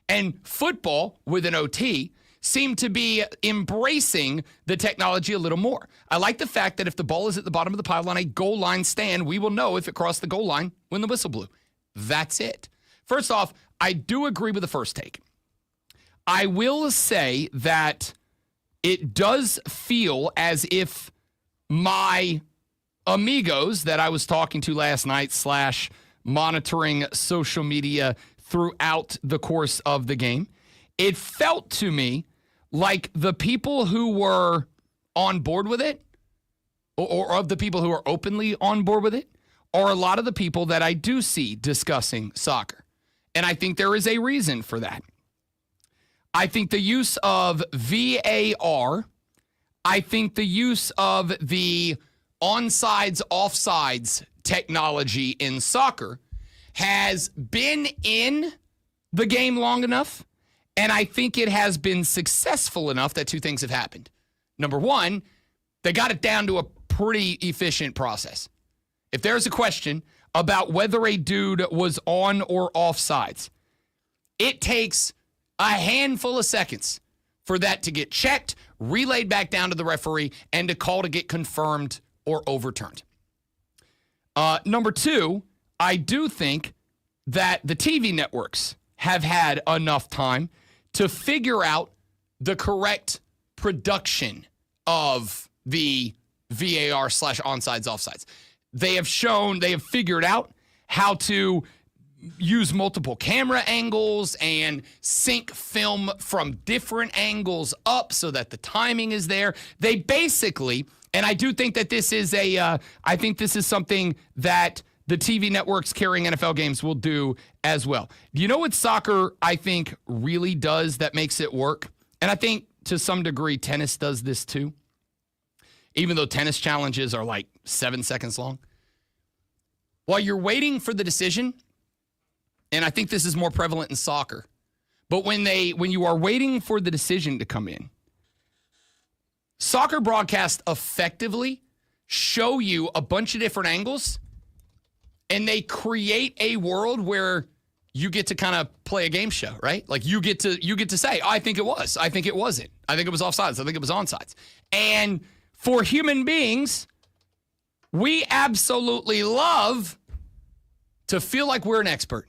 and football with an OT seem to be embracing the technology a little more. I like the fact that if the ball is at the bottom of the pile on a goal line stand, we will know if it crossed the goal line when the whistle blew." That's it. First off, I do agree with the first take. I will say that it does feel as if my amigos that I was talking to last night / monitoring social media throughout the course of the game, it felt to me like the people who were on board with it, or of the people who are openly on board with it, are a lot of the people that I do see discussing soccer. And I think there is a reason for that. I think the use of VAR, I think the use of the onsides, offsides technology in soccer has been in the game long enough, and I think it has been successful enough that two things have happened. Number one, they got it down to a pretty efficient process. If there's a question about whether a dude was on or offsides, it takes a handful of seconds for that to get checked, relayed back down to the referee, and to call to get confirmed or overturned. Number two, I do think that the TV networks have had enough time to figure out the correct production of the VAR / onsides, offsides. They have figured out how to use multiple camera angles and sync film from different angles up so that the timing is there. They basically, and I do think that this is I think this is something that the TV networks carrying NFL games will do as well. Do you know what soccer, I think, really does that makes it work? And I think to some degree tennis does this too, even though tennis challenges are like 7 seconds long. While you're waiting for the decision, and I think this is more prevalent in soccer, but when you are waiting for the decision to come in, soccer broadcasts effectively show you a bunch of different angles, and they create a world where you get to kind of play a game show, right? Like you get to say, I think it was. I think it wasn't. I think it was offsides. I think it was onsides. And for human beings, we absolutely love to feel like we're an expert.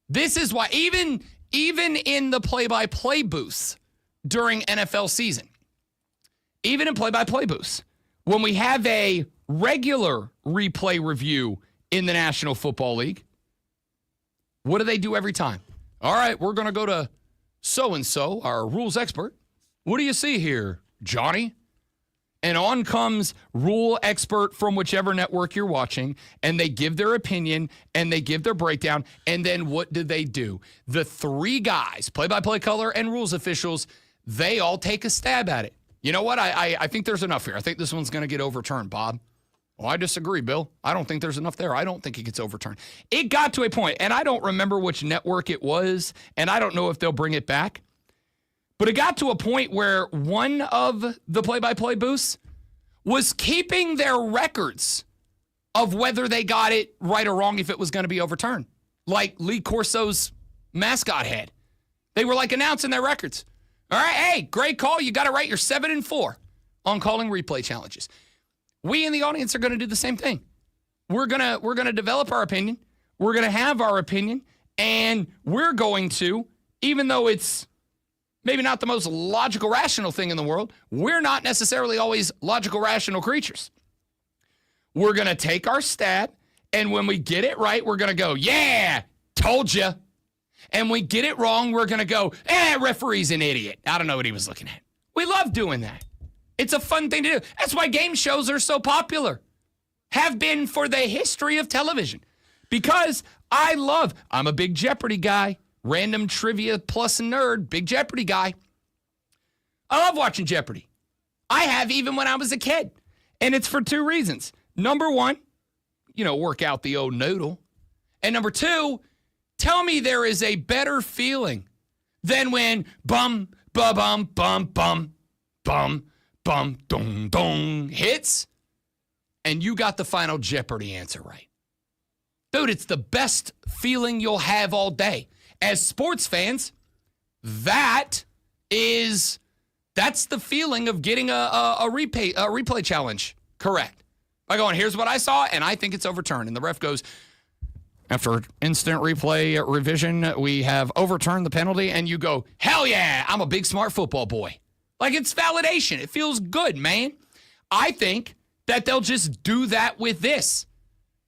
This is why even in the play-by-play booths during NFL season, even in play-by-play booths, when we have a regular replay review in the National Football League, what do they do every time? All right, we're going to go to so-and-so, our rules expert. What do you see here, Johnny. And on comes rule expert from whichever network you're watching, and they give their opinion, and they give their breakdown, and then what do? The three guys, play-by-play color and rules officials, they all take a stab at it. You know what? I think there's enough here. I think this one's going to get overturned, Bob. Well, I disagree, Bill. I don't think there's enough there. I don't think it gets overturned. It got to a point, and I don't remember which network it was, and I don't know if they'll bring it back. But it got to a point where one of the play-by-play booths was keeping their records of whether they got it right or wrong if it was going to be overturned. Like Lee Corso's mascot had. They were like announcing their records. All right, hey, great call. You got it right. You're 7-4 on calling replay challenges. We in the audience are going to do the same thing. We're gonna develop our opinion. We're going to have our opinion, and we're going to, even though it's maybe not the most logical, rational thing in the world, we're not necessarily always logical, rational creatures. We're going to take our stat, and when we get it right, we're going to go, yeah, told you. And we get it wrong, we're going to go, referee's an idiot. I don't know what he was looking at. We love doing that. It's a fun thing to do. That's why game shows are so popular. Have been for the history of television. Because I'm a big Jeopardy guy. Random trivia plus nerd, big Jeopardy guy. I love watching Jeopardy. I have even when I was a kid. And it's for two reasons. Number one, work out the old noodle. And number two, tell me there is a better feeling than when bum, ba-bum, bum, bum, bum, bum, dong, dong hits, and you got the final Jeopardy answer right. Dude, it's the best feeling you'll have all day. As sports fans, that's the feeling of getting a replay challenge correct. By going, here's what I saw, and I think it's overturned. And the ref goes, after instant replay revision, we have overturned the penalty. And you go, hell yeah, I'm a big smart football boy. Like, it's validation. It feels good, man. I think that they'll just do that with this.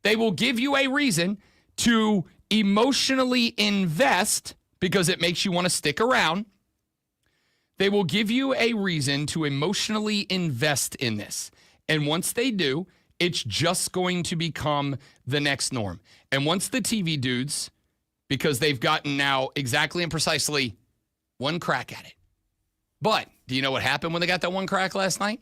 They will give you a reason to emotionally invest because it makes you want to stick around. They will give you a reason to emotionally invest in this. And once they do, it's just going to become the next norm. And once the TV dudes, because they've gotten now exactly and precisely one crack at it. But do you know what happened when they got that one crack last night?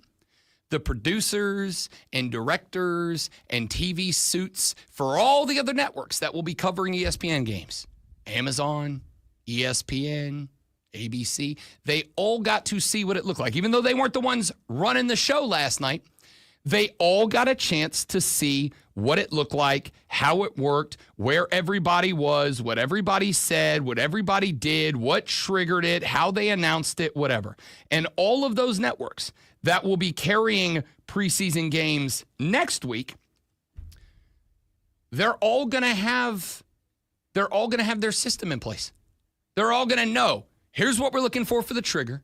The producers and directors and TV suits for all the other networks that will be covering ESPN games, Amazon, ESPN, ABC, they all got to see what it looked like. Even though they weren't the ones running the show last night, they all got a chance to see what it looked like, how it worked, where everybody was, what everybody said, what everybody did, what triggered it, how they announced it, whatever. And all of those networks that will be carrying preseason games next week, they're all going to have their system in place. They're all going to know, here's what we're looking for the trigger.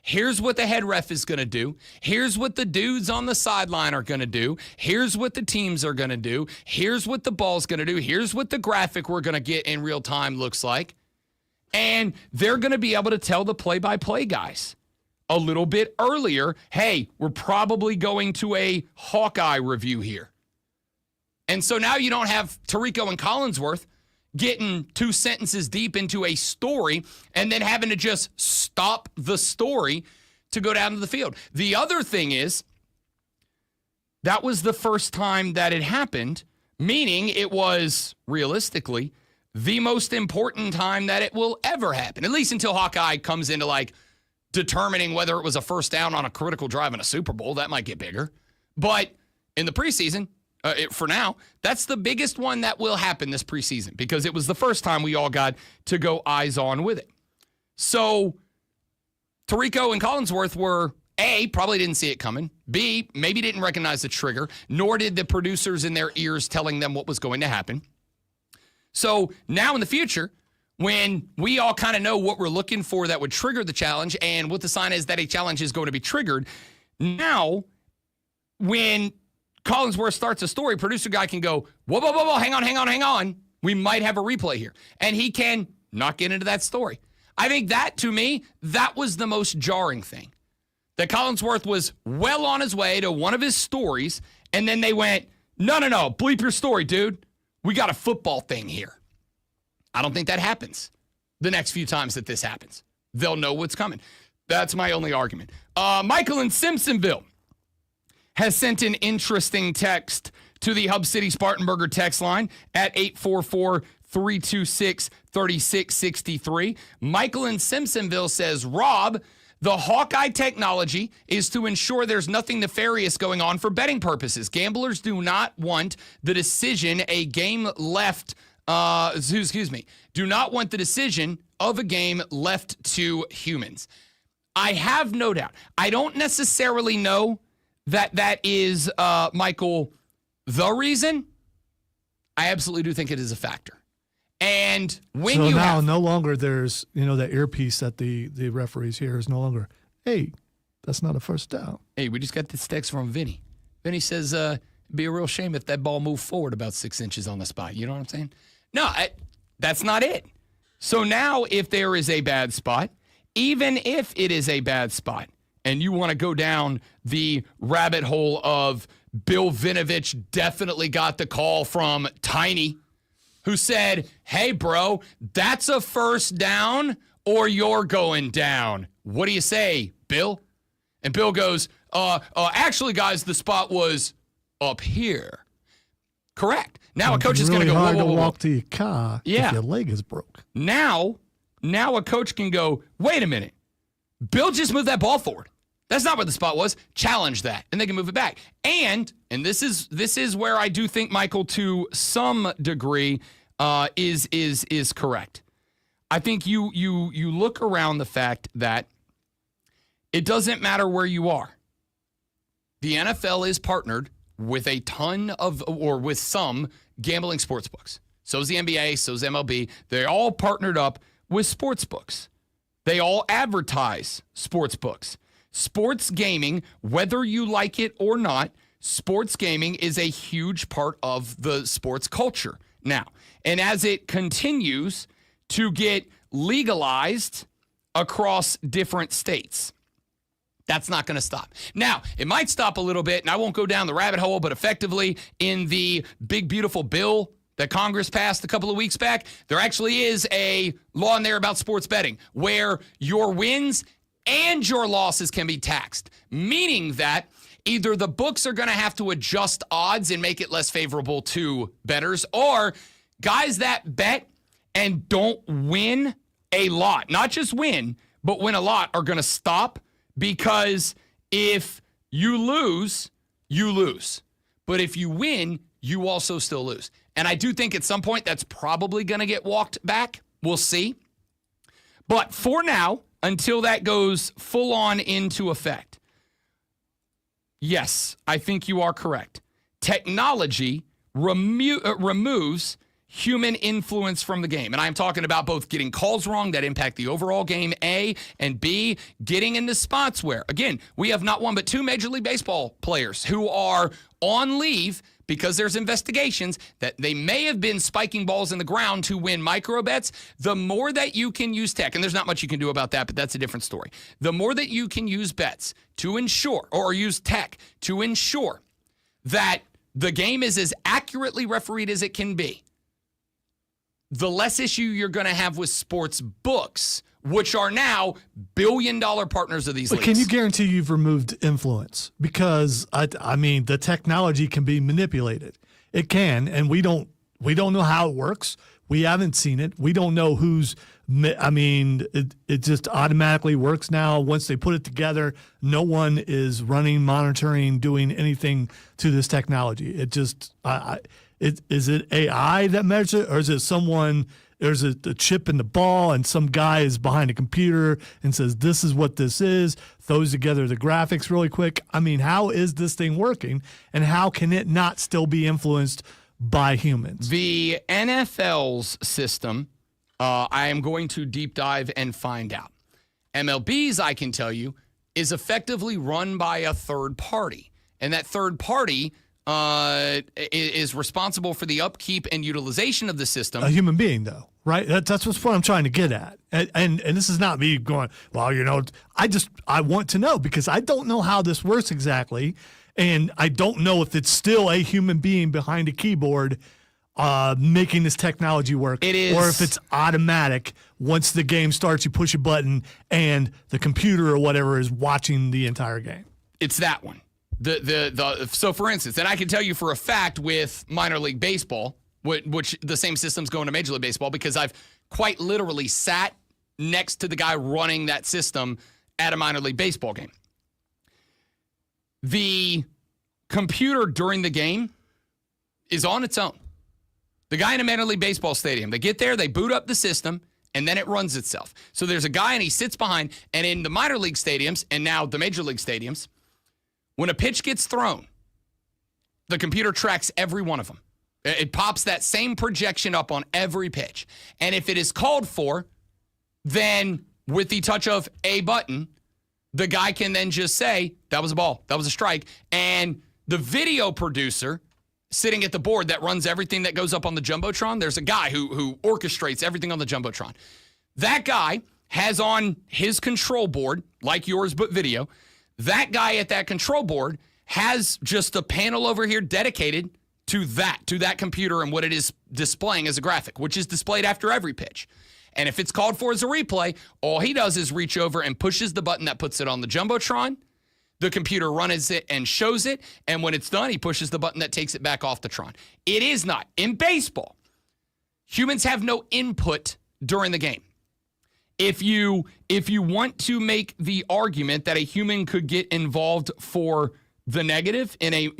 Here's what the head ref is going to do. Here's what the dudes on the sideline are going to do. Here's what the teams are going to do. Here's what the ball's going to do. Here's what the graphic we're going to get in real time looks like. And they're going to be able to tell the play-by-play guys a little bit earlier, hey, we're probably going to a Hawkeye review here. And so now you don't have Tirico and Collinsworth getting 2 sentences deep into a story and then having to just stop the story to go down to the field. The other thing is, that was the first time that it happened, meaning it was, realistically, the most important time that it will ever happen, at least until Hawkeye comes into, like, determining whether it was a first down on a critical drive in a Super Bowl. That might get bigger. But in the preseason, for now, that's the biggest one that will happen this preseason because it was the first time we all got to go eyes on with it. So Tirico and Collinsworth were, A, probably didn't see it coming. B, maybe didn't recognize the trigger, nor did the producers in their ears telling them what was going to happen. So now in the future, when we all kind of know what we're looking for that would trigger the challenge and what the sign is that a challenge is going to be triggered, now when Collinsworth starts a story, producer guy can go, whoa, hang on. We might have a replay here. And he can not get into that story. I think that, to me, that was the most jarring thing. that Collinsworth was well on his way to one of his stories, and then they went, no, bleep your story, dude. We got a football thing here. I don't think that happens the next few times that this happens. They'll know what's coming. That's my only argument. Michael in Simpsonville has sent an interesting text to the Hub City Spartanburger text line at 844-326-3663. Michael in Simpsonville says, Rob, the Hawkeye technology is to ensure there's nothing nefarious going on for betting purposes. Gamblers do not want the decision a game left, do not want the decision of a game left to humans. I have no doubt. I don't necessarily know that is, Michael, the reason. I absolutely do think it is a factor. And when so you now have, no longer there's, that earpiece that the referees hear is no longer, hey, that's not a first down. Hey, we just got this text from Vinny. Vinny says, it'd be a real shame if that ball moved forward about 6 inches on the spot. You know what I'm saying? No, that's not it. So now if there is a bad spot, even if it is a bad spot, and you want to go down the rabbit hole of Bill Vinovich definitely got the call from Tiny, who said, hey, bro, that's a first down or you're going down. What do you say, Bill? And Bill goes, actually, guys, the spot was up here. Correct. Now a coach is going to go, hard whoa, whoa, to whoa. walk to your car if your leg is broke. Now a coach can go, wait a minute. Bill just moved that ball forward. That's not where the spot was. Challenge that, and they can move it back. And this is where I do think Michael, to some degree, is correct. I think you look around the fact that it doesn't matter where you are. The NFL is partnered with a ton of, or with some gambling sports books. So is the NBA, so is MLB. They're all partnered up with sports books. They all advertise sports books. Sports gaming, whether you like it or not, sports gaming is a huge part of the sports culture now. And as it continues to get legalized across different states, that's not going to stop. Now, it might stop a little bit, and I won't go down the rabbit hole, but effectively in the big, beautiful bill that Congress passed a couple of weeks back, there actually is a law in there about sports betting where your wins and your losses can be taxed, meaning that either the books are going to have to adjust odds and make it less favorable to bettors, or guys that bet and don't win a lot, not just win, but win a lot, are going to stop, because if you lose, you lose. But if you win, you also still lose. And I do think at some point that's probably going to get walked back. We'll see. But for now, until that goes full on into effect, yes, I think you are correct. Technology removes human influence from the game. And I'm talking about both getting calls wrong that impact the overall game, A, and B, getting into spots where, again, we have not one but two Major League Baseball players who are on leave because there's investigations that they may have been spiking balls in the ground to win micro bets. The more that you can use tech, and there's not much you can do about that, but that's a different story. The more that you can use bets to ensure, or use tech to ensure that the game is as accurately refereed as it can be, the less issue you're going to have with sports books, which are now billion-dollar partners of these leagues. Can you guarantee you've removed influence? Because I mean, the technology can be manipulated. It can, and we don't know how it works. We haven't seen it. We don't know who's. I mean, it just automatically works now. Once they put it together, no one is running, monitoring, doing anything to this technology. It just. Is it AI that measures it, or is it someone? There's a chip in the ball, and some guy is behind a computer and says, this is what this is, throws together the graphics really quick. I mean, how is this thing working, and how can it not still be influenced by humans? The NFL's system, I am going to deep dive and find out. MLB's, I can tell you, is effectively run by a third party, and that third party is responsible for the upkeep and utilization of the system. A human being, though, right? That's what I'm trying to get at. And this is not me going, well, I want to know because I don't know how this works exactly. And I don't know if it's still a human being behind a keyboard making this technology work. It is. Or if it's automatic. Once the game starts, you push a button and the computer or whatever is watching the entire game. It's that one. So, for instance, and I can tell you for a fact with minor league baseball, which the same system's going to Major League Baseball because I've quite literally sat next to the guy running that system at a minor league baseball game. The computer during the game is on its own. The guy in a minor league baseball stadium, they get there, they boot up the system, and then it runs itself. So there's a guy and he sits behind, and in the minor league stadiums and now the major league stadiums, when a pitch gets thrown, the computer tracks every one of them. It pops that same projection up on every pitch. And if it is called for, then with the touch of a button, the guy can then just say, that was a ball, that was a strike. And the video producer sitting at the board that runs everything that goes up on the Jumbotron, there's a guy who orchestrates everything on the Jumbotron. That guy has on his control board, like yours but video, that guy at that control board has just a panel over here dedicated to that computer and what it is displaying as a graphic, which is displayed after every pitch. And if it's called for as a replay, all he does is reach over and pushes the button that puts it on the Jumbotron. The computer runs it and shows it. And when it's done, he pushes the button that takes it back off the Tron. It is not. In baseball, humans have no input during the game. If you want to make the argument that a human could get involved for the negative in a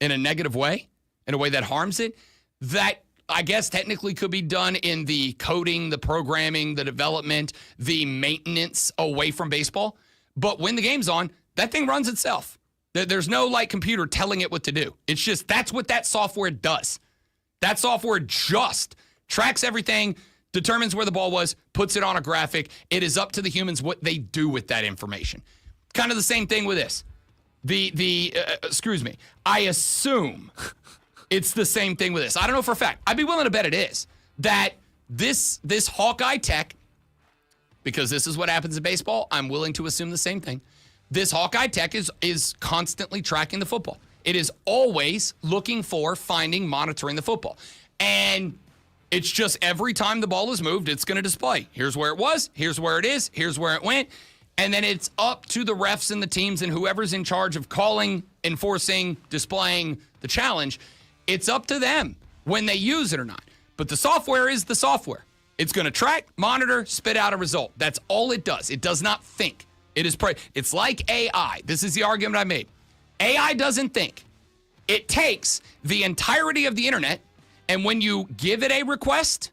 negative way, in a way that harms it, that I guess technically could be done in the coding, the programming, the development, the maintenance away from baseball. But when the game's on, that thing runs itself. There's no computer telling it what to do. It's just that's what that software does. That software just tracks everything, determines where the ball was, puts it on a graphic. It is up to the humans what they do with that information. Kind of the same thing with this. Excuse me. I assume it's the same thing with this. I don't know for a fact. I'd be willing to bet it is. That this Hawkeye tech, because this is what happens in baseball, I'm willing to assume the same thing. This Hawkeye tech is constantly tracking the football. It is always looking for, finding, monitoring the football. And it's just every time the ball is moved, it's going to display. Here's where it was. Here's where it is. Here's where it went. And then it's up to the refs and the teams and whoever's in charge of calling, enforcing, displaying the challenge. It's up to them when they use it or not. But the software is the software. It's going to track, monitor, spit out a result. That's all it does. It does not think. It's like AI. This is the argument I made. AI doesn't think. It takes the entirety of the internet, and when you give it a request,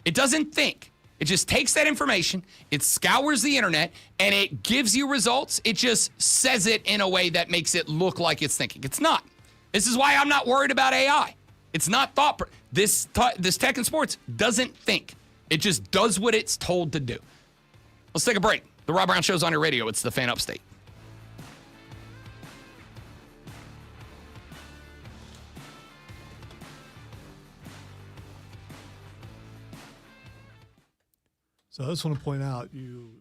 it doesn't think. It just takes that information, it scours the internet, and it gives you results. It just says it in a way that makes it look like it's thinking. It's not. This is why I'm not worried about AI. It's not thought. This tech in sports doesn't think. It just does what it's told to do. Let's take a break. The Rob Brown Show's on your radio. It's the Fan Upstate. So I just want to point out, you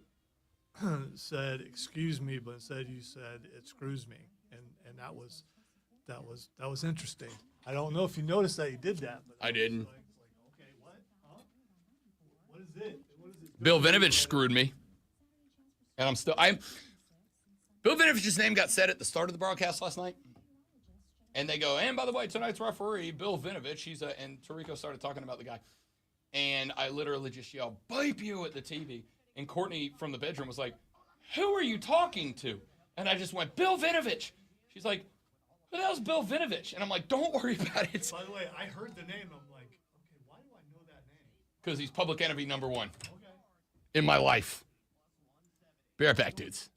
said, excuse me, but instead you said, it screws me. And that was interesting. I don't know if you noticed that you did that. But I didn't. Okay, what? Huh? What is it? Bill Vinovich screwed me. And Bill Vinovich's name got said at the start of the broadcast last night. And they go, and by the way, tonight's referee, Bill Vinovich, and Tarico started talking about the guy. And I literally just yelled, "Bipe you" at the TV. And Courtney from the bedroom was like, "Who are you talking to?" And I just went, "Bill Vinovich." She's like, "Who the hell's Bill Vinovich?" And I'm like, "Don't worry about it." By the way, I heard the name. I'm like, okay, why do I know that name? Because he's public enemy number one Okay. in my life. Be right back, dudes.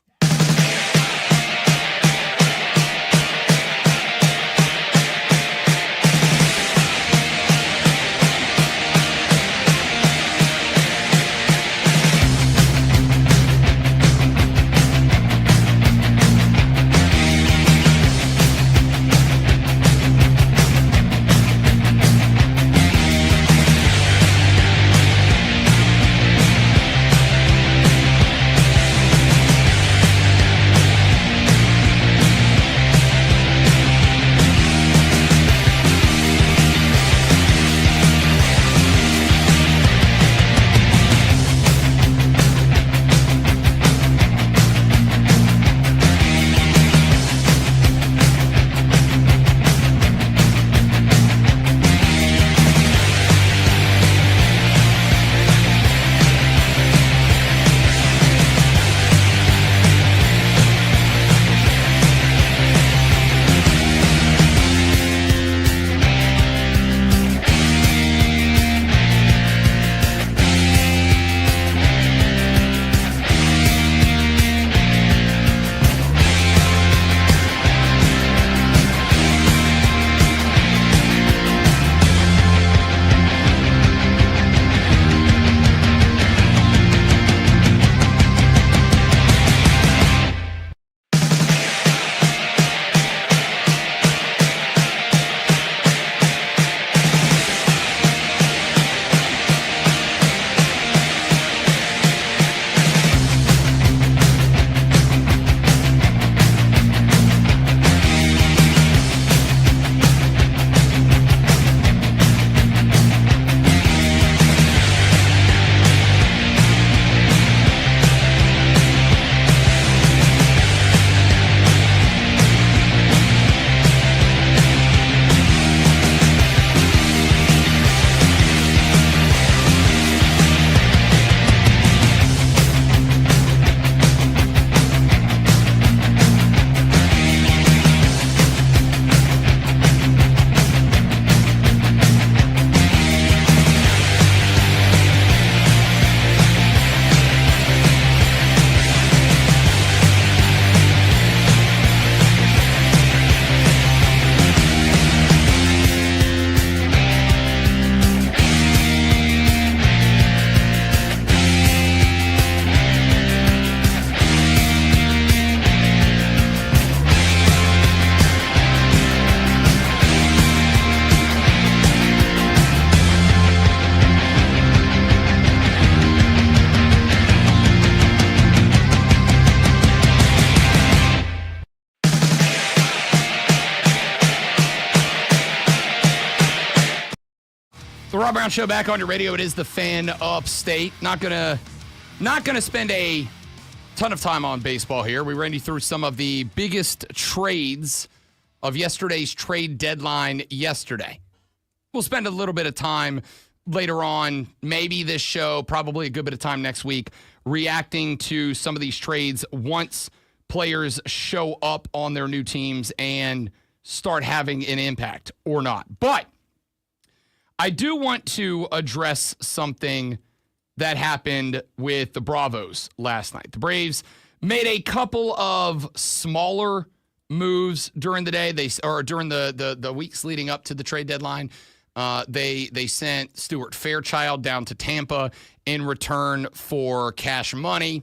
Rob Brown Show back on your radio. It is the Fan Upstate. Not gonna spend a ton of time on baseball here. We ran you through some of the biggest trades of yesterday's trade deadline yesterday. We'll spend a little bit of time later on, maybe this show, probably a good bit of time next week, reacting to some of these trades once players show up on their new teams and start having an impact or not. But I do want to address something that happened with the Bravos last night. The Braves made a couple of smaller moves during the day. During the weeks leading up to the trade deadline. They sent Stuart Fairchild down to Tampa in return for cash money.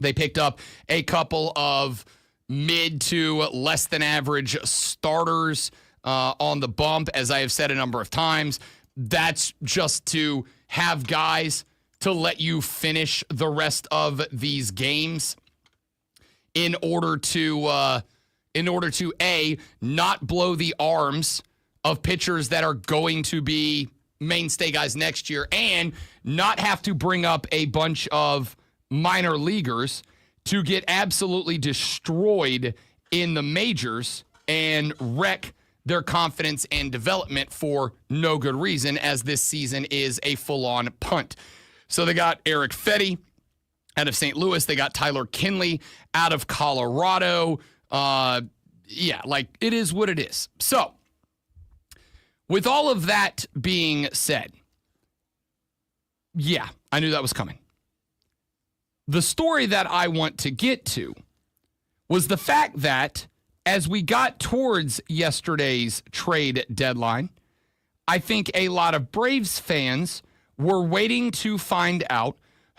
They picked up a couple of mid to less than average starters on the bump, as I have said a number of times. That's just to have guys to let you finish the rest of these games in order to A, not blow the arms of pitchers that are going to be mainstay guys next year, and not have to bring up a bunch of minor leaguers to get absolutely destroyed in the majors and wreck their confidence and development for no good reason, as this season is a full-on punt. So they got Eric Fetty out of St. Louis. They got Tyler Kinley out of Colorado. It is what it is. So with all of that being said, yeah, I knew that was coming. The story that I want to get to was the fact that as we got towards yesterday's trade deadline, I think a lot of Braves fans were waiting to find out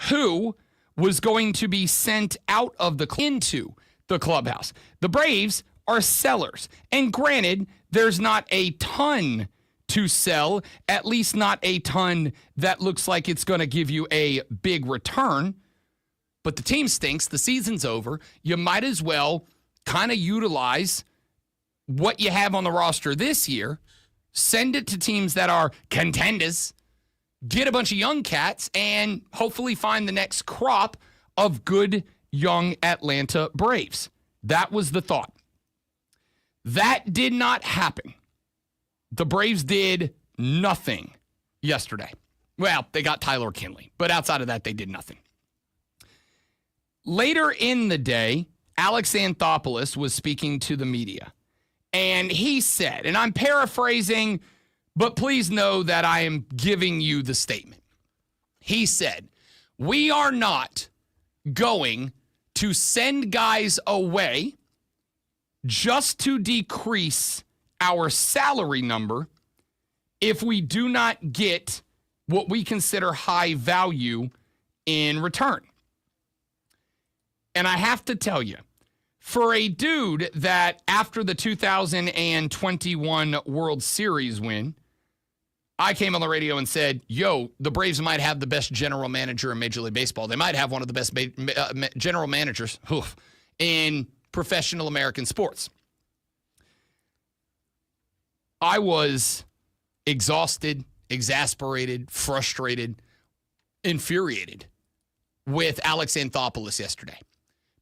who was going to be sent out of into the clubhouse. The Braves are sellers. And granted, there's not a ton to sell, at least not a ton that looks like it's going to give you a big return. But the team stinks. The season's over. You might as well kind of utilize what you have on the roster this year, send it to teams that are contenders, get a bunch of young cats, and hopefully find the next crop of good young Atlanta Braves. That was the thought. That did not happen. The Braves did nothing yesterday. Well, they got Tyler Kinley, but outside of that, they did nothing. Later in the day, Alex Anthopoulos was speaking to the media, and he said, and I'm paraphrasing, but please know that I am giving you the statement. He said, "We are not going to send guys away just to decrease our salary number if we do not get what we consider high value in return." And I have to tell you, for a dude that after the 2021 World Series win, I came on the radio and said, yo, the Braves might have the best general manager in Major League Baseball. They might have one of the best general managers in professional American sports. I was exhausted, exasperated, frustrated, infuriated with Alex Anthopoulos yesterday,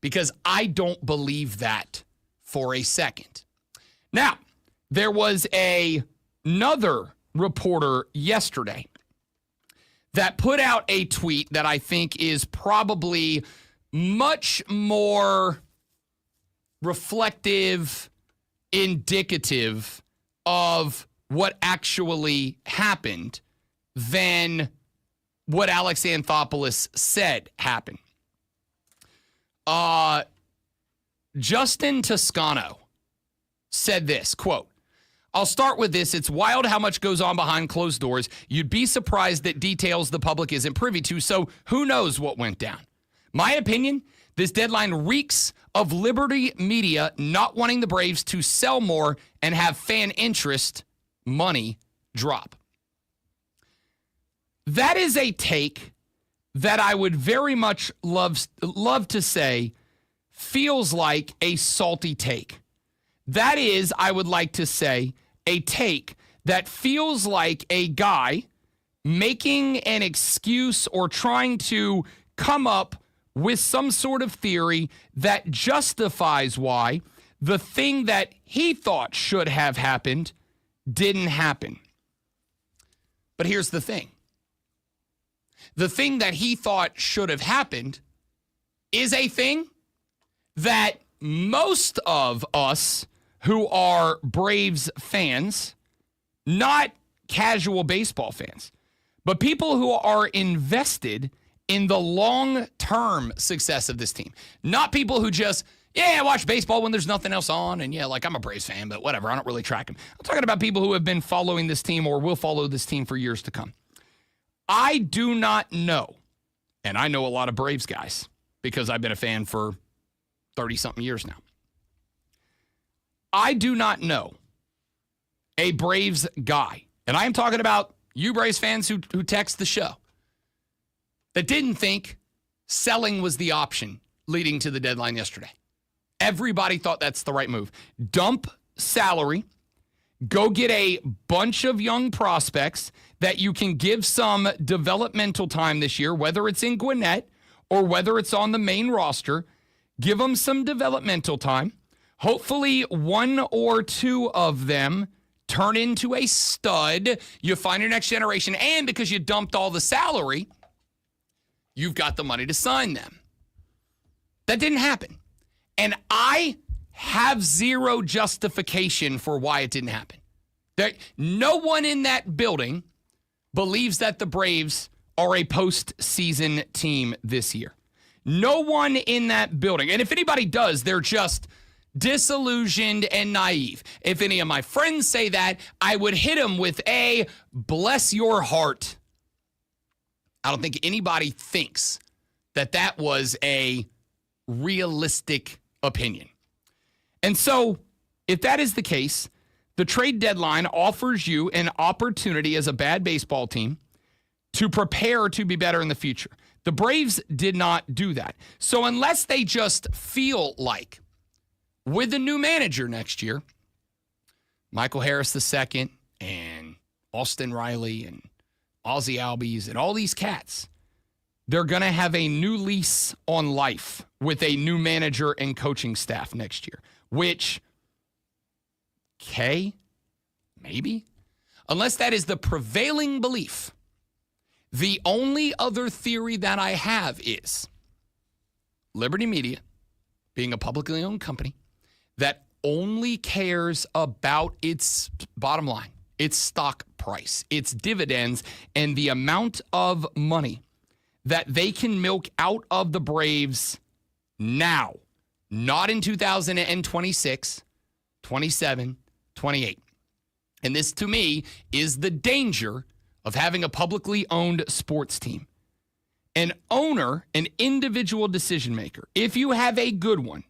because I don't believe that for a second. Now, there was another reporter yesterday that put out a tweet that I think is probably much more reflective, indicative of what actually happened than what Alex Anthopoulos said happened. Justin Toscano said this, quote, "I'll start with this. It's wild how much goes on behind closed doors. You'd be surprised at details the public isn't privy to, so who knows what went down. My opinion, this deadline reeks of Liberty Media not wanting the Braves to sell more and have fan interest money drop." That is a take that I would very much love to say feels like a salty take. That is, I would like to say, a take that feels like a guy making an excuse or trying to come up with some sort of theory that justifies why the thing that he thought should have happened didn't happen. But here's the thing. The thing that he thought should have happened is a thing that most of us who are Braves fans, not casual baseball fans, but people who are invested in the long-term success of this team, not people who just, I watch baseball when there's nothing else on, and I'm a Braves fan, but whatever, I don't really track them. I'm talking about people who have been following this team or will follow this team for years to come. I do not know, and I know a lot of Braves guys because I've been a fan for 30-something years now. I do not know a Braves guy, and I am talking about you Braves fans who text the show, that didn't think selling was the option leading to the deadline yesterday. Everybody thought that's the right move. Dump salary, go get a bunch of young prospects that you can give some developmental time this year, whether it's in Gwinnett or whether it's on the main roster. Give them some developmental time. Hopefully one or two of them turn into a stud. You find your next generation, and because you dumped all the salary, you've got the money to sign them. That didn't happen. And I have zero justification for why it didn't happen. No one in that building believes that the Braves are a postseason team this year. No one in that building. And if anybody does, they're just disillusioned and naive. If any of my friends say that, I would hit them with a bless your heart. I don't think anybody thinks that that was a realistic opinion. And so, if that is the case, the trade deadline offers you an opportunity as a bad baseball team to prepare to be better in the future. The Braves did not do that. So unless they just feel like, with a new manager next year, Michael Harris II and Austin Riley and Ozzie Albies and all these cats, they're going to have a new lease on life with a new manager and coaching staff next year, which, maybe? Unless that is the prevailing belief, the only other theory that I have is Liberty Media, being a publicly owned company that only cares about its bottom line, its stock price, its dividends, and the amount of money that they can milk out of the Braves now, not in 2026, 27, 28. And this, to me, is the danger of having a publicly owned sports team. An owner, an individual decision maker, if you have a good one,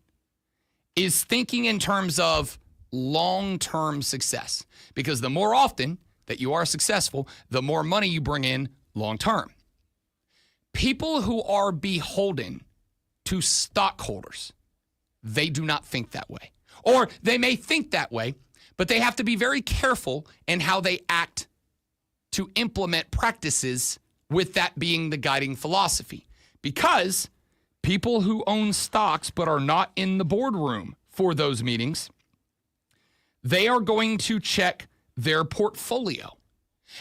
is thinking in terms of long-term success. Because the more often that you are successful, the more money you bring in long-term. People who are beholden to stockholders, they do not think that way. Or they may think that way, but they have to be very careful in how they act to implement practices with that being the guiding philosophy. Because people who own stocks but are not in the boardroom for those meetings, they are going to check their portfolio.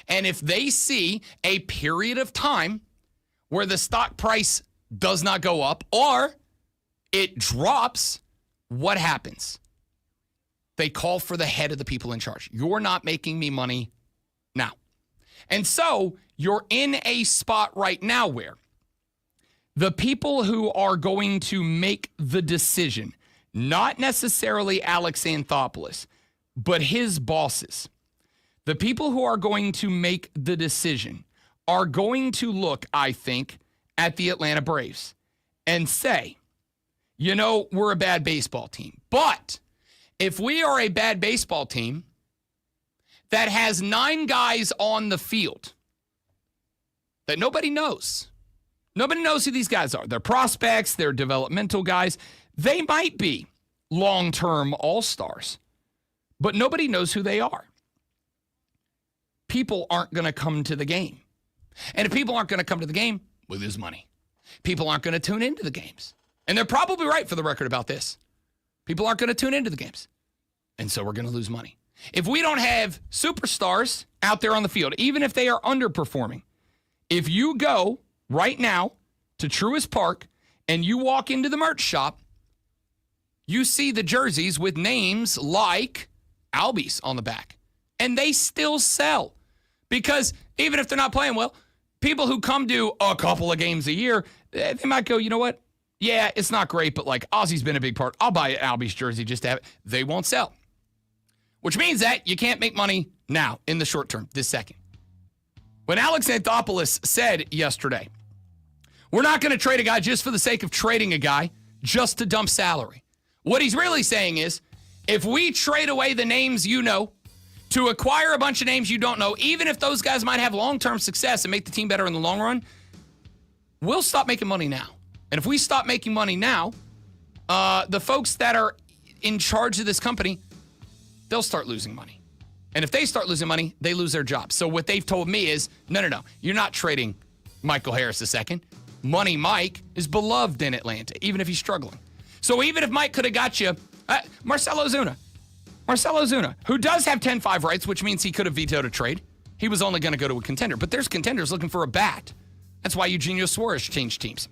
And if they see a period of time where the stock price does not go up or it drops, what happens? They call for the head of the people in charge. You're not making me money now. And so you're in a spot right now where the people who are going to make the decision, not necessarily Alex Anthopoulos, but his bosses, the people who are going to make the decision are going to look, I think, at the Atlanta Braves and say, we're a bad baseball team. But if we are a bad baseball team that has 9 guys on the field that nobody knows who these guys are. They're prospects, they're developmental guys. They might be long-term all-stars, but nobody knows who they are. People aren't going to come to the game. And if people aren't going to come to the game, we lose money. People aren't going to tune into the games. And they're probably right for the record about this. People aren't going to tune into the games. And so we're going to lose money. If we don't have superstars out there on the field, even if they are underperforming, if you go right now to Truist Park and you walk into the merch shop, you see the jerseys with names like Albies on the back. And they still sell. Because even if they're not playing well, people who come to a couple of games a year, they might go, you know what? Yeah, it's not great, but like Ozzy's been a big part. I'll buy an Albies jersey just to have it. They won't sell. Which means that you can't make money now in the short term, this second. When Alex Anthopoulos said yesterday, we're not going to trade a guy just for the sake of trading a guy just to dump salary. What he's really saying is, if we trade away the names you know to acquire a bunch of names you don't know, even if those guys might have long-term success and make the team better in the long run, we'll stop making money now. And if we stop making money now, the folks that are in charge of this company, they'll start losing money. And if they start losing money, they lose their jobs. So what they've told me is, no. You're not trading Michael Harris II. Money Mike is beloved in Atlanta, even if he's struggling. So even if Mike could have got you Marcelo Zuna, who does have 10-5 rights, which means he could have vetoed a trade. He was only going to go to a contender. But there's contenders looking for a bat. That's why Eugenio Suarez changed teams.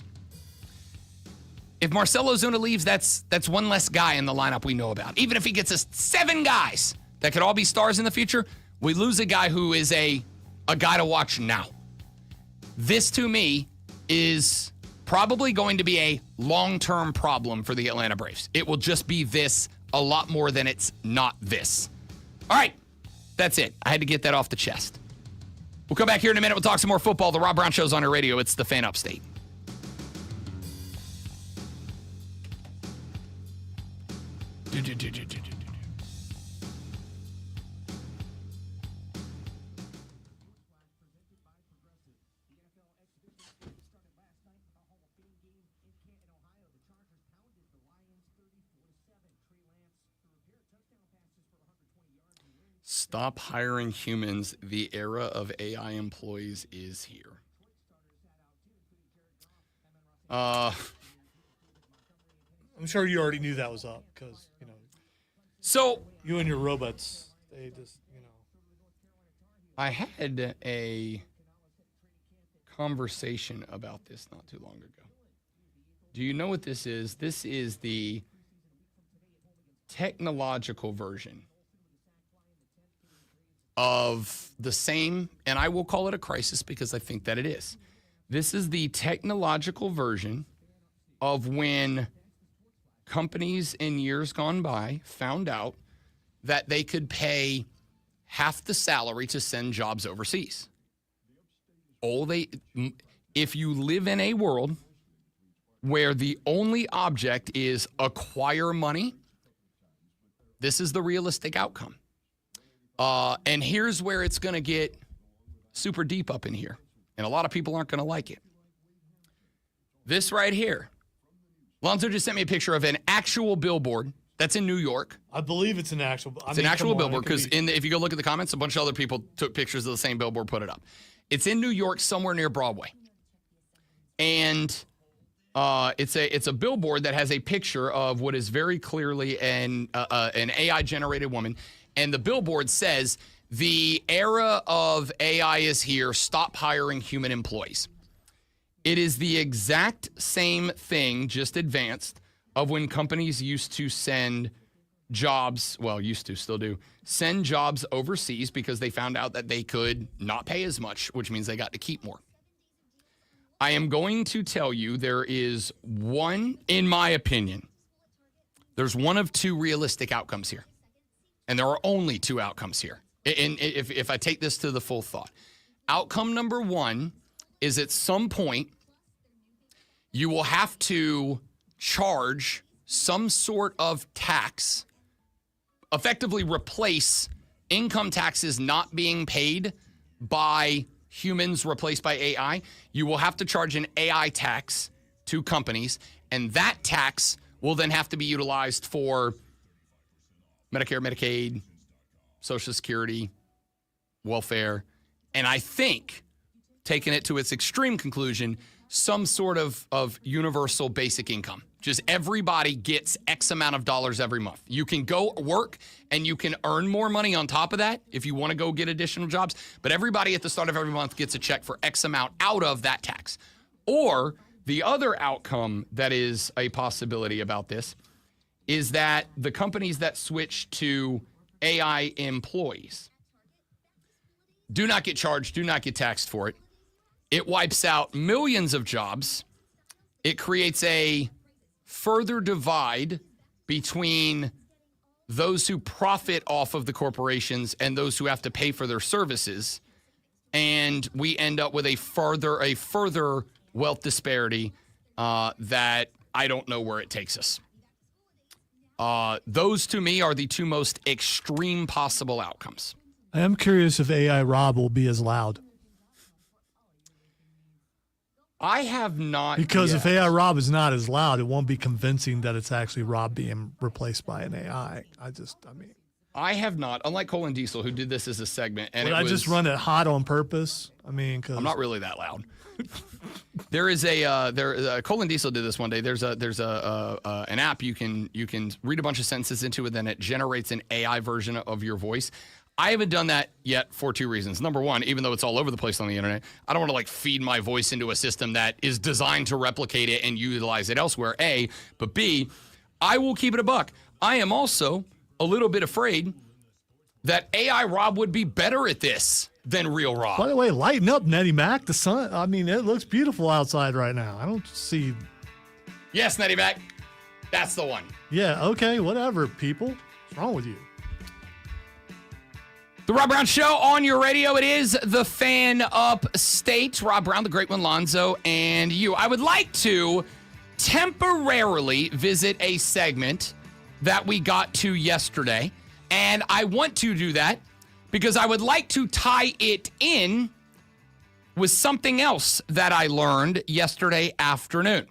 If Marcelo Zuna leaves, that's one less guy in the lineup we know about. Even if he gets us 7 guys that could all be stars in the future, we lose a guy who is a guy to watch now. This, to me, is probably going to be a long-term problem for the Atlanta Braves. It will just be this a lot more than it's not this. All right, that's it. I had to get that off the chest. We'll come back here in a minute. We'll talk some more football. The Rob Brown Show's on your radio. It's the Fan Upstate. Stop hiring humans. The era of AI employees is here. I'm sure you already knew that was up because, So you and your robots, they just, I had a conversation about this not too long ago. Do you know what this is? This is the technological version of the same, and I will call it a crisis because I think that it is. This is the technological version of when companies in years gone by found out that they could pay half the salary to send jobs overseas. If you live in a world where the only object is acquire money, this is the realistic outcome. And here's where it's going to get super deep up in here. And a lot of people aren't going to like it. This right here. Lonzo just sent me a picture of an actual billboard that's in New York. I believe it's an actual. It's an actual billboard because if you go look at the comments, a bunch of other people took pictures of the same billboard, put it up. It's in New York, somewhere near Broadway. And it's a billboard that has a picture of what is very clearly an AI-generated woman. And the billboard says, the era of AI is here. Stop hiring human employees. It is the exact same thing, just advanced, of when companies used to send jobs, well, used to, still do, send jobs overseas because they found out that they could not pay as much, which means they got to keep more. I am going to tell you there is one, in my opinion, there's one of 2 realistic outcomes here. And there are only 2 outcomes here. And if I take this to the full thought, outcome number 1 is at some point you will have to charge some sort of tax, effectively replace income taxes not being paid by humans replaced by AI. You will have to charge an AI tax to companies, and that tax will then have to be utilized for Medicare, Medicaid, Social Security, welfare. And I think taking it to its extreme conclusion, some sort of universal basic income. Just everybody gets X amount of dollars every month. You can go work and you can earn more money on top of that if you want to go get additional jobs. But everybody at the start of every month gets a check for X amount out of that tax. Or the other outcome that is a possibility about this is that the companies that switch to AI employees do not get charged, do not get taxed for it. It wipes out millions of jobs. It creates a further divide between those who profit off of the corporations and those who have to pay for their services. And we end up with a further wealth disparity that I don't know where it takes us. Those, to me, are the two most extreme possible outcomes. I am curious if AI Rob will be as loud. I have not Because yet. if AI Rob is not as loud, it won't be convincing that it's actually Rob being replaced by an AI. I have not, unlike Colin Diesel, who did this as a segment. And Would I just run it hot on purpose? Because I'm not really that loud. There is Colin Diesel did this one day. There's an app you can read a bunch of sentences into, and then it generates an AI version of your voice. I haven't done that yet for two reasons. Number one, even though it's all over the place on the internet, I don't want to feed my voice into a system that is designed to replicate it and utilize it elsewhere. A, but B, I will keep it a buck. I am also a little bit afraid that AI Rob would be better at this than real Rob. By the way, lighten up, Nettie Mac. The sun, it looks beautiful outside right now. I don't see. Yes, Nettie Mac. That's the one. Yeah, okay, whatever, people. What's wrong with you? The Rob Brown Show on your radio. It is the Fan Upstate. Rob Brown, the Great One, Lonzo, and you. I would like to temporarily visit a segment that we got to yesterday, and I want to do that because I would like to tie it in with something else that I learned yesterday afternoon.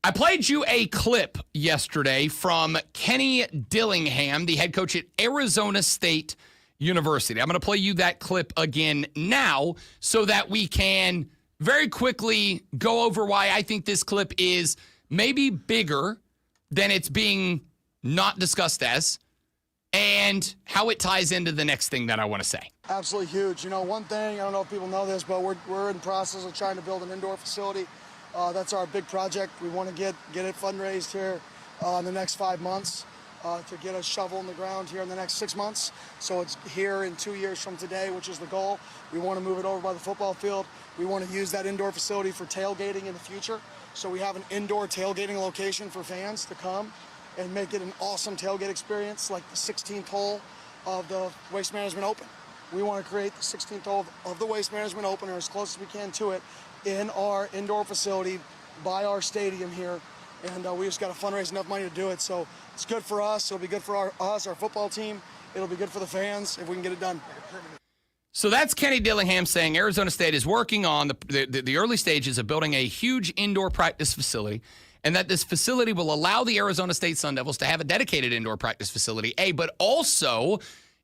I played you a clip yesterday from Kenny Dillingham, the head coach at Arizona State University. I'm going to play you that clip again now so that we can very quickly go over why I think this clip is maybe bigger than it's being not discussed as, and how it ties into the next thing that I want to say. Absolutely huge. One thing, I don't know if people know this, but we're in the process of trying to build an indoor facility. That's our big project. We want to get it fundraised here in the next 5 months to get a shovel in the ground here in the next 6 months. So it's here in 2 years from today, which is the goal. We want to move it over by the football field. We want to use that indoor facility for tailgating in the future. So we have an indoor tailgating location for fans to come and make it an awesome tailgate experience, like the 16th hole of the Waste Management Open. We want to create the 16th hole of the Waste Management Open, or as close as we can to it, in our indoor facility by our stadium here. And we just got to fundraise enough money to do it. So it's good for us. It'll be good for our football team. It'll be good for the fans if we can get it done. So that's Kenny Dillingham saying Arizona State is working on the early stages of building a huge indoor practice facility, and that this facility will allow the Arizona State Sun Devils to have a dedicated indoor practice facility, but also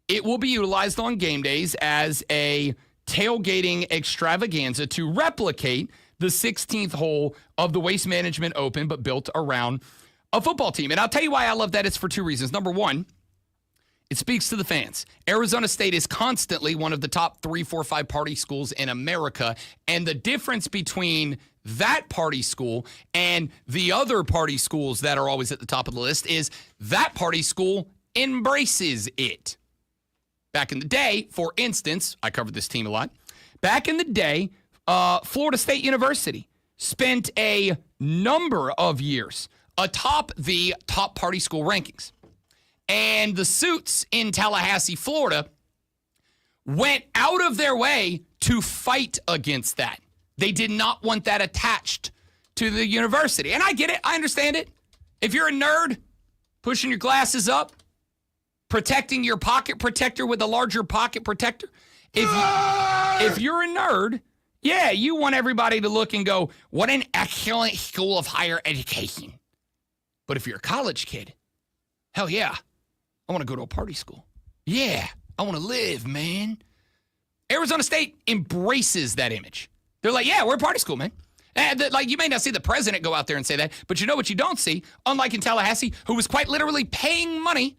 it will be utilized on game days as a tailgating extravaganza to replicate the 16th hole of the Waste Management Open, but built around a football team. And I'll tell you why I love that. It's for two reasons. Number one, it speaks to the fans. Arizona State is constantly one of the top 3, 4, 5 party schools in America. And the difference between that party school and the other party schools that are always at the top of the list is that party school embraces it. Back in the day, for instance, I covered this team a lot. Back in the day, Florida State University spent a number of years atop the top party school rankings. And the suits in Tallahassee, Florida, went out of their way to fight against that. They did not want that attached to the university. And I get it. I understand it. If you're a nerd, pushing your glasses up, protecting your pocket protector with a larger pocket protector, if you're a nerd, yeah, you want everybody to look and go, what an excellent school of higher education. But if you're a college kid, hell yeah, I want to go to a party school. Yeah, I want to live, man. Arizona State embraces that image. They're like, yeah, we're a party school, man. And like, you may not see the president go out there and say that, but you know what you don't see? Unlike in Tallahassee, who was quite literally paying money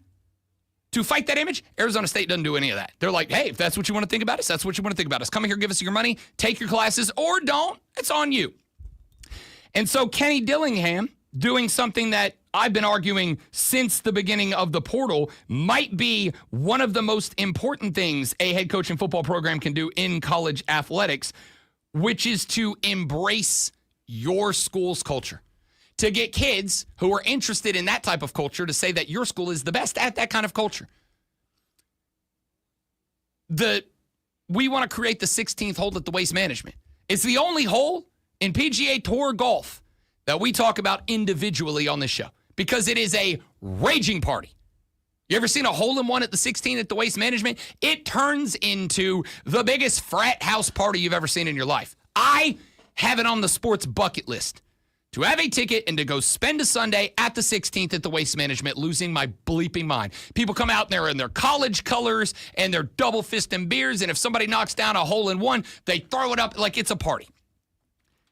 to fight that image, Arizona State doesn't do any of that. They're like, hey, if that's what you want to think about us, that's what you want to think about us. Come here, give us your money, take your classes, or don't. It's on you. And so Kenny Dillingham doing something that I've been arguing since the beginning of the portal might be one of the most important things a head coach and football program can do in college athletics, which is to embrace your school's culture. To get kids who are interested in that type of culture to say that your school is the best at that kind of culture. We want to create the 16th hole at the Waste Management. It's the only hole in PGA Tour golf that we talk about individually on this show because it is a raging party. You ever seen a hole-in-one at the 16 at the Waste Management? It turns into the biggest frat house party you've ever seen in your life. I have it on the sports bucket list to have a ticket and to go spend a Sunday at the 16th at the Waste Management, losing my bleeping mind. People come out there in their college colors and they're double-fisting beers, and if somebody knocks down a hole-in-one, they throw it up like it's a party.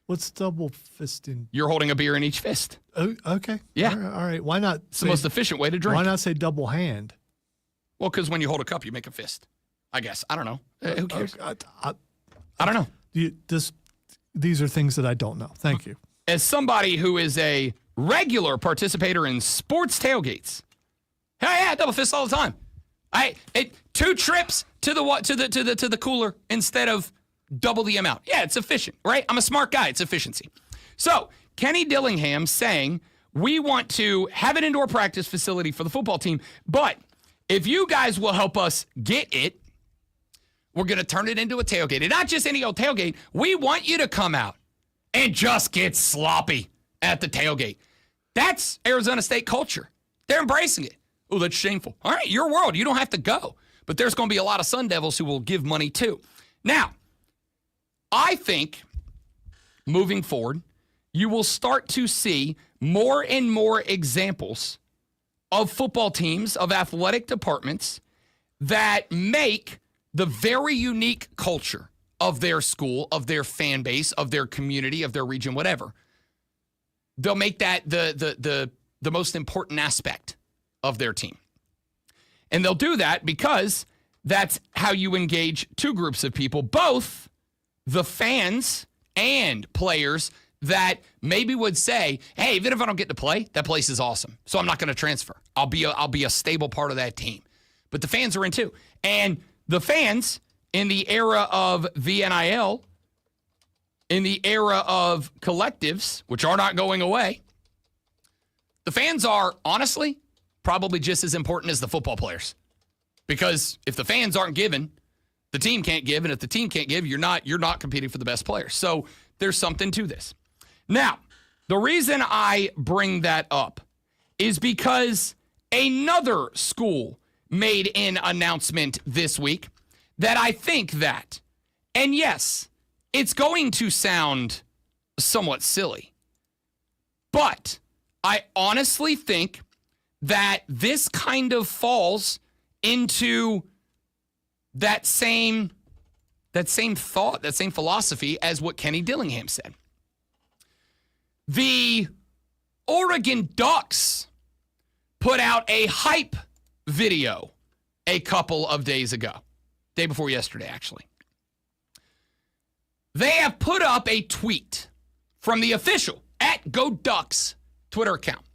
What's double fisting? You're holding a beer in each fist. Oh, okay. Yeah. All right. Why not? It's the most efficient way to drink. Why not say double hand? Well, because when you hold a cup, you make a fist. I guess. I don't know. Who cares? I don't know. These are things that I don't know. Thank you. As somebody who is a regular participator in sports tailgates, yeah, double fist all the time. 2 trips to the cooler instead of double the amount. Yeah, it's efficient, right? I'm a smart guy. It's efficiency. So Kenny Dillingham saying we want to have an indoor practice facility for the football team, but if you guys will help us get it, we're going to turn it into a tailgate. And not just any old tailgate. We want you to come out and just get sloppy at the tailgate. That's Arizona State culture. They're embracing it. Oh, that's shameful. All right, your world. You don't have to go. But there's going to be a lot of Sun Devils who will give money too. Now, I think moving forward, you will start to see more and more examples of football teams, of athletic departments that make the very unique culture of their school, of their fan base, of their community, of their region, whatever. They'll make that the most important aspect of their team. And they'll do that because that's how you engage 2 groups of people, both the fans and players that maybe would say, hey, even if I don't get to play, that place is awesome. So I'm not going to transfer. I'll be a stable part of that team. But the fans are in too. And the fans in the era of VNIL, in the era of collectives, which are not going away, the fans are honestly probably just as important as the football players. Because if the fans aren't given, the team can't give, and if the team can't give, you're not competing for the best players. So there's something to this. Now, the reason I bring that up is because another school made an announcement this week that I think that, and yes, it's going to sound somewhat silly, but I honestly think that this kind of falls into that same thought, that same philosophy as what Kenny Dillingham said. The Oregon Ducks put out a hype video a couple of days ago. Day before yesterday, actually. They have put up a tweet from the official @GoDucks Twitter account.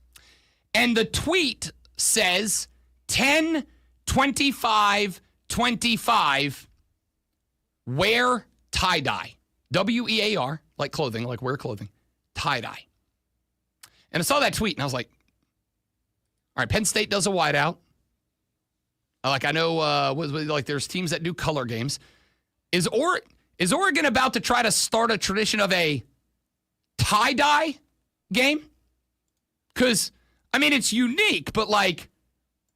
And the tweet says 10/25/25 wear tie-dye. WEAR, like clothing, like wear clothing. Tie-dye. And I saw that tweet and I was like, all right, Penn State does a whiteout. I know there's teams that do color games. Is Oregon about to try to start a tradition of a tie-dye game? Because, I mean, it's unique, but I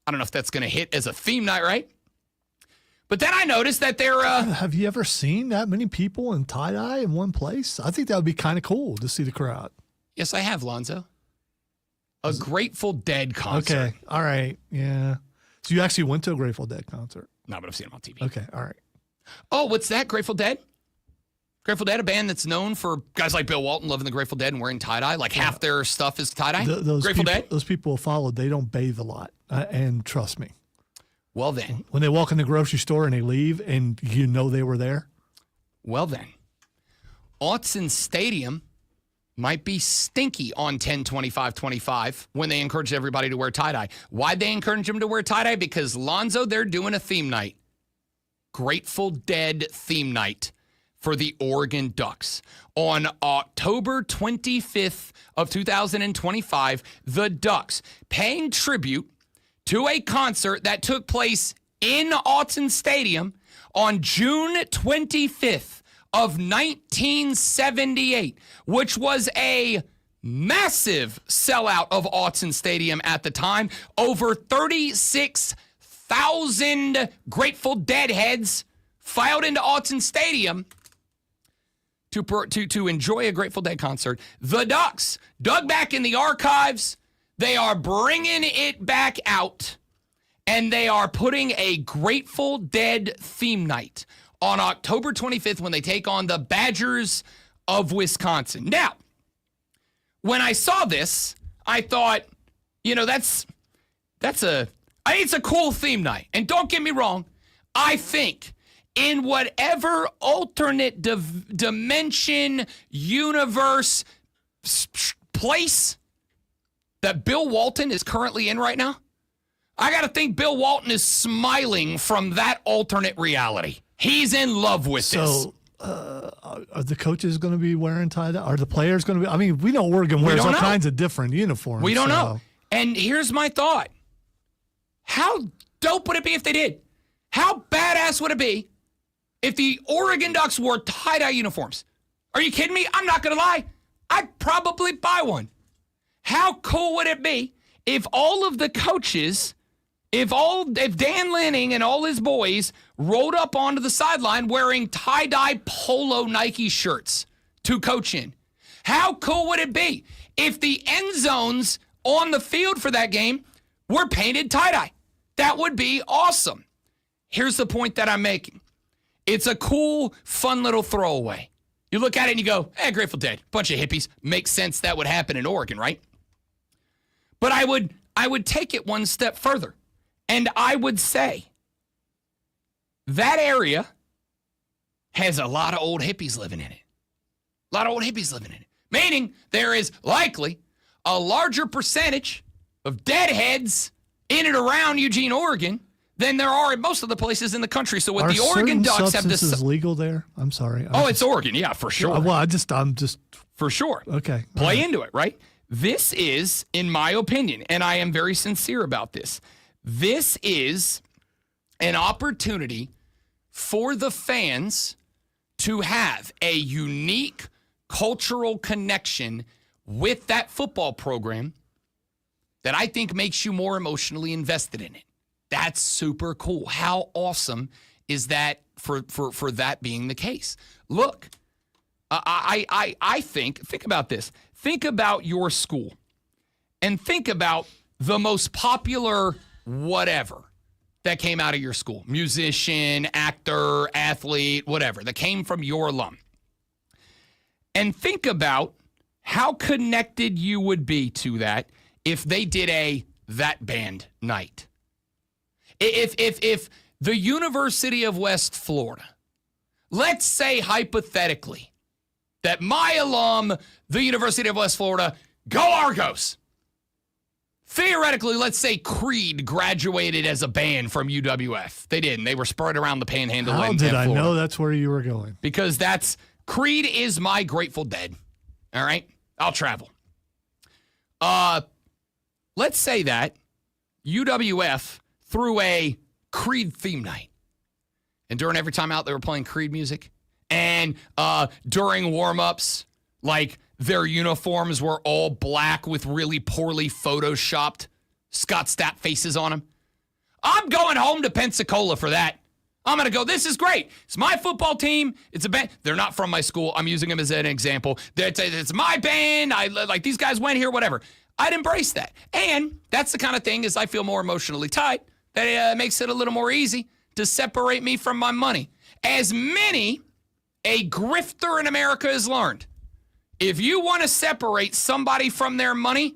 don't know if that's going to hit as a theme night, right? But then I noticed that they're... Have you ever seen that many people in tie-dye in one place? I think that would be kind of cool to see the crowd. Yes, I have, Lonzo. A Grateful Dead concert. Okay, all right, yeah. So you actually went to a Grateful Dead concert? No, but I've seen them on TV. Okay, all right. Oh, what's that? Grateful Dead? Grateful Dead, a band that's known for guys like Bill Walton loving the Grateful Dead and wearing tie-dye. Like half their stuff is tie-dye. Grateful Dead? Those people followed, they don't bathe a lot. And trust me. Well then. When they walk in the grocery store and they leave and you know they were there. Well then. Autzen Stadium might be stinky on 10/25/25 when they encourage everybody to wear tie-dye. Why'd they encourage them to wear tie-dye? Because Lonzo, they're doing a theme night. Grateful Dead theme night for the Oregon Ducks. On October 25th of 2025, the Ducks paying tribute to a concert that took place in Autzen Stadium on June 25th of 1978, which was a massive sellout of Autzen Stadium at the time. Over 36,000 Grateful Dead heads filed into Autzen Stadium to enjoy a Grateful Dead concert. The Ducks dug back in the archives. They are bringing it back out, and they are putting a Grateful Dead theme night on October 25th when they take on the Badgers of Wisconsin. Now, when I saw this, I thought, it's a cool theme night. And don't get me wrong, I think in whatever alternate dimension, universe, place that Bill Walton is currently in right now, I got to think Bill Walton is smiling from that alternate reality. He's in love with this. So, are the coaches going to be wearing tie-dye? Are the players going to be? I mean, we know Oregon wears all kinds of different uniforms. We don't know. And here's my thought. How dope would it be if they did? How badass would it be if the Oregon Ducks wore tie-dye uniforms? Are you kidding me? I'm not going to lie. I'd probably buy one. How cool would it be if all of the coaches, if Dan Lanning and all his boys rolled up onto the sideline wearing tie-dye polo Nike shirts to coach in? How cool would it be if the end zones on the field for that game were painted tie-dye? That would be awesome. Here's the point that I'm making. It's a cool, fun little throwaway. You look at it and you go, Grateful Dead, bunch of hippies. Makes sense that would happen in Oregon, right? But I would take it one step further. And I would say that area has a lot of old hippies living in it. A lot of old hippies living in it. Meaning there is likely a larger percentage of deadheads in and around Eugene, Oregon than there are in most of the places in the country. So what the Oregon Ducks have this is legal there. I'm sorry. It's Oregon, yeah, for sure. Well, I'm just for sure. Okay. Play into it, right? This is, in my opinion, and I am very sincere about this, this is an opportunity for the fans to have a unique cultural connection with that football program that I think makes you more emotionally invested in it. That's super cool. How awesome is that for that being the case? Look, I think about this. Think about your school and think about the most popular whatever that came out of your school. Musician, actor, athlete, whatever, that came from your alum. And think about how connected you would be to that if they did that band night. If the University of West Florida, let's say hypothetically, that my alum, the University of West Florida, go Argos. Theoretically, let's say Creed graduated as a band from UWF. They didn't. They were spread around the panhandle. How did I know that's where you were going? Because Creed is my Grateful Dead. All right? I'll travel. Let's say that UWF threw a Creed theme night. And during every time out, they were playing Creed music. And during warm-ups, like their uniforms were all black with really poorly photoshopped Scott Stapp faces on them. I'm going home to Pensacola for that. I'm going to go, this is great. It's my football team. It's a band. They're not from my school. I'm using them as an example. It's my band. Like these guys went here, whatever. I'd embrace that. And that's the kind of thing is I feel more emotionally tied. That makes it a little more easy to separate me from my money. as many a grifter in America has learned. If you want to separate somebody from their money,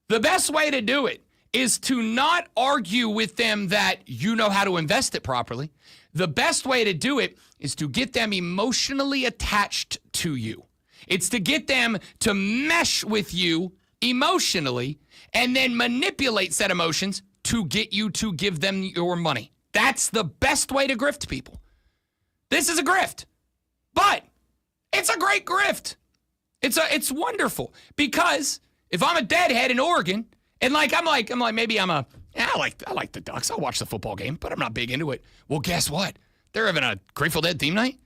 the best way to do it is to not argue with them that you know how to invest it properly. The best way to do it is to get them emotionally attached to you. It's to get them to mesh with you emotionally and then manipulate said emotions to get you to give them your money. That's the best way to grift people. This is a grift, but it's a great grift. It's wonderful because if I'm a deadhead in Oregon and I like the Ducks. I'll watch the football game, but I'm not big into it. Well, guess what? They're having a Grateful Dead theme night.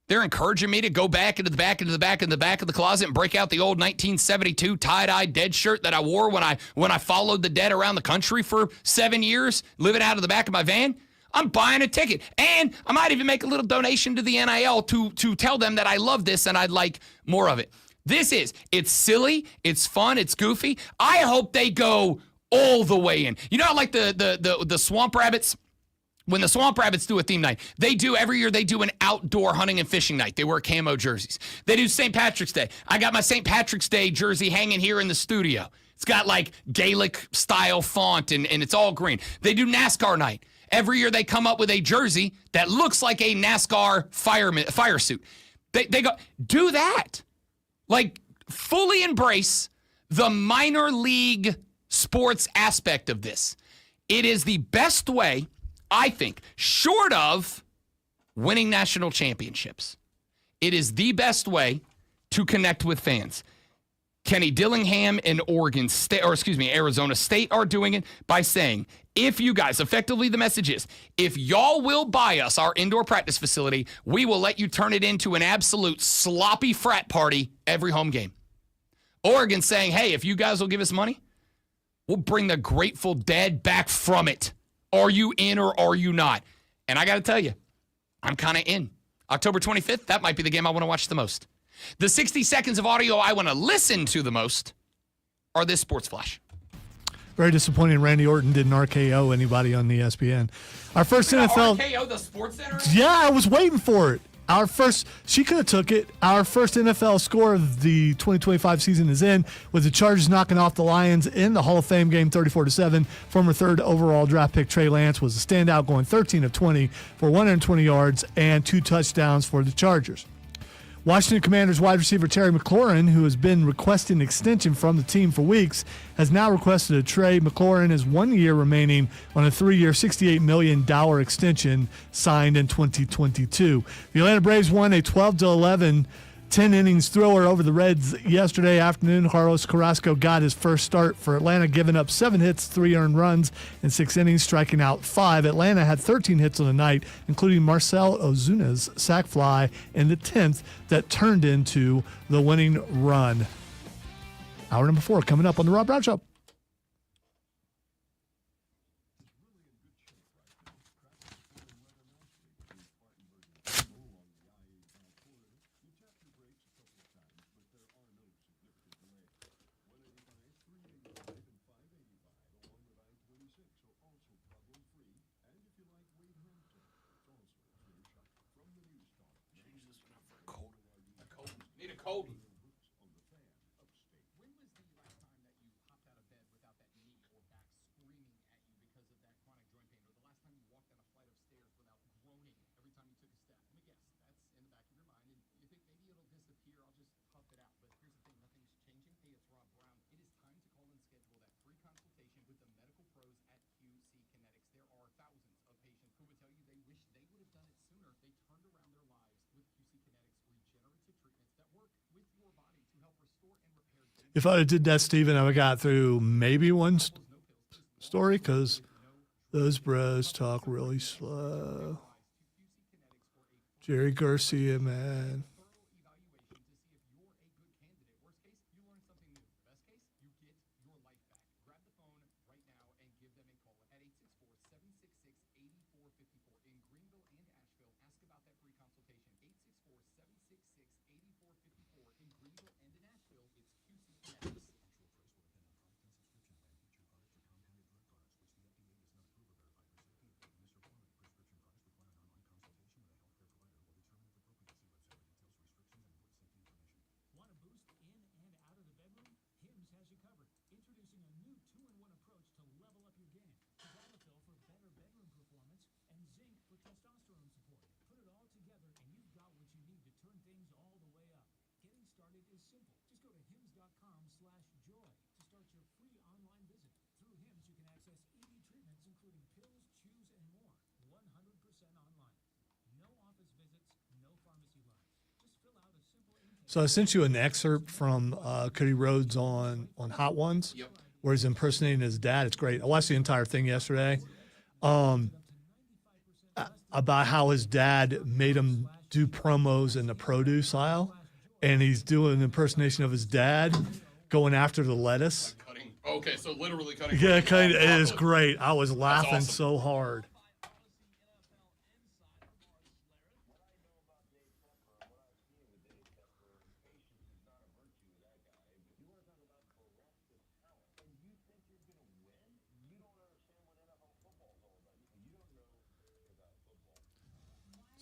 They're encouraging me to go back into the back of the closet and break out the old 1972 tie-dye Dead shirt that I wore when I followed the Dead around the country for 7 years, living out of the back of my van. I'm buying a ticket, and I might even make a little donation to the NIL to tell them that I love this and I'd like more of it. It's silly, it's fun, it's goofy. I hope they go all the way in. You know, like the Swamp Rabbits. When the Swamp Rabbits do a theme night, every year they do an outdoor hunting and fishing night. They wear camo jerseys. They do St. Patrick's Day. I got my St. Patrick's Day jersey hanging here in the studio. It's got like Gaelic style font and it's all green. They do NASCAR night. Every year they come up with a jersey that looks like a NASCAR fire suit. They go, do that. Like, fully embrace the minor league sports aspect of this. It is the best way, I think, short of winning national championships. It is the best way to connect with fans. Kenny Dillingham and Arizona State are doing it by saying, if you guys, effectively the message is, if y'all will buy us our indoor practice facility, we will let you turn it into an absolute sloppy frat party every home game. Oregon saying, hey, if you guys will give us money, we'll bring the Grateful Dead back from it. Are you in or are you not? And I got to tell you, I'm kind of in. October 25th, that might be the game I want to watch the most. The 60 seconds of audio I want to listen to the most are this Sports Flash. Very disappointing Randy Orton didn't RKO anybody on the ESPN. Our first NFL... RKO the Sports Center? Yeah, I was waiting for it. She could have took it. Our first NFL score of the 2025 season is in, with the Chargers knocking off the Lions in the Hall of Fame game 34-7. Former third overall draft pick Trey Lance was a standout, going 13 of 20 for 120 yards and 2 touchdowns for the Chargers. Washington Commanders wide receiver Terry McLaurin, who has been requesting an extension from the team for weeks, has now requested a trade. McLaurin has 1 year remaining on a 3-year, $68 million extension signed in 2022. The Atlanta Braves won a 12-11 10-innings thriller over the Reds yesterday afternoon. Carlos Carrasco got his first start for Atlanta, giving up 7 hits, 3 earned runs in 6 innings, striking out 5. Atlanta had 13 hits on the night, including Marcell Ozuna's sac fly in the 10th that turned into the winning run. Hour number 4 coming up on the Rob Brown Show. Need a cold one. When was the last time that you hopped out of bed without that knee or back screaming at you because of that chronic joint pain? Or the last time you walked down a flight of stairs without groaning every time you took a step? Let me guess. That's in the back of your mind. And you think maybe it'll disappear. I'll just huff it out. But here's the thing. Nothing's changing. Hey, it's Rob Brown. It is time to call and schedule that free consultation with the medical pros at QC Kinetics. There are thousands of patients who would tell you they wish they would have done it sooner. They turned around their lives with QC Kinetics regenerative treatments that work with your body to help restore and repair. If I did that, Steven, I would have got through maybe one story, because those bros talk really slow. Jerry Garcia, man. So I sent you an excerpt from Cody Rhodes on Hot Ones, where he's impersonating his dad. It's great. I watched the entire thing yesterday about how his dad made him do promos in the produce aisle, and he's doing an impersonation of his dad going after the lettuce. Cutting. Okay, so literally cutting. Yeah, kind of. It is great. I was laughing so hard.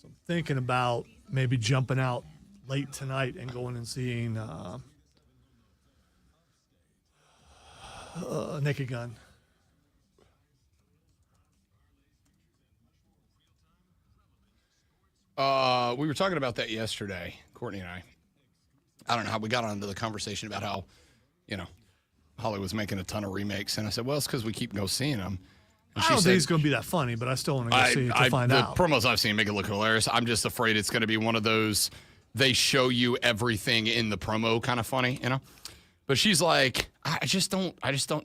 So I'm thinking about maybe jumping out late tonight and going and seeing Naked Gun. We were talking about that yesterday, Courtney and I. I don't know how we got onto the conversation about how, Hollywood's making a ton of remakes. And I said, well, it's because we keep seeing them. And I don't think it's going to be that funny, but I still want to go see it to find out. The promos I've seen make it look hilarious. I'm just afraid it's going to be one of those, they show you everything in the promo kind of funny, But she's like, I just don't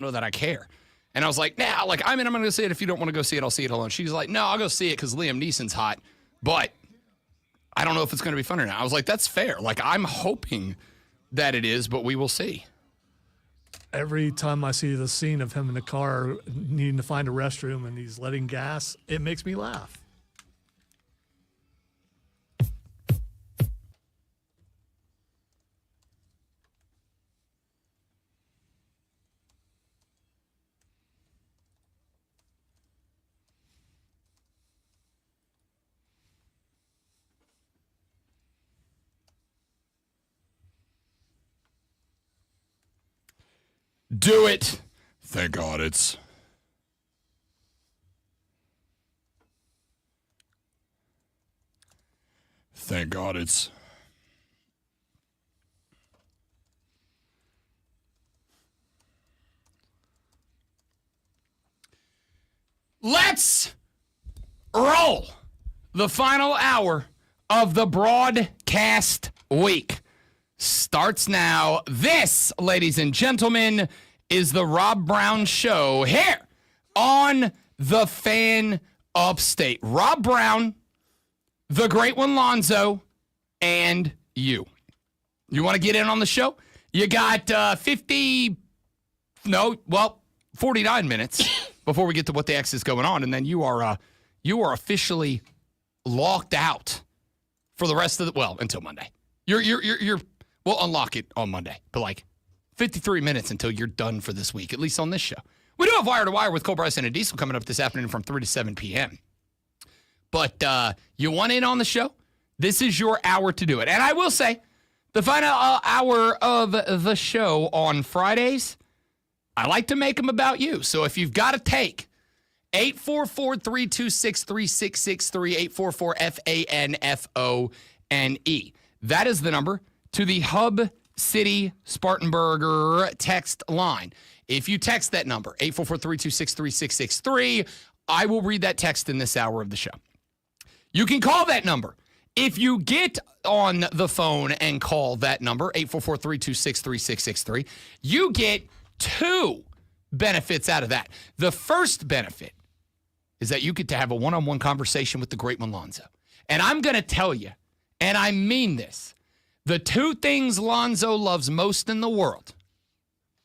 know that I care. And I was like, nah, I'm going to go see it. If you don't want to go see it, I'll see it alone. She's like, no, I'll go see it because Liam Neeson's hot. But I don't know if it's going to be fun or not. I was like, that's fair. I'm hoping that it is, but we will see. Every time I see the scene of him in the car needing to find a restroom and he's letting gas, it makes me laugh. Do it. Thank God it's. Thank God it's. Let's roll the final hour of the broadcast week. Starts now. This, ladies and gentlemen, is the Rob Brown Show here on the Fan Upstate. Rob Brown, the Great One Lonzo, and you. You want to get in on the show? You got 49 minutes before we get to what the X is going on, and then you are officially locked out for the rest of until Monday. We'll unlock it on Monday, but 53 minutes until you're done for this week, at least on this show. We do have Wire to Wire with Cole Bryson and Diesel coming up this afternoon from 3 to 7 p.m. But you want in on the show? This is your hour to do it. And I will say, the final hour of the show on Fridays, I like to make them about you. So if you've got a take, 844-326-3663, 844-FANFONE. That is the number to the Hub City Spartanburger text line. If you text that number, 844-326-3663, I will read that text in this hour of the show. You can call that number. If you get on the phone and call that number, 844-326-3663, you get 2 benefits out of that. The first benefit is that you get to have a one-on-one conversation with the Great One Lonzo. And I'm going to tell you, and I mean this, the 2 things Lonzo loves most in the world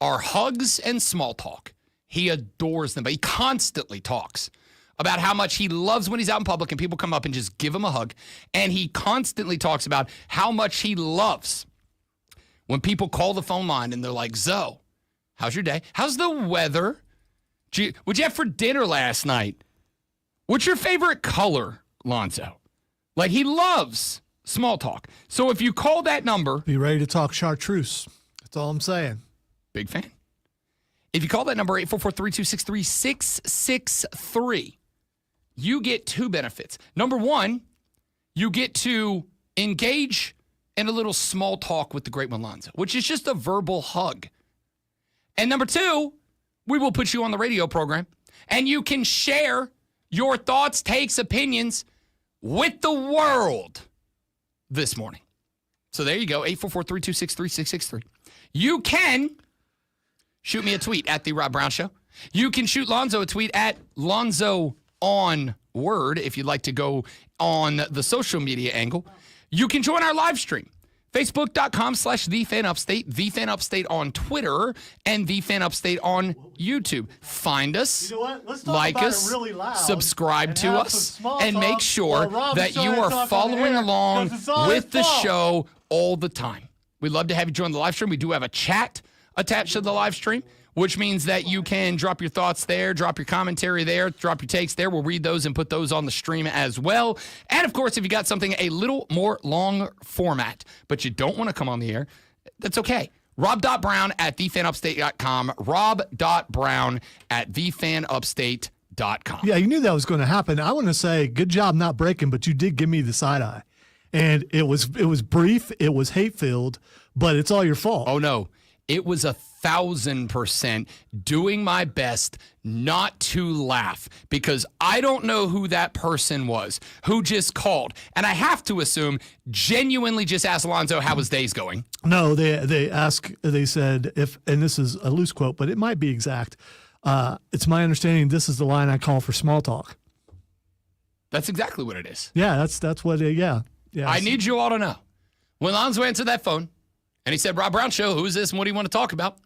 are hugs and small talk. He adores them, but he constantly talks about how much he loves when he's out in public and people come up and just give him a hug. And he constantly talks about how much he loves when people call the phone line and they're like, Zoe, how's your day? How's the weather? What'd you have for dinner last night? What's your favorite color, Lonzo? He loves small talk. So if you call that number. Be ready to talk chartreuse. That's all I'm saying. Big fan. If you call that number, 844-326-3663, you get 2 benefits. Number 1, you get to engage in a little small talk with the Great One Lonzo, which is just a verbal hug And number 2, we will put you on the radio program, and you can share your thoughts, takes, opinions with the world this morning. So there you go, 844-326-3663. You can shoot me a tweet at The Rob Brown Show. You can shoot Lonzo a tweet at Lonzo on Word if you'd like to go on the social media angle. You can join our live stream. Facebook.com/TheFanUpstate, TheFanUpstate on Twitter, and TheFanUpstate on YouTube. Find us, like us, really loud subscribe to us, and make sure that you are talk on following air, along 'cause it's all with his the fault. show all the time. We'd love to have you join the live stream. We do have a chat attached to the live stream, which means that you can drop your thoughts there, drop your commentary there, drop your takes there. We'll read those and put those on the stream as well. And, of course, if you got something a little more long format, but you don't want to come on the air, that's okay. Rob.Brown at thefanupstate.com. Rob.Brown at thefanupstate.com. Yeah, you knew that was going to happen. I want to say good job not breaking, but you did give me the side eye. And it was brief, it was hate-filled, but it's all your fault. Oh, no. It was 1,000% doing my best not to laugh because I don't know who that person was who just called. And I have to assume genuinely just asked Alonzo how his day's going. No, they said if, and this is a loose quote, but it might be exact. It's my understanding this is the line I call for small talk. That's exactly what it is. Yeah, that's what. Yeah. I need you all to know. When Alonzo answered that phone and he said, Rob Brown Show, who's this and what do you want to talk about?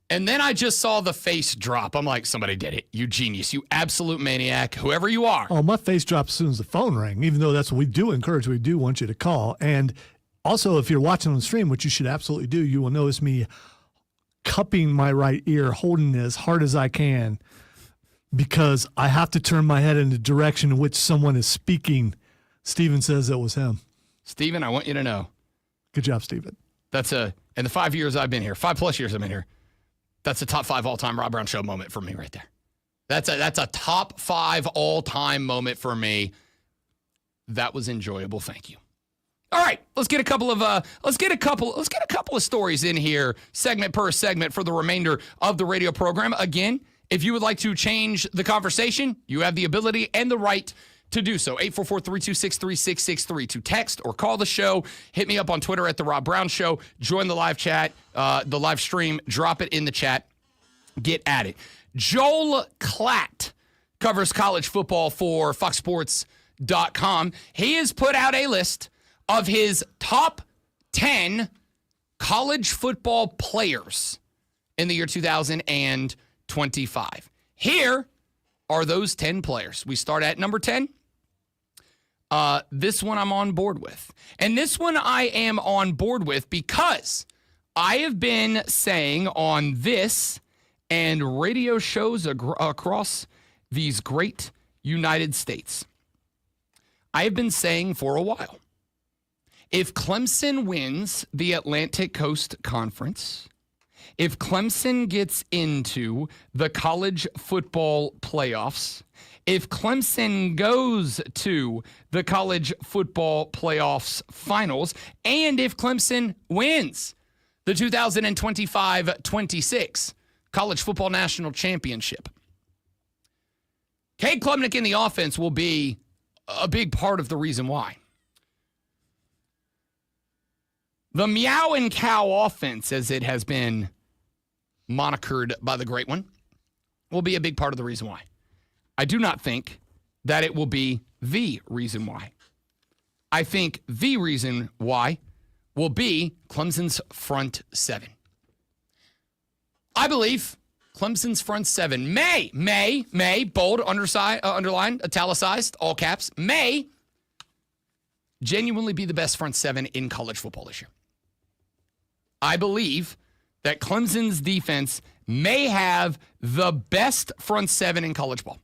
And then I just saw the face drop. I'm like, somebody did it. You genius. You absolute maniac. Whoever you are. Oh, my face dropped as soon as the phone rang, even though that's what we do encourage. We do want you to call. And also, if you're watching on the stream, which you should absolutely do, you will notice me cupping my right ear, holding it as hard as I can because I have to turn my head in the direction in which someone is speaking. Steven says it was him. Steven, I want you to know. Good job, Steven. That's in the 5 years I've been here, 5+ years I've been here, that's a top 5 all-time Rob Brown Show moment for me right there. That's a top 5 all-time moment for me. That was enjoyable. Thank you. All right, let's get a couple of stories in here, segment per segment for the remainder of the radio program. Again, if you would like to change the conversation, you have the ability and the right to do so. 844-326-3663 to text or call the show. Hit me up on Twitter at The Rob Brown Show. Join the live chat, the live stream. Drop it in the chat. Get at it. Joel Klatt covers college football for FoxSports.com. He has put out a list of his top 10 college football players in the year 2025. Here are those 10 players. We start at number 10. This one I'm on board with. And this one I am on board with because I have been saying on this and radio shows across these great United States, I have been saying for a while, if Clemson wins the Atlantic Coast Conference, if Clemson gets into the college football playoffs, if Clemson goes to the college football playoffs finals, and if Clemson wins the 2025-26 college football national championship, Cade Klubnik in the offense will be a big part of the reason why. The meow and cow offense, as it has been monikered by the great one, will be a big part of the reason why. I do not think that it will be the reason why. I think the reason why will be Clemson's front seven. I believe Clemson's front seven may, bold, underlined, italicized, all caps, may genuinely be the best front seven in college football this year. I believe that Clemson's defense may have the best front seven in college ball.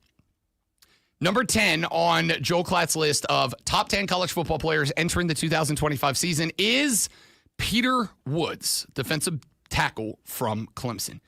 Number 10 on Joel Klatt's list of top 10 college football players entering the 2025 season is Peter Woods, defensive tackle from Clemson.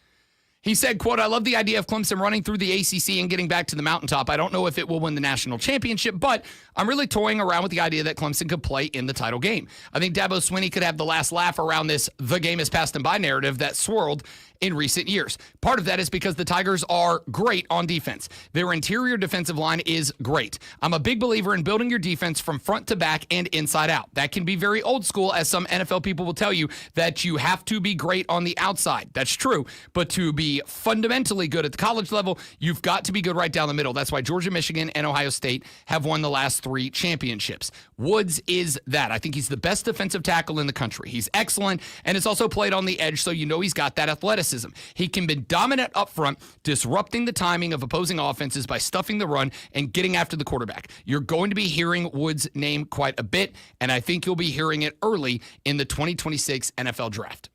He said, quote, I love the idea of Clemson running through the ACC and getting back to the mountaintop. I don't know if it will win the national championship, but I'm really toying around with the idea that Clemson could play in the title game. I think Dabo Swinney could have the last laugh around this "the game has passed him by" narrative that swirled in recent years. Part of that is because the Tigers are great on defense. Their interior defensive line is great. I'm a big believer in building your defense from front to back and inside out. That can be very old school, as some NFL people will tell you that you have to be great on the outside. That's true. But to be fundamentally good at the college level, you've got to be good right down the middle. That's why Georgia, Michigan, and Ohio State have won the last 3 championships. Woods is that. I think he's the best defensive tackle in the country. He's excellent, and it's also played on the edge, so you know he's got that athleticism. He can be dominant up front, disrupting the timing of opposing offenses by stuffing the run and getting after the quarterback. You're going to be hearing Woods' name quite a bit, and I think you'll be hearing it early in the 2026 NFL Draft.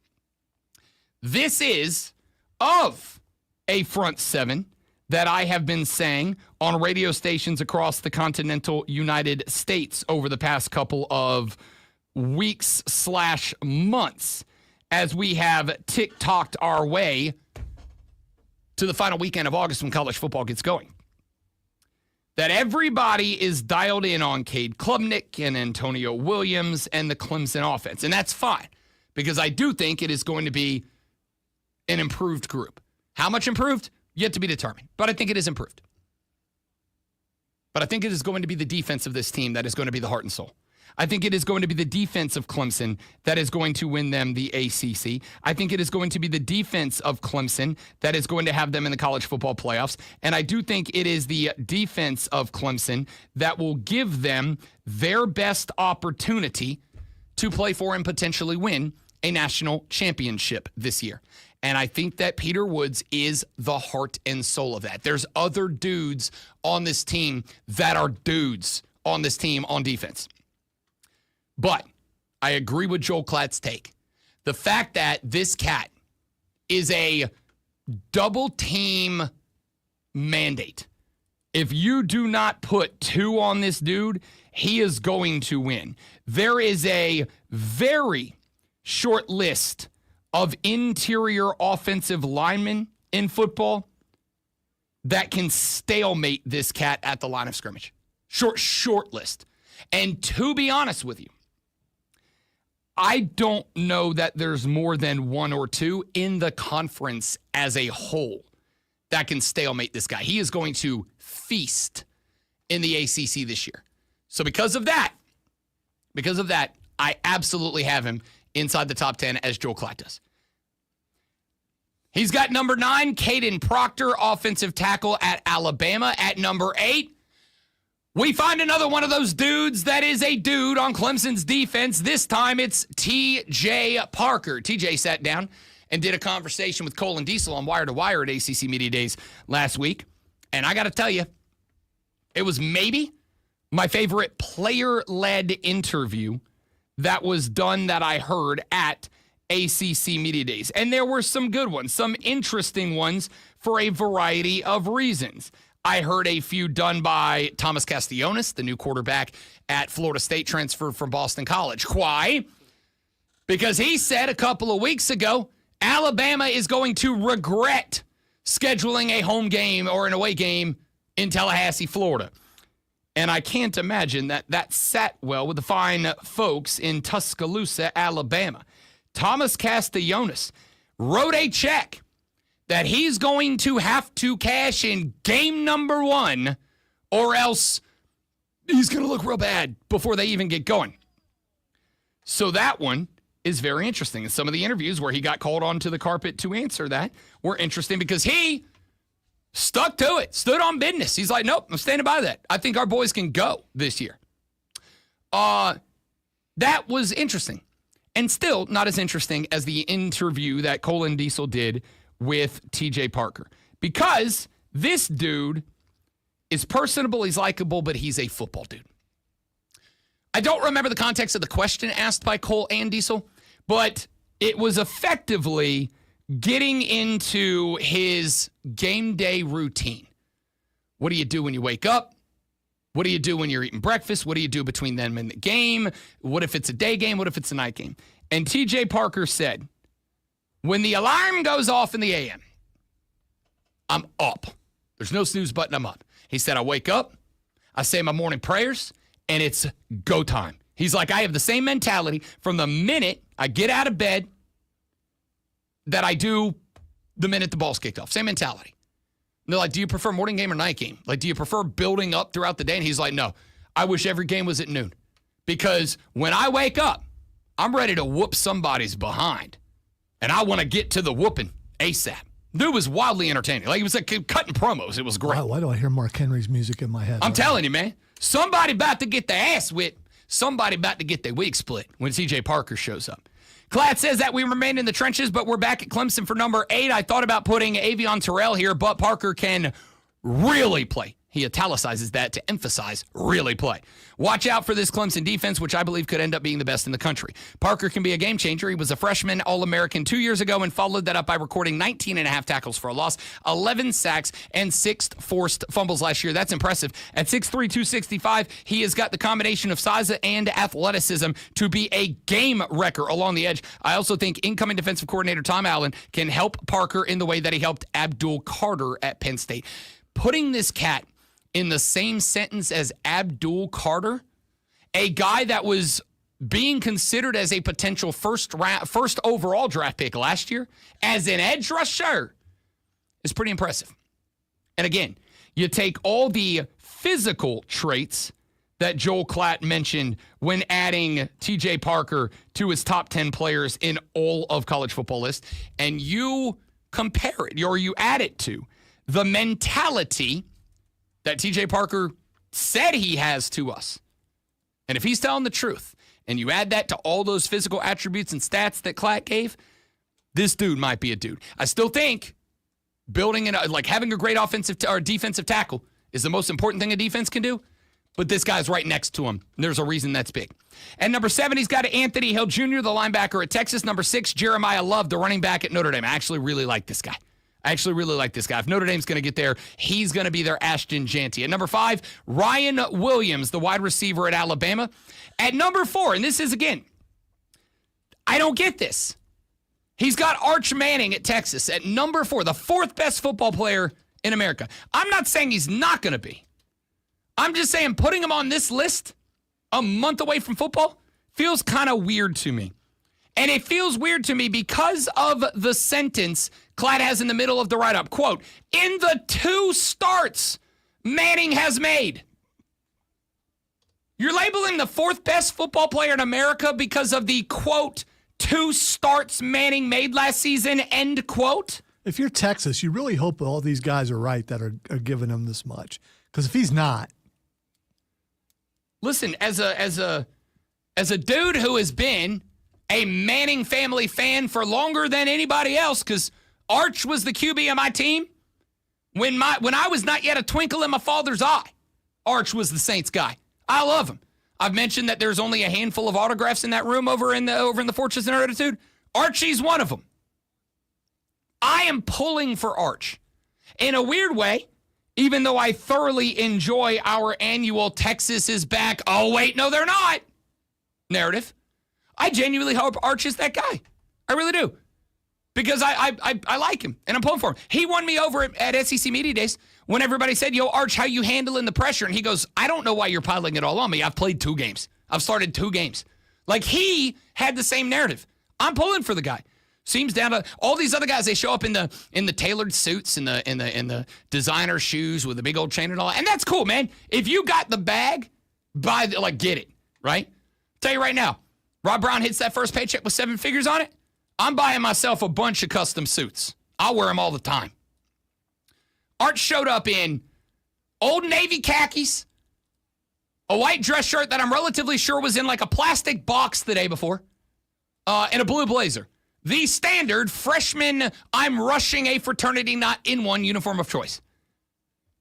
This is of a front seven that I have been saying on radio stations across the continental United States over the past couple of weeks/months as we have tick-tocked our way to the final weekend of August when college football gets going. That everybody is dialed in on Cade Klubnik and Antonio Williams and the Clemson offense. And that's fine, because I do think it is going to be an improved group. How much improved? Yet to be determined. But I think it is improved. But I think it is going to be the defense of this team that is going to be the heart and soul. I think it is going to be the defense of Clemson that is going to win them the ACC. I think it is going to be the defense of Clemson that is going to have them in the college football playoffs. And I do think it is the defense of Clemson that will give them their best opportunity to play for and potentially win a national championship this year. And I think that Peter Woods is the heart and soul of that. There's other dudes on this team that are dudes on this team on defense. But I agree with Joel Klatt's take. The fact that this cat is a double team mandate. If you do not put 2 on this dude, he is going to win. There is a very short list of interior offensive linemen in football that can stalemate this cat at the line of scrimmage. Short list. And to be honest with you, I don't know that there's more than 1 or 2 in the conference as a whole that can stalemate this guy. He is going to feast in the ACC this year. So because of that, I absolutely have him inside the top 10 as Joel Klatt does. He's got number 9, Caden Proctor, offensive tackle at Alabama. At number 8, we find another one of those dudes that is a dude on Clemson's defense. This time it's T.J. Parker. T.J. sat down and did a conversation with Cole and Diesel on Wire to Wire at ACC Media Days last week. And I got to tell you, it was maybe my favorite player-led interview that was done that I heard at ACC Media Days. And there were some good ones, some interesting ones for a variety of reasons. I heard a few done by Thomas Castellanos, the new quarterback at Florida State, transferred from Boston College. Why? Because he said a couple of weeks ago, Alabama is going to regret scheduling a home game or an away game in Tallahassee, Florida. And I can't imagine that sat well with the fine folks in Tuscaloosa, Alabama. Thomas Castellanos wrote a check that he's going to have to cash in game number 1, or else he's going to look real bad before they even get going. So that one is very interesting. And some of the interviews where he got called onto the carpet to answer that were interesting because he stuck to it, stood on business. He's like, nope, I'm standing by that. I think our boys can go this year. That was interesting. And still not as interesting as the interview that Cole and Diesel did with T.J. Parker. Because this dude is personable, he's likable, but he's a football dude. I don't remember the context of the question asked by Cole and Diesel, but it was effectively getting into his game day routine. What do you do when you wake up? What do you do when you're eating breakfast? What do you do between them and the game? What if it's a day game? What if it's a night game? And T.J. Parker said, when the alarm goes off in the a.m., I'm up. There's no snooze button, I'm up. He said, I wake up, I say my morning prayers, and it's go time. He's like, I have the same mentality from the minute I get out of bed that I do the minute the ball's kicked off. Same mentality. And they're like, do you prefer morning game or night game? Like, do you prefer building up throughout the day? And he's like, no, I wish every game was at noon. Because when I wake up, I'm ready to whoop somebody's behind. And I want to get to the whooping ASAP. Dude was wildly entertaining. Like, he was like cutting promos. It was great. Why do I hear Mark Henry's music in my head? I'm telling you, man. Somebody about to get their ass whipped. Somebody about to get their wig split when TJ Parker shows up. Klatt says that we remain in the trenches, but we're back at Clemson for number 8. I thought about putting Avion Terrell here, but Parker can really play. He italicizes that to emphasize really play. Watch out for this Clemson defense, which I believe could end up being the best in the country. Parker can be a game changer. He was a freshman All-American 2 years ago and followed that up by recording 19 and a half tackles for a loss, 11 sacks, and 6 forced fumbles last year. That's impressive. At 6'3", 265, he has got the combination of size and athleticism to be a game wrecker along the edge. I also think incoming defensive coordinator Tom Allen can help Parker in the way that he helped Abdul Carter at Penn State. Putting this cat in the same sentence as Abdul Carter, a guy that was being considered as a potential first overall draft pick last year as an edge rusher, is pretty impressive. And again, you take all the physical traits that Joel Klatt mentioned when adding TJ Parker to his top 10 players in all of college football list, and you compare it, or you add it to the mentality that TJ Parker said he has to us. And if he's telling the truth, and you add that to all those physical attributes and stats that Klatt gave, this dude might be a dude. I still think building like having a great offensive or defensive tackle is the most important thing a defense can do. But this guy's right next to him. There's a reason that's big. And number 7, he's got Anthony Hill Jr., the linebacker at Texas. Number 6, Jeremiah Love, the running back at Notre Dame. I actually really like this guy. If Notre Dame's going to get there, he's going to be their Ashton Jeanty. At number 5, Ryan Williams, the wide receiver at Alabama. At number 4, and this is, again, I don't get this. He's got Arch Manning at Texas at number 4, the 4th best football player in America. I'm not saying he's not going to be. I'm just saying putting him on this list a month away from football feels kind of weird to me. And it feels weird to me because of the sentence Klatt has in the middle of the write-up. Quote, in the 2 starts Manning has made. You're labeling the 4th best football player in America because of the, quote, 2 starts Manning made last season, end quote? If you're Texas, you really hope all these guys are right that are giving him this much. Because if he's not. Listen, as a dude who has been a Manning family fan for longer than anybody else, because Arch was the QB of my team when I was not yet a twinkle in my father's eye. Arch was the Saints guy. I love him. I've mentioned that there's only a handful of autographs in that room over in the Fortress and Attitude. Archie's one of them. I am pulling for Arch. In a weird way, even though I thoroughly enjoy our annual Texas is back, oh wait, no they're not narrative, I genuinely hope Arch is that guy. I really do. Because I like him, and I'm pulling for him. He won me over at SEC Media Days when everybody said, yo, Arch, how you handling the pressure? And he goes, I don't know why you're piling it all on me. I've played 2 games. I've started 2 games. Like, he had the same narrative. I'm pulling for the guy. Seems down to all these other guys. They show up in the tailored suits and the designer shoes with the big old chain and all. And that's cool, man. If you got the bag, get it, right? Tell you right now, Rob Brown hits that first paycheck with 7 figures on it. I'm buying myself a bunch of custom suits. I'll wear them all the time. Arch showed up in Old Navy khakis, a white dress shirt that I'm relatively sure was in like a plastic box the day before, and a blue blazer. The standard freshman, I'm rushing a fraternity not in one uniform of choice.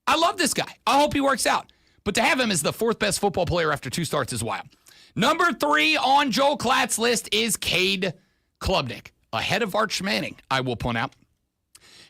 I love this guy. I hope he works out. But to have him as the 4th best football player after 2 starts is wild. Number 3 on Joel Klatt's list is Cade Klubnik, ahead of Arch Manning, I will point out.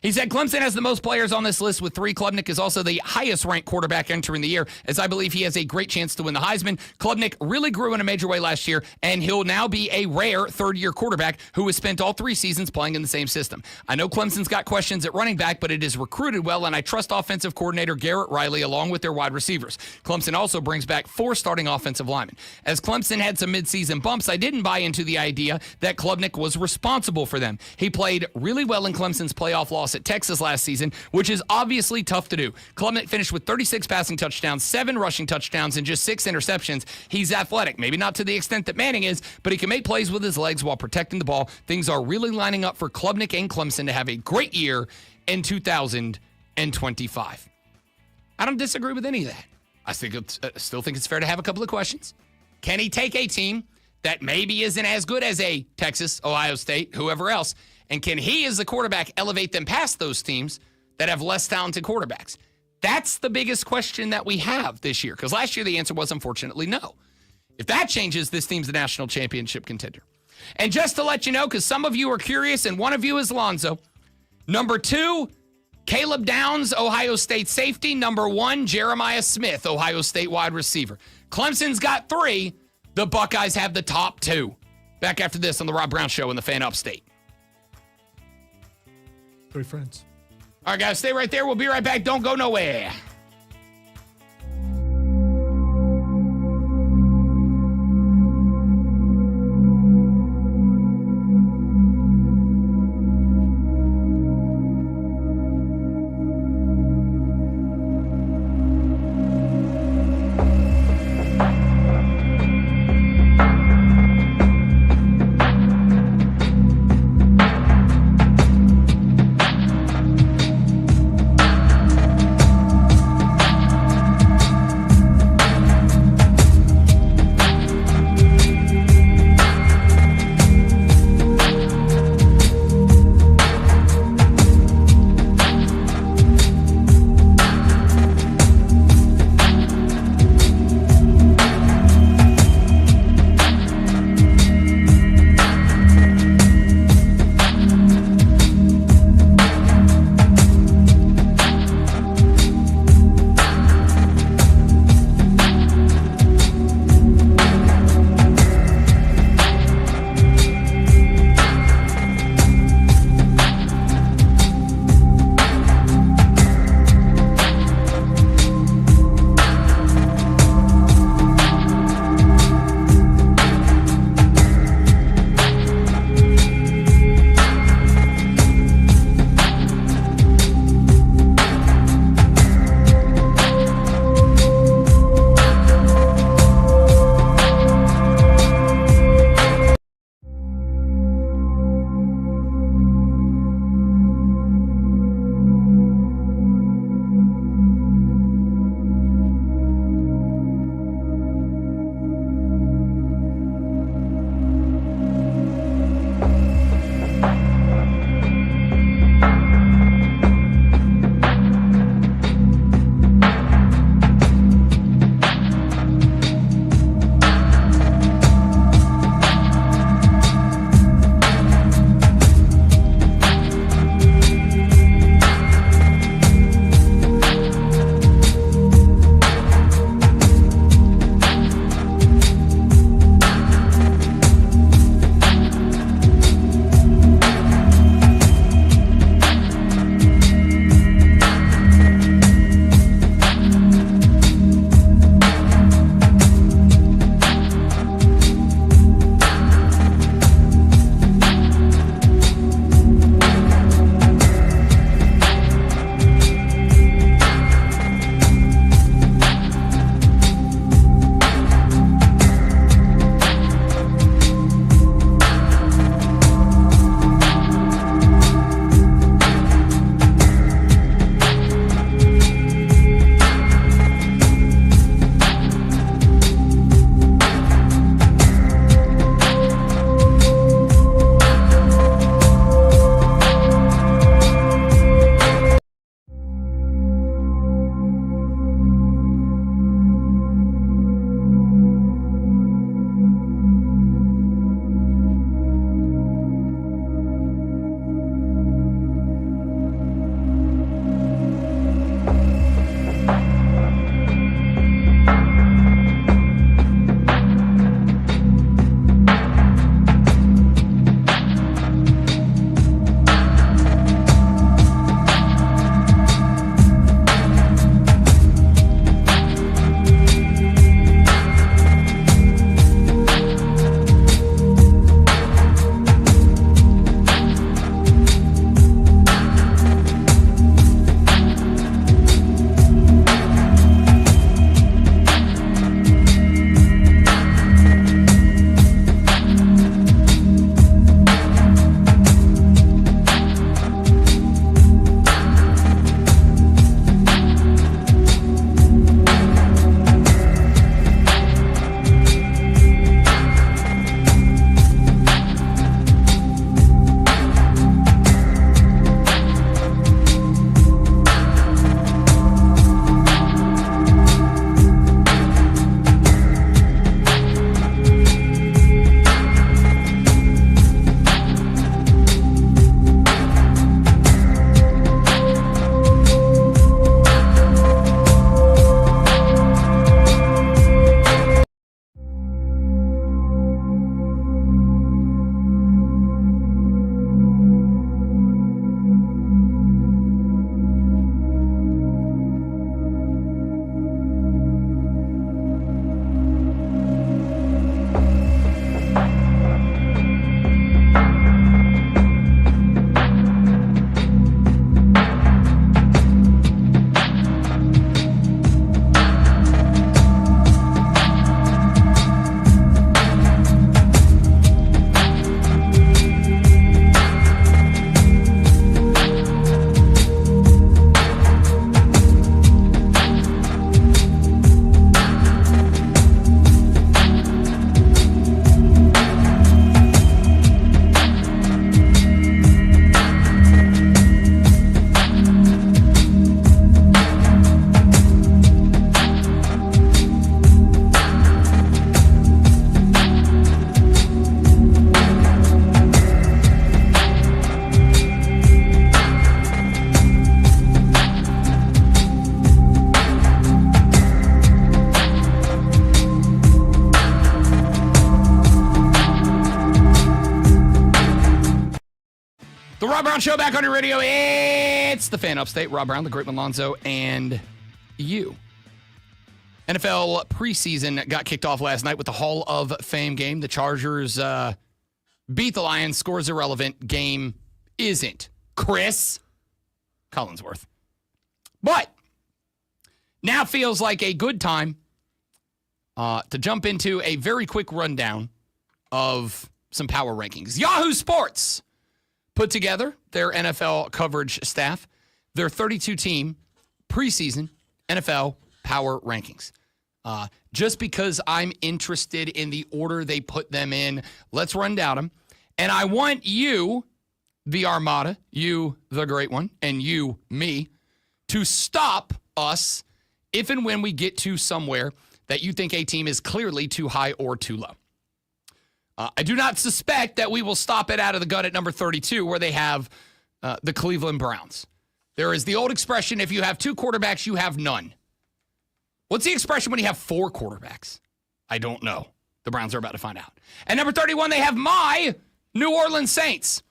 He said Clemson has the most players on this list with 3. Klubnik is also the highest-ranked quarterback entering the year, as I believe he has a great chance to win the Heisman. Klubnik really grew in a major way last year, and he'll now be a rare third-year quarterback who has spent all 3 seasons playing in the same system. I know Clemson's got questions at running back, but it is recruited well, and I trust offensive coordinator Garrett Riley along with their wide receivers. Clemson also brings back 4 starting offensive linemen. As Clemson had some midseason bumps, I didn't buy into the idea that Klubnik was responsible for them. He played really well in Clemson's playoff loss at Texas last season, which is obviously tough to do. Klubnik finished with 36 passing touchdowns, 7 rushing touchdowns, and just 6 interceptions. He's athletic, maybe not to the extent that Manning is, but he can make plays with his legs while protecting the ball. Things are really lining up for Klubnik and Clemson to have a great year in 2025. I don't disagree with any of that. I still think it's fair to have a couple of questions. Can he take a team that maybe isn't as good as a Texas, Ohio State, whoever else, and can he, as the quarterback, elevate them past those teams that have less talented quarterbacks? That's the biggest question that we have this year, because last year the answer was unfortunately no. If that changes, this team's the national championship contender. And just to let you know, because some of you are curious and one of you is Lonzo, number 2, Caleb Downs, Ohio State safety. Number 1, Jeremiah Smith, Ohio State wide receiver. Clemson's got 3. The Buckeyes have the top 2. Back after this on the Rob Brown Show in the Fan Upstate. 3 friends. All right, guys, stay right there. We'll be right back. Don't go nowhere. Rob Brown Show back on your radio. It's the Fan Upstate. Rob Brown, the Great Malonzo, and you. NFL preseason got kicked off last night with the Hall of Fame game. The Chargers beat the Lions. Scores irrelevant. Game isn't. Chris Collinsworth. But now feels like a good time to jump into a very quick rundown of some power rankings. Yahoo Sports put together their NFL coverage staff, their 32-team preseason NFL power rankings. Just because I'm interested in the order they put them in, let's run down them. And I want you, the Armada, you, the great one, and you, me, to stop us if and when we get to somewhere that you think a team is clearly too high or too low. I do not suspect that we will stop it out of the gut at number 32 where they have the Cleveland Browns. There is the old expression, if you have two quarterbacks, you have none. What's the expression when you have four quarterbacks? I don't know. The Browns are about to find out. At number 31, they have my New Orleans Saints.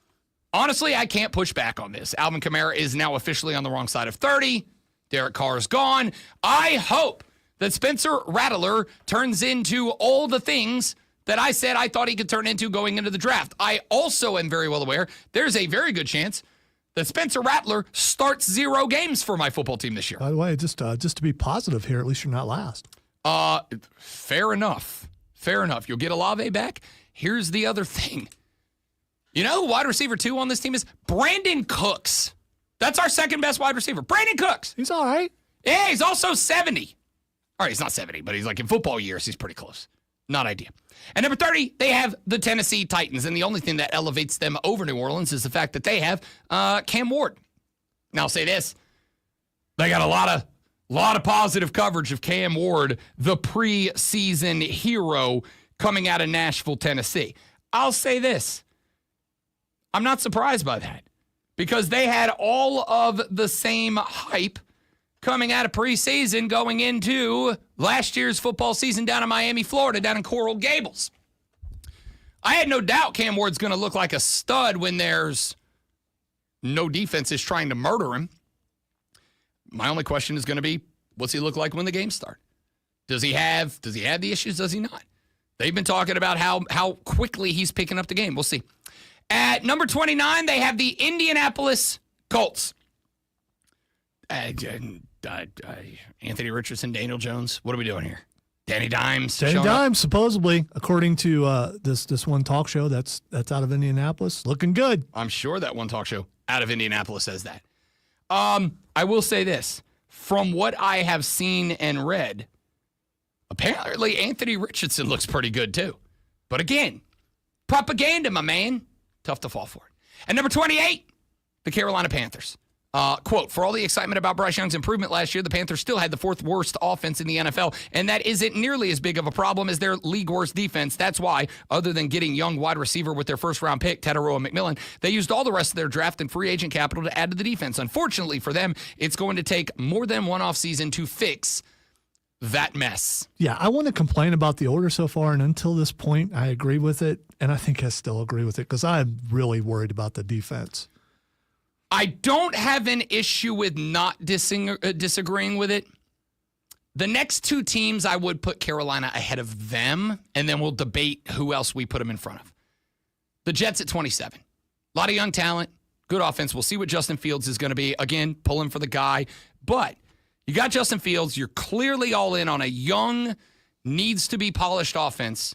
Honestly, I can't push back on this. Alvin Kamara is now officially on the wrong side of 30. Derek Carr is gone. I hope that Spencer Rattler turns into all the things that I said I thought he could turn into going into the draft. I also am very well aware there's a very good chance that Spencer Rattler starts 0 games for my football team this year. By the way, just to be positive here, at least you're not last. Fair enough. Fair enough. You'll get Olave back. Here's the other thing. You know who wide receiver 2 on this team is? Brandon Cooks. That's our second best wide receiver. Brandon Cooks. He's all right. Yeah, he's also 70. All right, he's not 70, but he's like in football years, he's pretty close. Not ideal. At number 30, they have the Tennessee Titans, and the only thing that elevates them over New Orleans is the fact that they have Cam Ward. Now, I'll say this. They got a lot of positive coverage of Cam Ward, the preseason hero coming out of Nashville, Tennessee. I'll say this. I'm not surprised by that because they had all of the same hype coming out of preseason going into last year's football season down in Miami, Florida, down in Coral Gables. I had no doubt Cam Ward's going to look like a stud when there's no defenses trying to murder him. My only question is going to be, what's he look like when the games start? Does he have the issues? Does he not? They've been talking about how quickly he's picking up the game. We'll see. At number 29, they have the Indianapolis Colts. Anthony Richardson, Daniel Jones. What are we doing here? Danny Dimes. Danny Dimes, supposedly, according to this one talk show that's out of Indianapolis, looking good. I'm sure that one talk show out of Indianapolis says that. I will say this. From what I have seen and read, apparently Anthony Richardson looks pretty good too. But again, propaganda, my man. Tough to fall for it. At number 28, the Carolina Panthers. Quote, for all the excitement about Bryce Young's improvement last year, the Panthers still had the 4th worst offense in the NFL, and that isn't nearly as big of a problem as their league worst defense. That's why, other than getting young wide receiver with their first-round pick, Tataroa McMillan, they used all the rest of their draft and free agent capital to add to the defense. Unfortunately for them, it's going to take more than one offseason to fix that mess. Yeah, I want to complain about the order so far, and until this point, I agree with it, and I think I still agree with it because I'm really worried about the defense. I don't have an issue with not disagreeing with it. The next 2 teams, I would put Carolina ahead of them, and then we'll debate who else we put them in front of. The Jets at 27. A lot of young talent, good offense. We'll see what Justin Fields is going to be. Again, pulling for the guy. But you got Justin Fields. You're clearly all in on a young, needs-to-be-polished offense.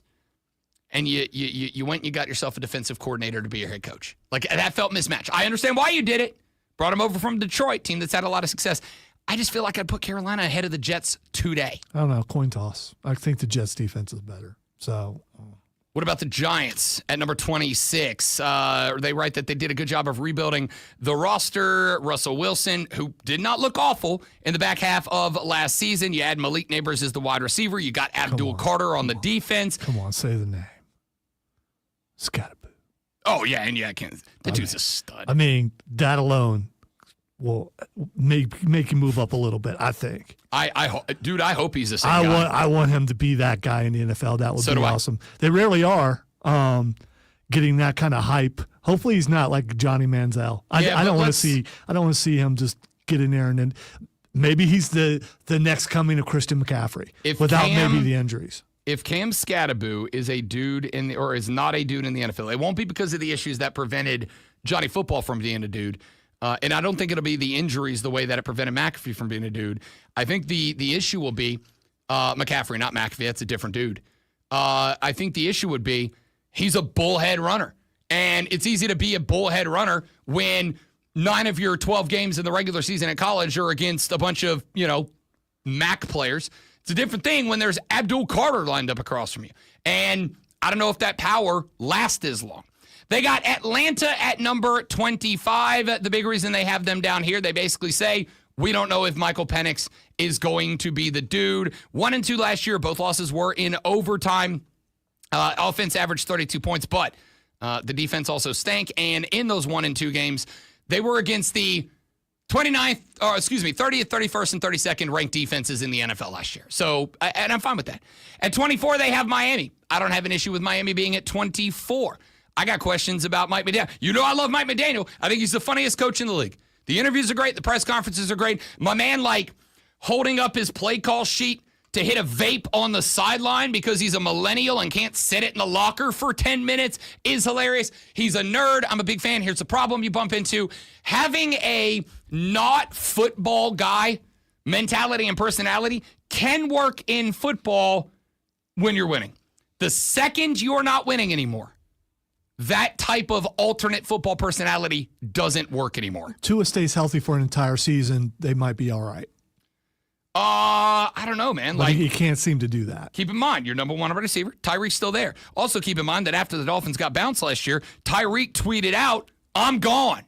And you went and you got yourself a defensive coordinator to be your head coach. Like, that felt mismatched. I understand why you did it. Brought him over from Detroit, team that's had a lot of success. I just feel like I'd put Carolina ahead of the Jets today. I don't know, coin toss. I think the Jets defense is better. So, what about the Giants at number 26? They write that they did a good job of rebuilding the roster. Russell Wilson, who did not look awful in the back half of last season. You add Malik Neighbors as the wide receiver. You got Abdul Carter on the defense. Come on, say the name. Scottaboo. Oh, yeah, and yeah, the dude's a stud. I mean, that alone will make him move up a little bit, I think. Dude, I hope he's the same guy. I want him to be that guy in the NFL. That would be awesome. They rarely are getting that kind of hype Hopefully he's not like Johnny Manziel. I don't want to see him just get in there and then maybe he's the next coming of Christian McCaffrey without maybe the injuries. If Cam Scatterbo is a dude or is not a dude in the NFL, it won't be because of the issues that prevented Johnny Football from being a dude. And I don't think it'll be the injuries the way that it prevented McAfee from being a dude. I think the issue will be McCaffrey, not McAfee. That's a different dude. I think the issue would be he's a bullhead runner. And it's easy to be a bullhead runner when 9 of your 12 games in the regular season at college are against a bunch of, MAC players. It's a different thing when there's Abdul Carter lined up across from you. And I don't know if that power lasts as long. They got Atlanta at number 25. The big reason they have them down here, they basically say, we don't know if Michael Penix is going to be the dude. 1-2 last year. Both losses were in overtime. Offense averaged 32 points, but the defense also stank. And in those 1-2 games, they were against the 30th, 31st, and 32nd ranked defenses in the NFL last year. So, and I'm fine with that. At 24, they have Miami. I don't have an issue with Miami being at 24. I got questions about Mike McDaniel. I love Mike McDaniel. I think he's the funniest coach in the league. The interviews are great. The press conferences are great. My man, holding up his play call sheet to hit a vape on the sideline because he's a millennial and can't sit it in the locker for 10 minutes is hilarious. He's a nerd. I'm a big fan. Here's the problem you bump into. Having a not football guy mentality and personality can work in football when you're winning. The second you're not winning anymore, that type of alternate football personality doesn't work anymore. Tua stays healthy for an entire season, they might be all right. I don't know, man. But he can't seem to do that. Keep in mind, your number one receiver, Tyreek's still there. Also, keep in mind that after the Dolphins got bounced last year, Tyreek tweeted out, "I'm gone."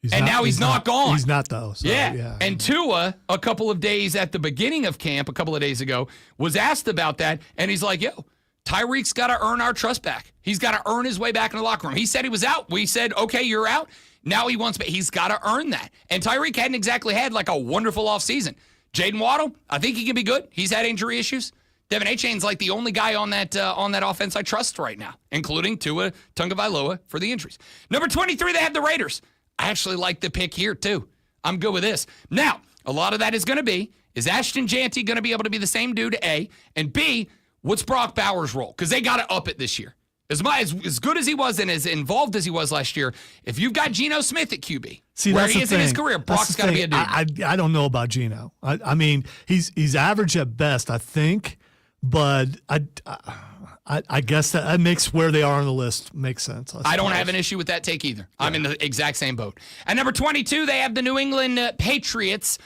Now he's not gone. He's not, though. So, yeah. And Tua, a couple of days at the beginning of camp, a couple of days ago, was asked about that, and he's like, yo, Tyreek's got to earn our trust back. He's got to earn his way back in the locker room. He said he was out. We said, okay, you're out. Now he wants, but he's got to earn that. And Tyreek hadn't exactly had a wonderful offseason. Jaden Waddle, I think he can be good. He's had injury issues. Devin Achane's the only guy on that offense I trust right now, including Tua Tagovailoa for the injuries. Number 23, they have the Raiders. I actually like the pick here, too. I'm good with this. Now, a lot of that is going to be, is Ashton Janty going to be able to be the same dude, A? And B, what's Brock Bowers' role? Because they got to up it this year. As good as he was and as involved as he was last year, if you've got Geno Smith at QB, where he is in his career, Brock's got to be a dude. I don't know about Geno. I mean, he's average at best, I think, but I guess that makes where they are on the list makes sense. I don't have an issue with that take either. Yeah. I'm in the exact same boat. At number 22, they have the New England Patriots.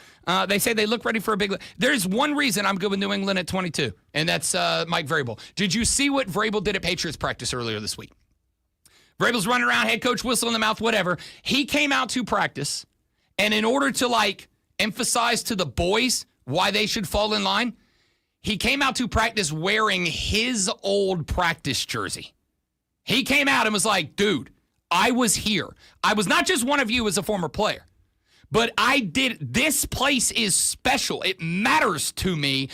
They say they look ready for a big. There's one reason I'm good with New England at 22, and that's Mike Vrabel. Did you see what Vrabel did at Patriots practice earlier this week? Vrabel's running around, head coach whistle in the mouth, whatever. He came out to practice, and in order to emphasize to the boys why they should fall in line, he came out to practice wearing his old practice jersey. He came out and was like, dude, I was here. I was not just one of you as a former player. But this place is special. It matters to me.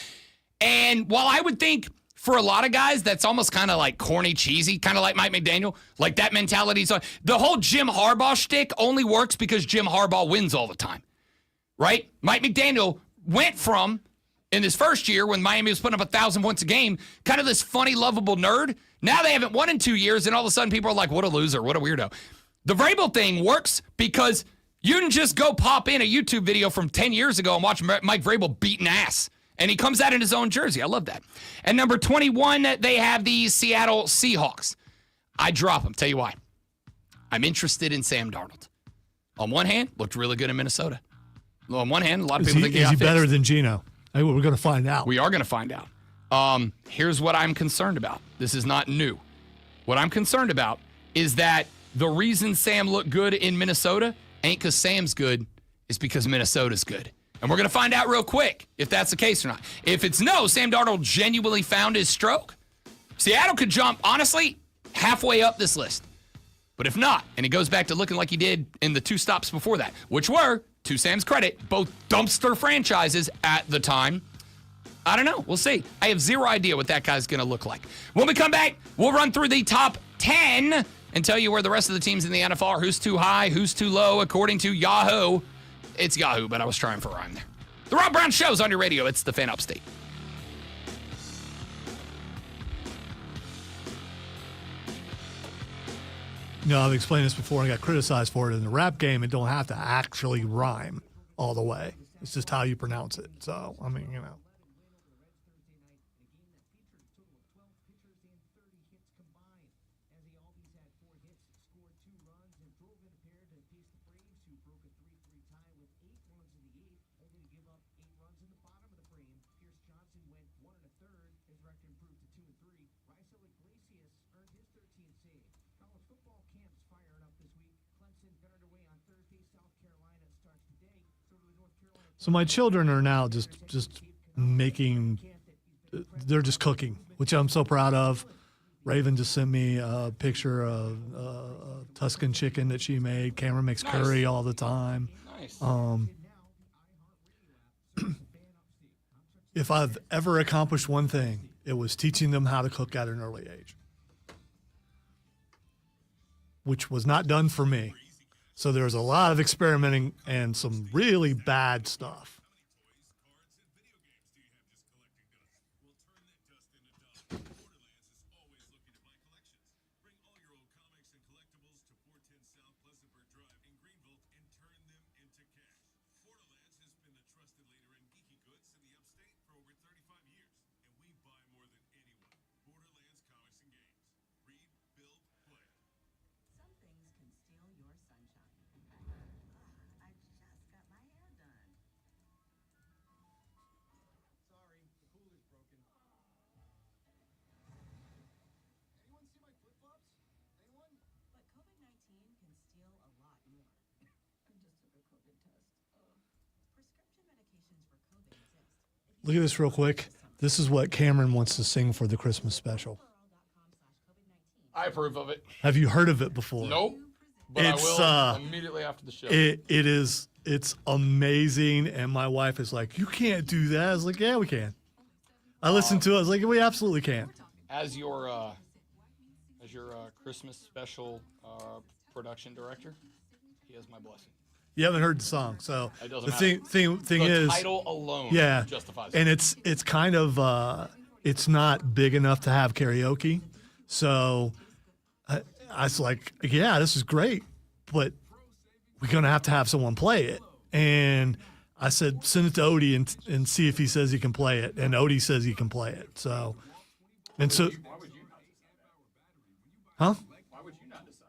And while I would think for a lot of guys, that's almost kind of corny, cheesy, kind of like Mike McDaniel, that mentality. The whole Jim Harbaugh shtick only works because Jim Harbaugh wins all the time, right? Mike McDaniel went from, in his first year when Miami was putting up 1,000 points a game, kind of this funny, lovable nerd. Now they haven't won in 2 years, and all of a sudden people are like, what a loser, what a weirdo. The Vrabel thing works because you can just go pop in a YouTube video from 10 years ago and watch Mike Vrabel beating ass. And he comes out in his own jersey. I love that. And number 21, they have the Seattle Seahawks. I drop them. Tell you why. I'm interested in Sam Darnold. On one hand, looked really good in Minnesota. On one hand, a lot of people think is he better than Geno? We're going to find out. We are going to find out. Here's what I'm concerned about. This is not new. What I'm concerned about is that the reason Sam looked good in Minnesota ain't because Sam's good, it's because Minnesota's good. And we're going to find out real quick if that's the case or not. If it's no, Sam Darnold genuinely found his stroke, Seattle could jump, honestly, halfway up this list. But if not, and he goes back to looking like he did in the 2 stops before that, which were, to Sam's credit, both dumpster franchises at the time, I don't know. We'll see. I have zero idea what that guy's going to look like. When we come back, we'll run through the top 10 and tell you where the rest of the teams in the NFL are, who's too high, who's too low, according to Yahoo. It's Yahoo, but I was trying for rhyme there. The Rob Brown Show's on your radio. It's the Fan Upstate. I've explained this before and got criticized for it. In the rap game, it don't have to actually rhyme all the way. It's just how you pronounce it. So, I mean, So my children are now just making, they're just cooking, which I'm so proud of. Raven just sent me a picture of Tuscan chicken that she made. Cameron makes curry all the time. Nice. If I've ever accomplished one thing, it was teaching them how to cook at an early age, which was not done for me. So there's a lot of experimenting and some really bad stuff. Look at this real quick. This is what Cameron wants to sing for the Christmas special. I approve of it. Have you heard of it before? Nope. But It's, I will immediately after the show. It's amazing. And my wife is like, you can't do that. I was like, yeah, we can. I listened to it. I was like, we absolutely can. As your Christmas special production director, he has my blessing. You haven't heard the song, so It doesn't the matter. thing The is, title alone justifies and it. it's kind of it's not big enough to have karaoke, so I was like, yeah, this is great, but we're gonna have to have someone play it, and I said send it to Odie and see if he says he can play it, and Odie says he can play it, so Why would you not decide that? huh? Why would you not decide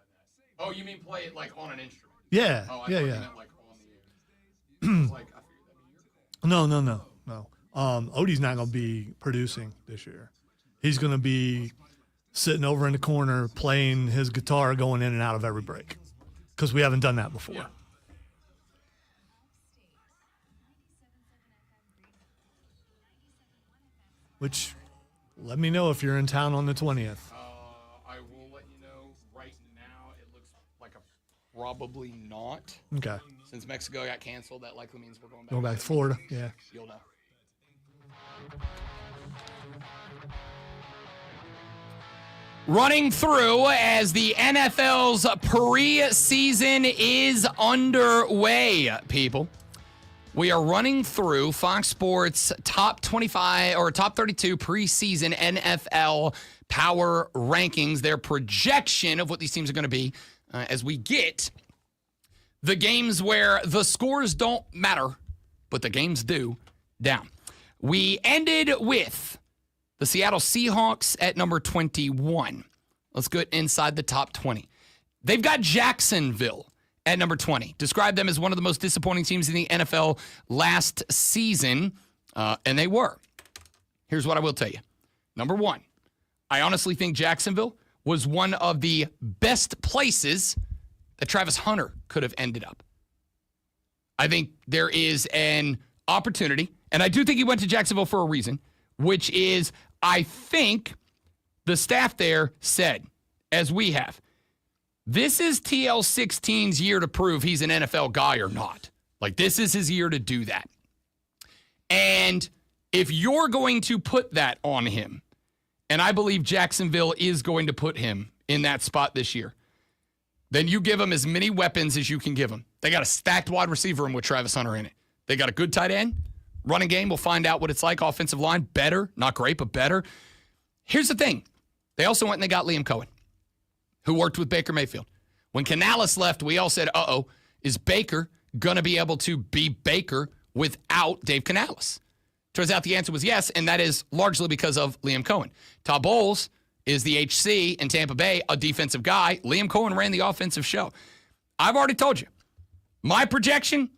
that? Oh, you mean play it like on an instrument? Yeah, Oh, I yeah, thought you yeah. meant like on the air. Like, I figured that'd be No. Odie's not going to be producing this year. He's going to be sitting over in the corner playing his guitar, going in and out of every break, because we haven't done that before. Yeah. Which, let me know if you're in town on the 20th. I will let you know right now. It looks like a probably not. Okay. Since Mexico got canceled, that likely means we're going back. Go back to Florida. Yeah. You'll know. Running through as the NFL's preseason is underway, people. We are running through Fox Sports top 25 or top 32 preseason NFL power rankings, their projection of what these teams are going to be as we get the games where the scores don't matter, but the games do down. We ended with the Seattle Seahawks at number 21. Let's get inside the top 20. They've got Jacksonville at number 20. Described them as one of the most disappointing teams in the NFL last season, and they were. Here's what I will tell you. Number one, I honestly think Jacksonville was one of the best places that Travis Hunter could have ended up. I think there is an opportunity, and I do think he went to Jacksonville for a reason, which is I think the staff there said, as we have, this is TL16's year to prove he's an NFL guy or not. Like, this is his year to do that. And if you're going to put that on him, and I believe Jacksonville is going to put him in that spot this year, then you give them as many weapons as you can give them. They got a stacked wide receiver room with Travis Hunter in it. They got a good tight end. Running game, we'll find out what it's like. Offensive line, better. Not great, but better. Here's the thing. They also went and they got Liam Cohen, who worked with Baker Mayfield. When Canales left, we all said, is Baker going to be able to be Baker without Dave Canales? Turns out the answer was yes, and that is largely because of Liam Cohen. Todd Bowles is the HC in Tampa Bay, a defensive guy. Liam Cohen ran the offensive show. I've already told you, my projection,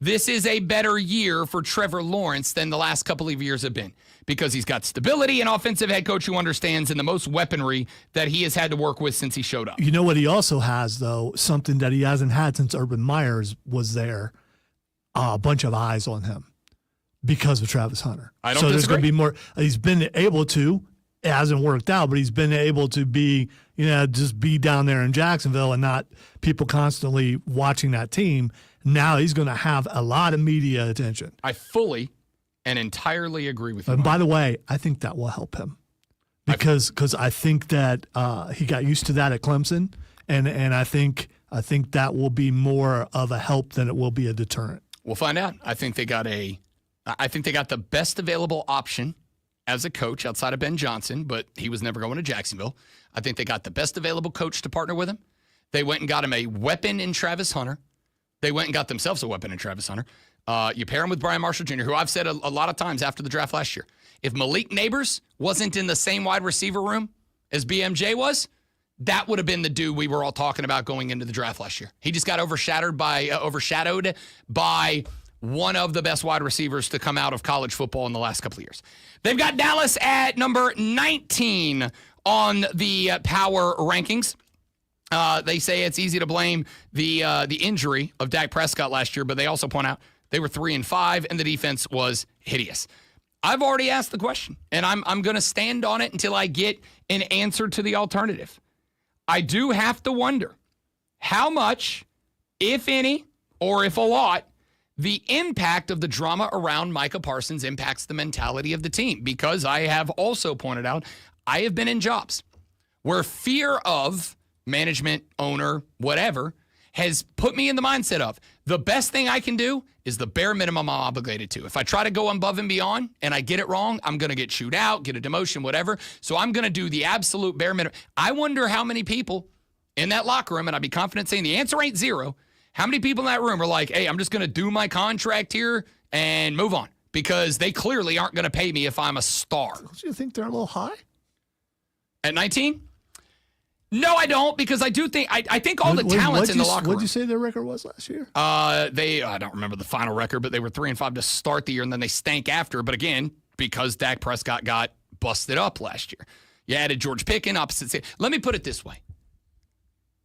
this is a better year for Trevor Lawrence than the last couple of years have been because he's got stability, an offensive head coach who understands, and the most weaponry that he has had to work with since he showed up. You know what he also has, though, something that he hasn't had since Urban Myers was there, a bunch of eyes on him because of Travis Hunter. I don't so there's disagree. going to be more. He's been able to. It hasn't worked out, but he's been able to be, just be down there in Jacksonville and not people constantly watching that team. Now he's going to have a lot of media attention. I fully and entirely agree with you. And by the way, I think that will help him because I think that he got used to that at Clemson, and I think that will be more of a help than it will be a deterrent. We'll find out. I think they got the best available option as a coach outside of Ben Johnson, but he was never going to Jacksonville. I think they got the best available coach to partner with him. They went and got him a weapon in Travis Hunter. They went and got themselves a weapon in Travis Hunter. You pair him with Brian Marshall Jr., who I've said a lot of times after the draft last year. If Malik Neighbors wasn't in the same wide receiver room as BMJ was, that would have been the dude we were all talking about going into the draft last year. He just got overshadowed by one of the best wide receivers to come out of college football in the last couple of years. They've got Dallas at number 19 on the power rankings. They say it's easy to blame the injury of Dak Prescott last year, but they also point out they were 3-5 and the defense was hideous. I've already asked the question, and I'm going to stand on it until I get an answer to the alternative. I do have to wonder how much, if any, or if a lot, the impact of the drama around Micah Parsons impacts the mentality of the team, because I have also pointed out I have been in jobs where fear of management, owner, whatever, has put me in the mindset of the best thing I can do is the bare minimum I'm obligated to. If I try to go above and beyond and I get it wrong, I'm going to get chewed out, get a demotion, whatever. So I'm going to do the absolute bare minimum. I wonder how many people in that locker room, and I'd be confident saying the answer ain't zero, how many people in that room are like, hey, I'm just going to do my contract here and move on because they clearly aren't going to pay me if I'm a star. Don't you think they're a little high? At 19? No, I don't, because I do think I think all the talent's in the locker room. What did you say their record was last year? I don't remember the final record, but they were 3-5 to start the year, and then they stank after. But again, because Dak Prescott got busted up last year, you added George Pickens, opposite side. Let me put it this way: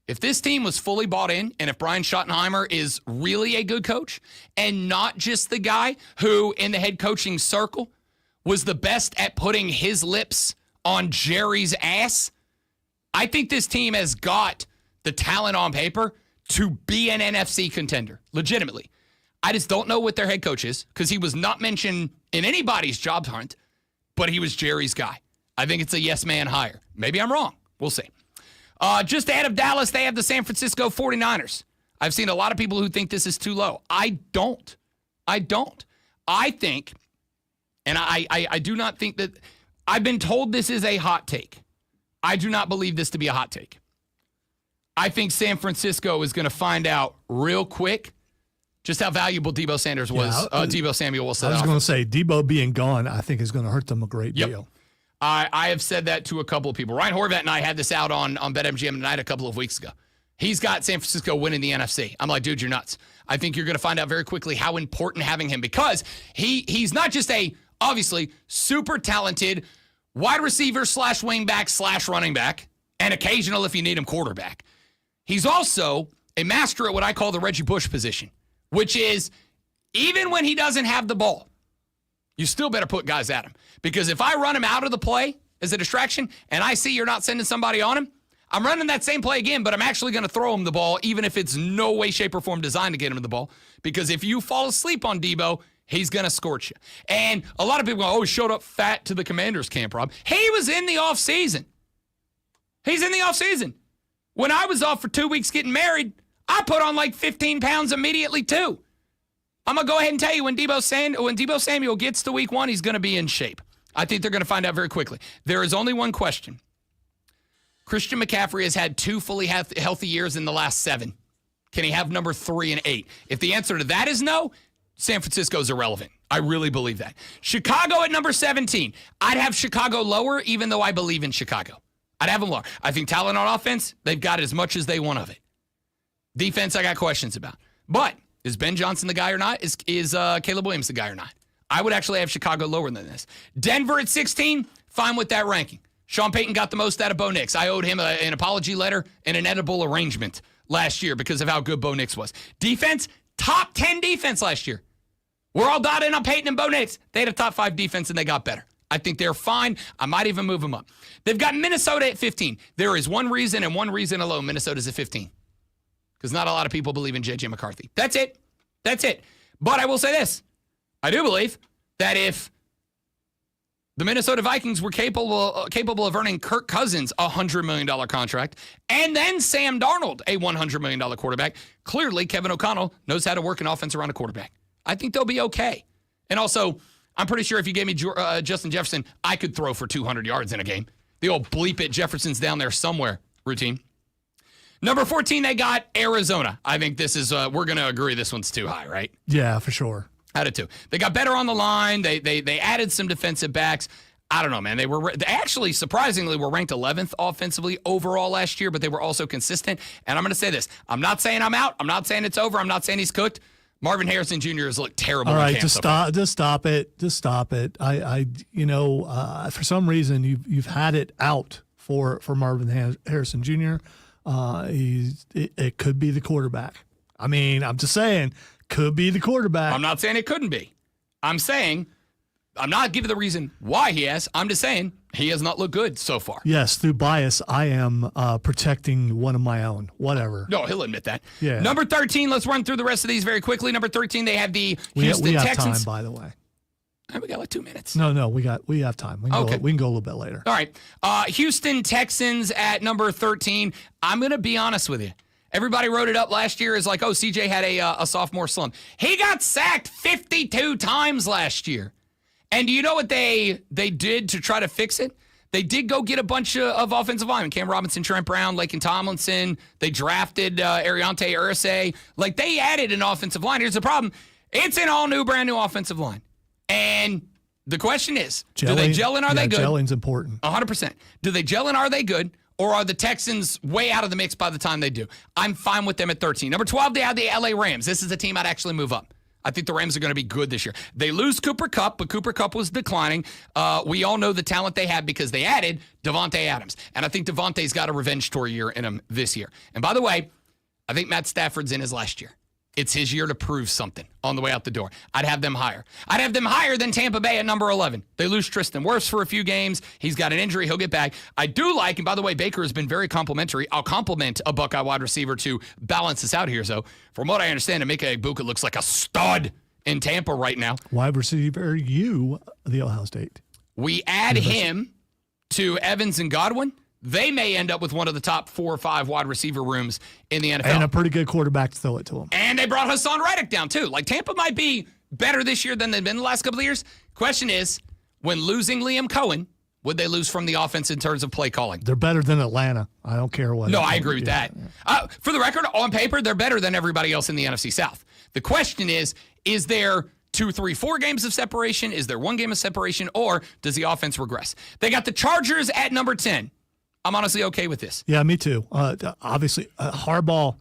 if this team was fully bought in, and if Brian Schottenheimer is really a good coach, and not just the guy who, in the head coaching circle, was the best at putting his lips on Jerry's ass, I think this team has got the talent on paper to be an NFC contender, legitimately. I just don't know what their head coach is because he was not mentioned in anybody's job hunt, but he was Jerry's guy. I think it's a yes man hire. Maybe I'm wrong. We'll see. Just ahead of Dallas, they have the San Francisco 49ers. I've seen a lot of people who think this is too low. I don't. I think, and I do not think that, I've been told this is a hot take. I do not believe this to be a hot take. I think San Francisco is going to find out real quick just how valuable Deebo Sanders was. Deebo Samuel was. I was going to say Deebo being gone, I think is going to hurt them a great deal. I have said that to a couple of people. Ryan Horvat and I had this out on BetMGM tonight a couple of weeks ago. He's got San Francisco winning the NFC. I'm like, dude, you're nuts. I think you're going to find out very quickly how important having him, because he's not just a obviously super talented wide receiver / wingback / running back, and occasional, if you need him, quarterback. He's also a master at what I call the Reggie Bush position, which is even when he doesn't have the ball, you still better put guys at him. Because if I run him out of the play as a distraction and I see you're not sending somebody on him, I'm running that same play again, but I'm actually going to throw him the ball, even if it's no way, shape, or form designed to get him the ball. Because if you fall asleep on Deebo, he's going to scorch you. And a lot of people go, oh, he showed up fat to the Commanders camp, Rob. He was in the offseason. He's in the offseason. When I was off for 2 weeks getting married, I put on like 15 pounds immediately too. I'm going to go ahead and tell you when Deebo Samuel gets to week 1, he's going to be in shape. I think they're going to find out very quickly. There is only one question. Christian McCaffrey has had 2 fully healthy years in the last 7. Can he have number 3 and 8? If the answer to that is no, San Francisco's irrelevant. I really believe that. Chicago at number 17. I'd have Chicago lower, even though I believe in Chicago. I'd have them lower. I think talent on offense, they've got as much as they want of it. Defense, I got questions about. But is Ben Johnson the guy or not? Is Caleb Williams the guy or not? I would actually have Chicago lower than this. Denver at 16, fine with that ranking. Sean Payton got the most out of Bo Nix. I owed him an apology letter and an edible arrangement last year because of how good Bo Nix was. Defense, top 10 defense last year. We're all dotted in on Payton and Bo Nix. They had a top 5 defense and they got better. I think they're fine. I might even move them up. They've got Minnesota at 15. There is one reason and one reason alone Minnesota's at 15. Because not a lot of people believe in J.J. McCarthy. That's it. That's it. But I will say this. I do believe that if the Minnesota Vikings were capable of earning Kirk Cousins a $100 million contract and then Sam Darnold a $100 million quarterback, clearly Kevin O'Connell knows how to work an offense around a quarterback. I think they'll be okay. And also, I'm pretty sure if you gave me Justin Jefferson, I could throw for 200 yards in a game. The old bleep it, Jefferson's down there somewhere routine. Number 14, they got Arizona. I think this is, we're going to agree this one's too high, right? Yeah, for sure. Out of 2. They got better on the line. They added some defensive backs. I don't know, man. They actually, surprisingly, were ranked 11th offensively overall last year, but they were also consistent. And I'm going to say this. I'm not saying I'm out. I'm not saying it's over. I'm not saying he's cooked. Marvin Harrison Jr. has looked terrible. All right, just stop it. For some reason you've had it out for Marvin Harrison Jr. It could be the quarterback. I mean, I'm just saying, could be the quarterback. I'm not saying it couldn't be. I'm saying, I'm not giving the reason why he has. I'm just saying he has not looked good so far. Yes, through bias, I am protecting one of my own. Whatever. No, he'll admit that. Yeah. Number 13, let's run through the rest of these very quickly. Number 13, they have the Houston we have Texans. time, by the way. We got like 2 minutes. No, we have time. We can go a little bit later. All right. Houston Texans at number 13. I'm going to be honest with you. Everybody wrote it up last year as like, oh, CJ had a sophomore slump. He got sacked 52 times last year. And do you know what they did to try to fix it? They did go get a bunch of offensive linemen. Cam Robinson, Trent Brown, Laken Tomlinson. They drafted Ariante Ursay. Like, they added an offensive line. Here's the problem. It's an all-new, brand-new offensive line. And the question is, do they gel and are they good? Gelling's important. 100%. Do they gel and are they good? Or are the Texans way out of the mix by the time they do? I'm fine with them at 13. Number 12, they have the LA Rams. This is a team I'd actually move up. I think the Rams are going to be good this year. They lose Cooper Kupp, but Cooper Kupp was declining. We all know the talent they had because they added Devontae Adams. And I think Devontae's got a revenge tour year in him this year. And by the way, I think Matt Stafford's in his last year. It's his year to prove something on the way out the door. I'd have them higher. I'd have them higher than Tampa Bay at number 11. They lose Tristan Wirfs for a few games. He's got an injury. He'll get back. I do like, and by the way, Baker has been very complimentary. I'll compliment a Buckeye wide receiver to balance this out here. So from what I understand, Emeka Egbuka looks like a stud in Tampa right now. Wide receiver, the Ohio State. We add him to Evans and Godwin. They may end up with one of the top 4 or 5 wide receiver rooms in the NFL. And a pretty good quarterback to throw it to him. And they brought Hassan Reddick down, too. Like, Tampa might be better this year than they've been the last couple of years. Question is, when losing Liam Cohen, would they lose from the offense in terms of play calling? They're better than Atlanta. I don't care what. No, I agree with that. Yeah. For the record, on paper, they're better than everybody else in the NFC South. The question is there 2, 3, 4 games of separation? Is there 1 game of separation? Or does the offense regress? They got the Chargers at number 10. I'm honestly okay with this. Yeah, me too. Obviously, Harbaugh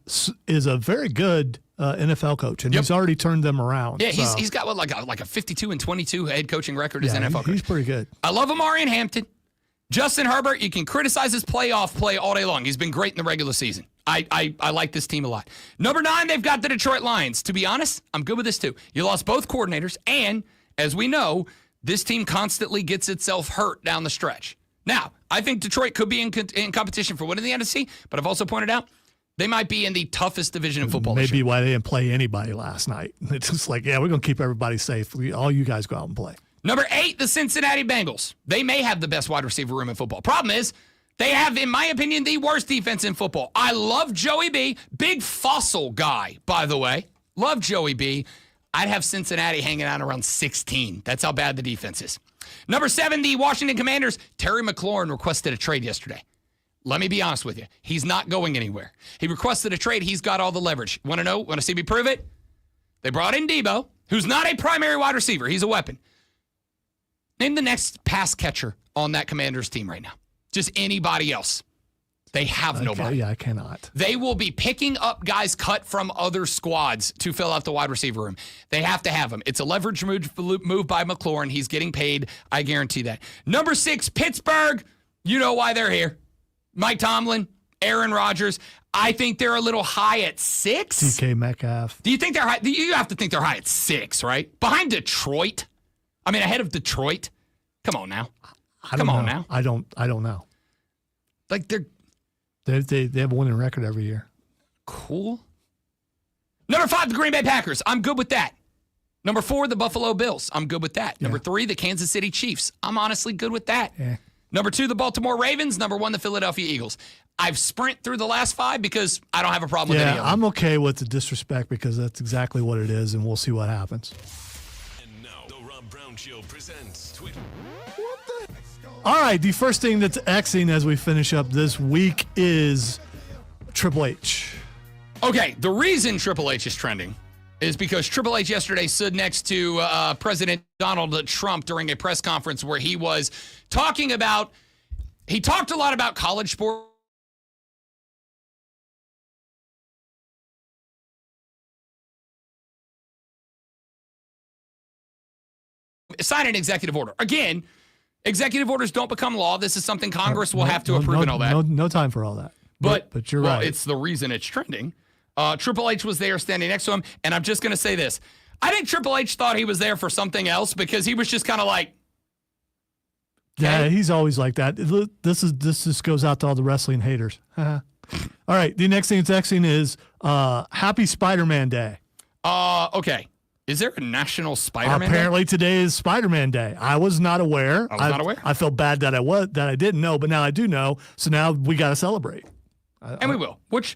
is a very good NFL coach, and he's already turned them around. Yeah, he's got what, like a 52-22 head coaching record as NFL coach. He's pretty good. I love Amari and Hampton. Justin Herbert, you can criticize his playoff play all day long. He's been great in the regular season. I like this team a lot. Number 9, they've got the Detroit Lions. To be honest, I'm good with this too. You lost both coordinators, and as we know, this team constantly gets itself hurt down the stretch. Now, I think Detroit could be in competition for winning the NFC, but I've also pointed out they might be in the toughest division in football. Maybe why they didn't play anybody last night. It's just like, we're going to keep everybody safe. All you guys go out and play. Number 8, the Cincinnati Bengals. They may have the best wide receiver room in football. Problem is, They have, in my opinion, the worst defense in football. I love Joey B. Big fossil guy, by the way. Love Joey B. I'd have Cincinnati hanging out around 16. That's how bad the defense is. Number 7, the Washington Commanders. Terry McLaurin requested a trade yesterday. Let me be honest with you. He's not going anywhere. He requested a trade. He's got all the leverage. Want to know? Want to see me prove it? They brought in Debo, who's not a primary wide receiver. He's a weapon. Name the next pass catcher on that Commanders team right now. Just anybody else. They have nobody. Yeah, I cannot. They will be picking up guys cut from other squads to fill out the wide receiver room. They have to have him. It's a leverage move by McLaurin. He's getting paid. I guarantee that. Number 6, Pittsburgh. You know why they're here. Mike Tomlin, Aaron Rodgers. I think they're a little high at 6. DK Metcalf. Do you think they're high? You have to think they're high at 6, right? Behind Detroit. I mean, ahead of Detroit. Come on now. Come on now. I don't know. Like they have a winning record every year. Cool. Number 5, the Green Bay Packers. I'm good with that. Number 4, the Buffalo Bills. I'm good with that. Number 3, the Kansas City Chiefs. I'm honestly good with that. Yeah. Number 2, the Baltimore Ravens. Number 1, the Philadelphia Eagles. I've sprint through the last 5 because I don't have a problem with any of them. I'm okay with the disrespect because that's exactly what it is, and we'll see what happens. And now, the Rob Brown Show presents Twitter. All right, the first thing that's Xing as we finish up this week is Triple H. Okay, the reason Triple H is trending is because Triple H yesterday stood next to President Donald Trump during a press conference where he was talking about, he talked a lot about college sports. Sign an executive order. Again, executive orders don't become law. This is something Congress will have to approve and all that. No time for all that. But you're well, right. It's the reason it's trending. Triple H was there standing next to him, and I'm just going to say this. I think Triple H thought he was there for something else because he was just kind of like, yeah, he's always like that. This just goes out to all the wrestling haters. All right, the next thing that's Xing is Happy Spider-Man Day. Okay. Is there a National Spider-Man Day? Apparently today is Spider-Man Day. I was not aware. I was not aware. I felt bad that I didn't know, but now I do know. So now we got to celebrate. And we will. Which,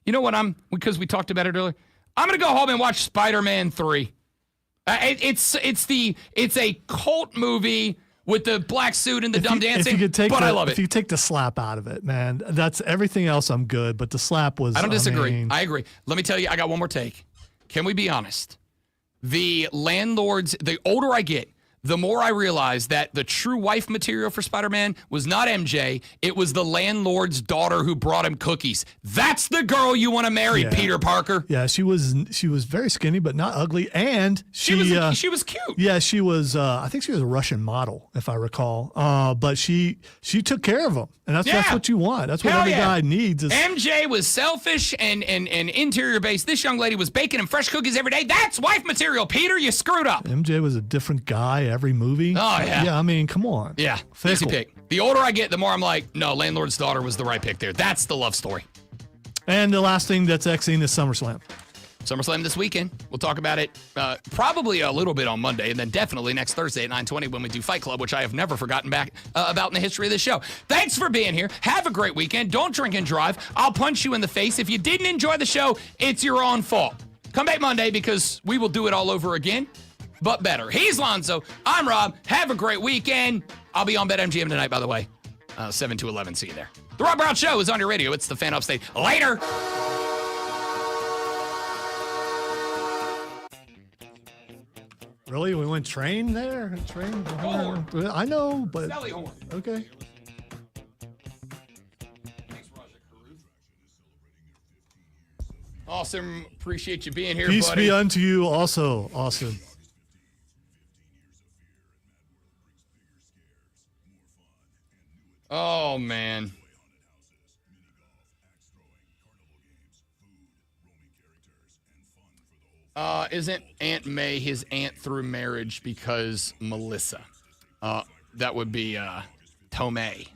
you know what, because we talked about it earlier. I'm going to go home and watch Spider-Man 3. It's a cult movie with the black suit and the dumb dancing, I love it. If you take the slap out of it, man, that's everything else I'm good, but the slap was, I don't disagree. I agree. Let me tell you, I got one more take. Can we be honest? The landlords, the older I get, the more I realize that the true wife material for Spider-Man was not MJ. It was the landlord's daughter who brought him cookies. That's the girl you want to marry, Peter Parker. Yeah, she was very skinny, but not ugly. And she was cute. Yeah, she was, I think she was a Russian model, if I recall. But she took care of him. And that's what you want. That's what every guy needs. MJ was selfish and interior based. This young lady was baking him fresh cookies every day. That's wife material, Peter. You screwed up. MJ was a different guy every movie. Oh, yeah. Yeah, I mean, come on. Yeah, Fickle. easy pick. The older I get, the more I'm like, no, landlord's daughter was the right pick there. That's the love story. And the last thing that's Xing is SummerSlam. SummerSlam this weekend. We'll talk about it probably a little bit on Monday, and then definitely next Thursday at 9:20 when we do Fight Club, which I have never forgotten back about in the history of this show. Thanks for being here. Have a great weekend. Don't drink and drive. I'll punch you in the face. If you didn't enjoy the show, it's your own fault. Come back Monday because we will do it all over again, but better. He's Lonzo. I'm Rob. Have a great weekend. I'll be on BetMGM tonight, by the way, 7 to 11. See you there. The Rob Brown Show is on your radio. It's the Fan Upstate. Later. Really? We went train there? Train? Horn. I know, but... Sally Horn. Okay. Awesome. Appreciate you being here, Peace buddy. be unto you also, Austin. Oh, man. Isn't Aunt May his aunt through marriage because Melissa? That would be Tomei.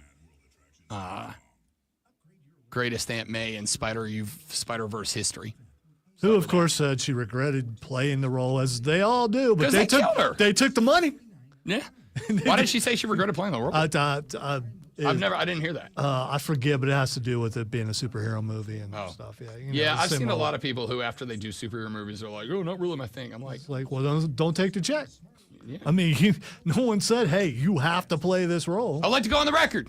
Greatest Aunt May in Spider-Verse history. Who, of course, said she regretted playing the role, as they all do. But 'Cause they killed her. They took the money. Yeah. Why did she say she regretted playing the World Cup? I didn't hear that. I forget, but it has to do with it being a superhero movie and stuff. Yeah, Yeah, I've seen a lot of people who, after they do superhero movies, are like, "Oh, not really my thing." I'm like, well, don't take the check. Yeah. I mean, no one said, "Hey, you have to play this role." I'd like to go on the record.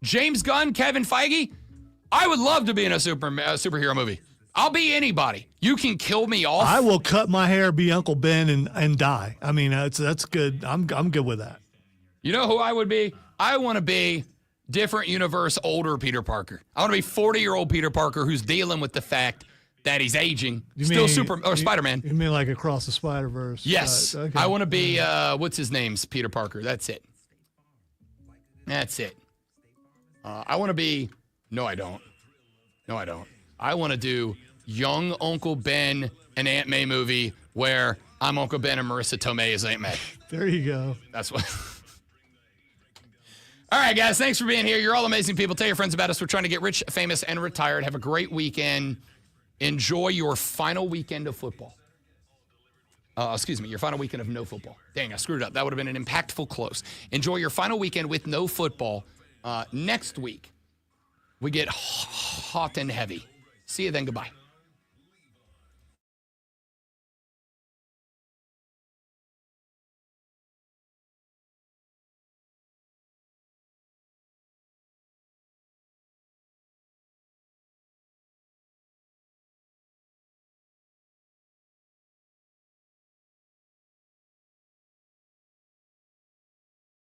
James Gunn, Kevin Feige, I would love to be in a superhero movie. I'll be anybody. You can kill me off. I will cut my hair, be Uncle Ben, and die. I mean, that's good. I'm good with that. You know who I would be? I want to be different universe, older Peter Parker. I want to be 40-year-old Peter Parker who's dealing with the fact that he's aging. Spider-Man. You mean like Across the Spider-Verse? Yes. Okay. I want to be, what's his name's Peter Parker. That's it. That's it. I want to be, no, I don't. I want to do young Uncle Ben and Aunt May movie where I'm Uncle Ben and Marissa Tomei is Aunt May. There you go. That's what. All right, guys. Thanks for being here. You're all amazing people. Tell your friends about us. We're trying to get rich, famous, and retired. Have a great weekend. Enjoy your final weekend of football. Your final weekend of no football. Dang, I screwed up. That would have been an impactful close. Enjoy your final weekend with no football. Next week, we get hot and heavy. See you then. Goodbye.